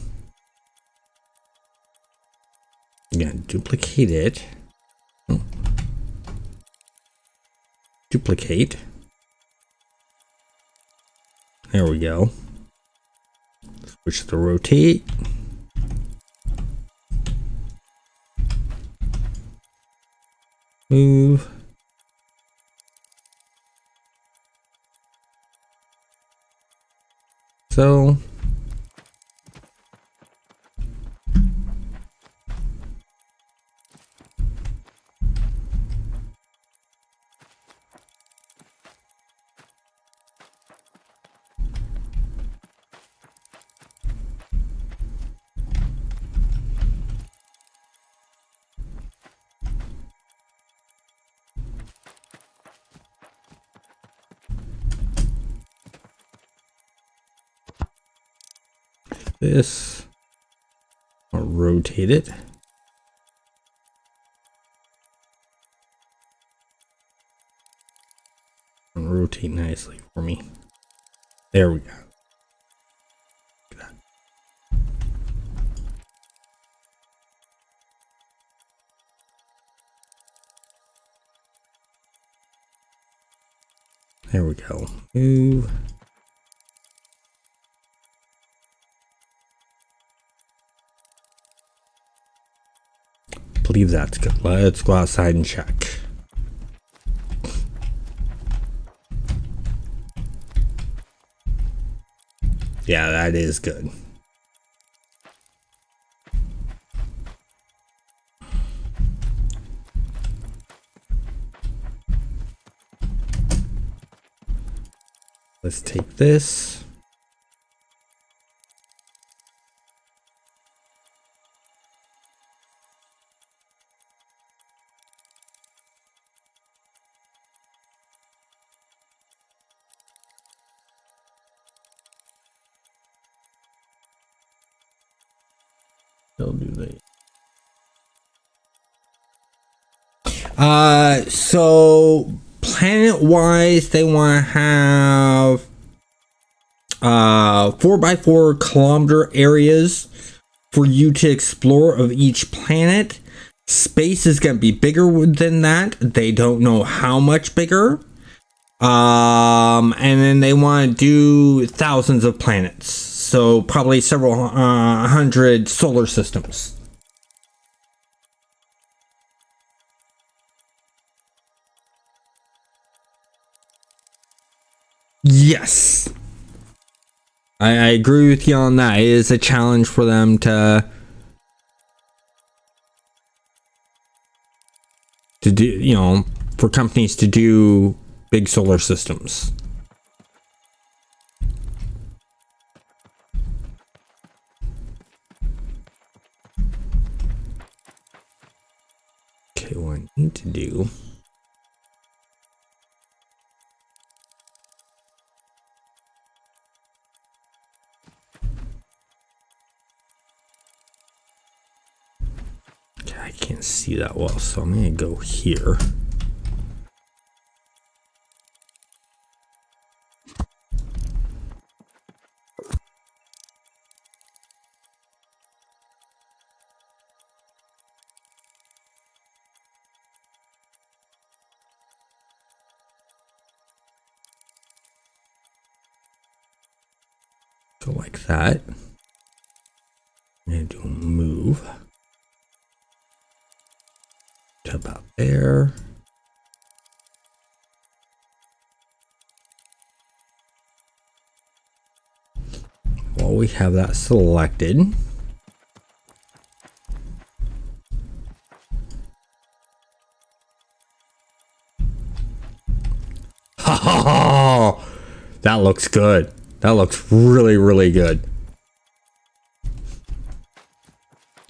Again, duplicate it. Duplicate. There we go. Switch to rotate. Move. So. This, I'll rotate it. And rotate nicely for me. There we go. Look at that. There we go. Move. Believe that's good. Let's go outside and check. Yeah, that is good. Let's take this. They'll do that. So planet wise, they want to have 4x4 kilometer areas for you to explore of each planet. Space is going to be bigger than that. They don't know how much bigger. And then they want to do thousands of planets. So probably several hundred solar systems. Yes. I agree with you on that. It is a challenge for them to do, you know, for companies to do big solar systems. Okay, what I need to do. Okay, I can't see that well, so I'm going to go here. Go like that. I'm going to do a move to about there. While we have that selected, oh, that looks good. That looks really, really good.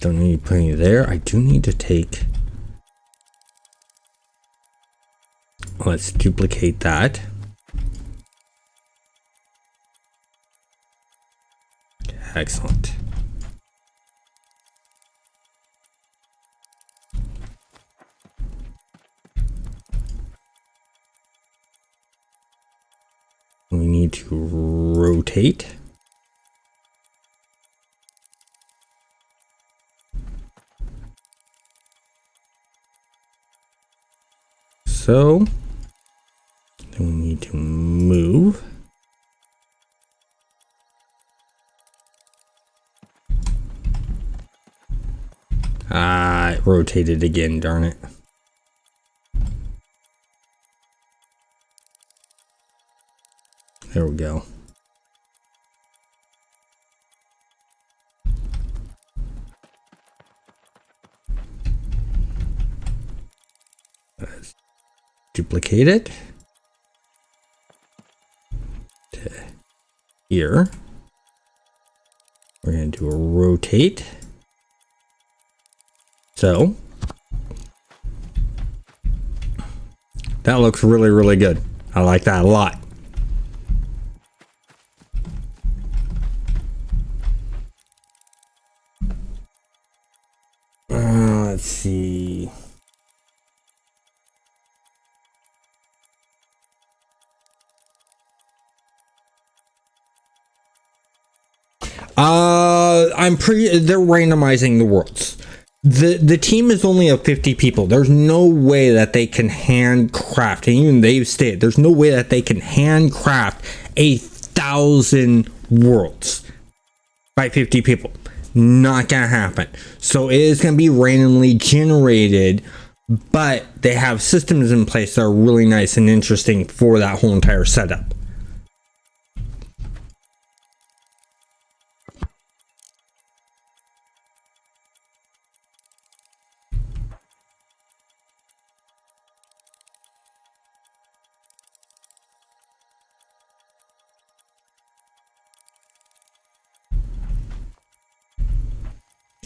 Don't need to put any there. I do need to take. Let's duplicate that. Excellent. rotate. So then we need to move. It rotated again, darn it. There we go. Let's duplicate it to here. We're going to do a rotate. So that looks really, really good. I like that a lot. Let's see. They're randomizing the worlds. The team is only of 50 people. There's no way that they can handcraft, and even they've stated, there's no way that they can handcraft 1,000 worlds by 50 people. Not gonna happen. So it is gonna be randomly generated, but they have systems in place that are really nice and interesting for that whole entire setup.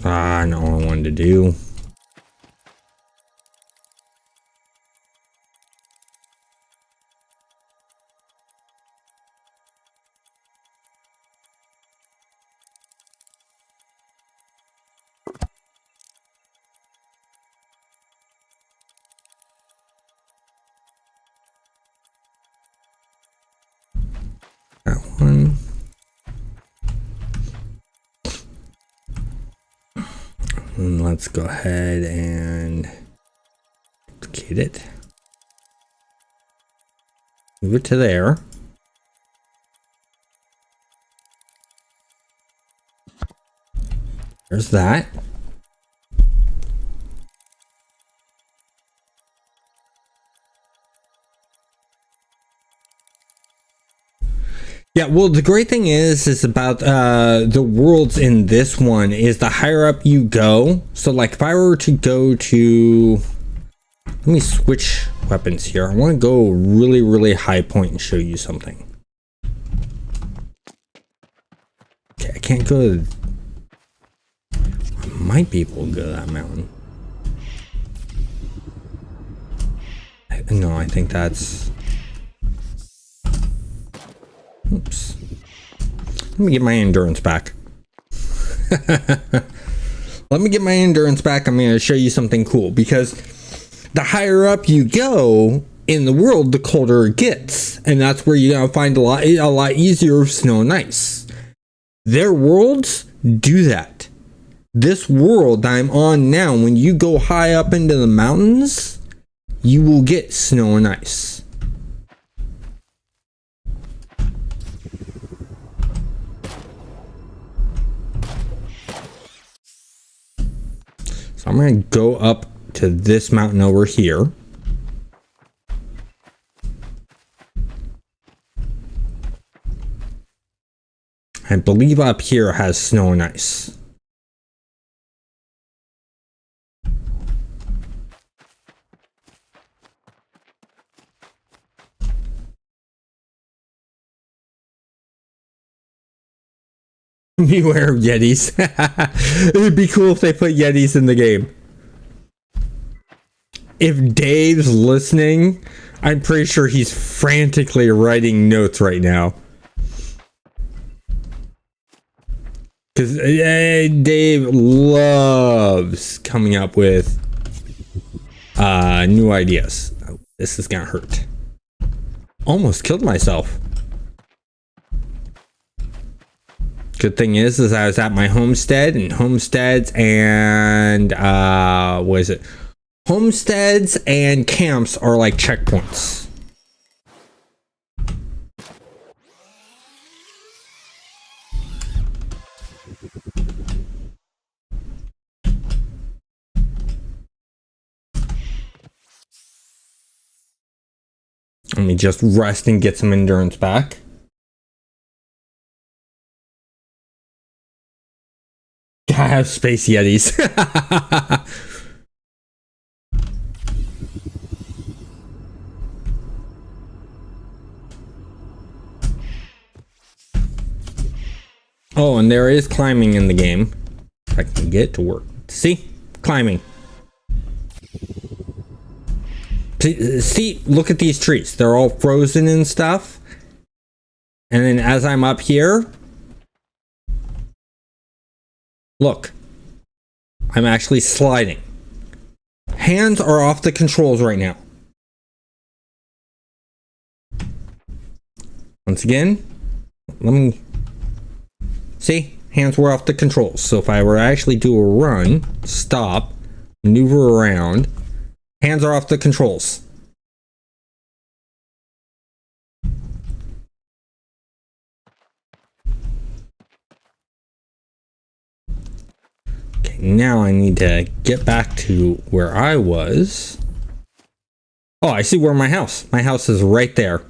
I know what I wanted to do. That one. And let's go ahead and duplicate it. Move it to there. There's that. Yeah, well, the great thing is about the worlds in this one is the higher up you go. So, like, if I were to go to... Let me switch weapons here. I want to go really, really high point and show you something. Okay, I can't go to... I might be able to go to that mountain. No, I think that's... Oops. Let me get my endurance back. Let me get my endurance back. I'm going to show you something cool, because the higher up you go in the world, the colder it gets. And that's where you're going to find a lot easier of snow and ice. Their worlds do that. This world I'm on now, when you go high up into the mountains, you will get snow and ice. I'm going to go up to this mountain over here. I believe up here has snow and ice. Beware of Yetis. It'd be cool if they put Yetis in the game. If Dave's listening, I'm pretty sure he's frantically writing notes right now. Because Dave loves coming up with new ideas. Oh, this is gonna hurt. Almost killed myself. Good thing is I was at my homestead, and homesteads and what is it? Homesteads and camps are like checkpoints. Let me just rest and get some endurance back. I have space yetis. Oh, and there is climbing in the game. If I can get it to work. See? Climbing. See, look at these trees. They're all frozen and stuff. And then as I'm up here, look, I'm actually sliding. Hands are off the controls right now. Once again, let me see, hands were off the controls. So if I were to actually do a run, stop, maneuver around, hands are off the controls. Okay, now I need to get back to where I was. Oh, I see where my house is right there.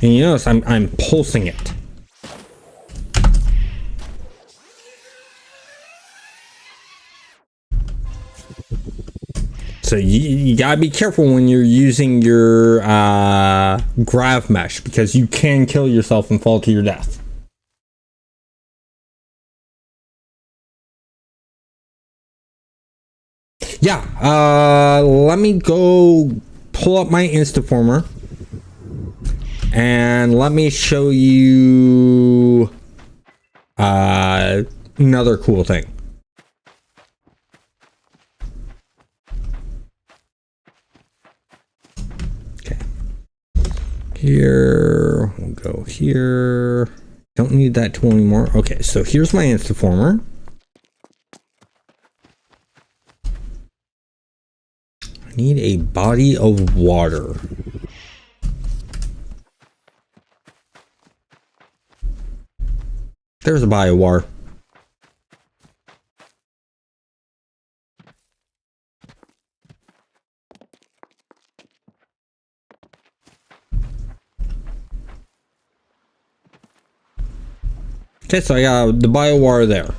And you notice I'm pulsing it. So you gotta be careful when you're using your grav mesh, because you can kill yourself and fall to your death. Yeah, let me go pull up my Instaformer. And let me show you another cool thing. Okay. Here, we'll go here. Don't need that tool anymore. Okay, so here's my Instaformer. I need a body of water. There's a biowar. Okay, so I got the biowar there.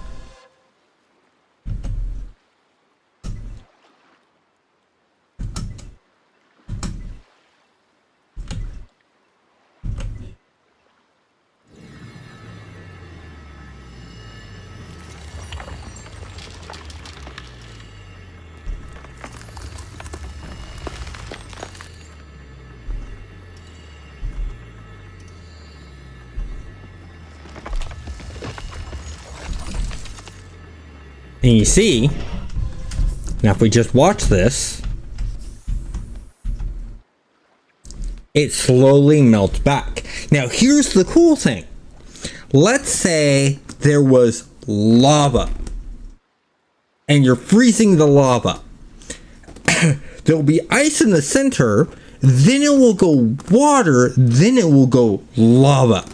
And you see, now if we just watch this, it slowly melts back. Now here's the cool thing. Let's say there was lava and you're freezing the lava. There'll be ice in the center, then it will go water, then it will go lava.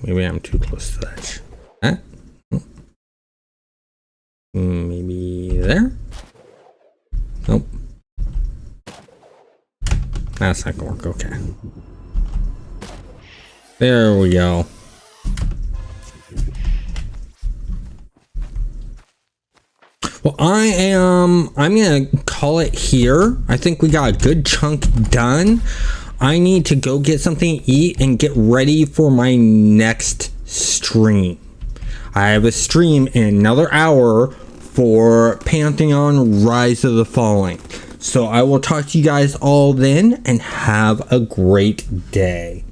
Maybe I'm too close to that. Huh? Maybe there? Nope. That's not gonna work. Okay. There we go. Well, I'm gonna call it here. I think we got a good chunk done. I need to go get something to eat and get ready for my next stream. I have a stream in another hour for Pantheon Rise of the Fallen. So I will talk to you guys all then, and have a great day.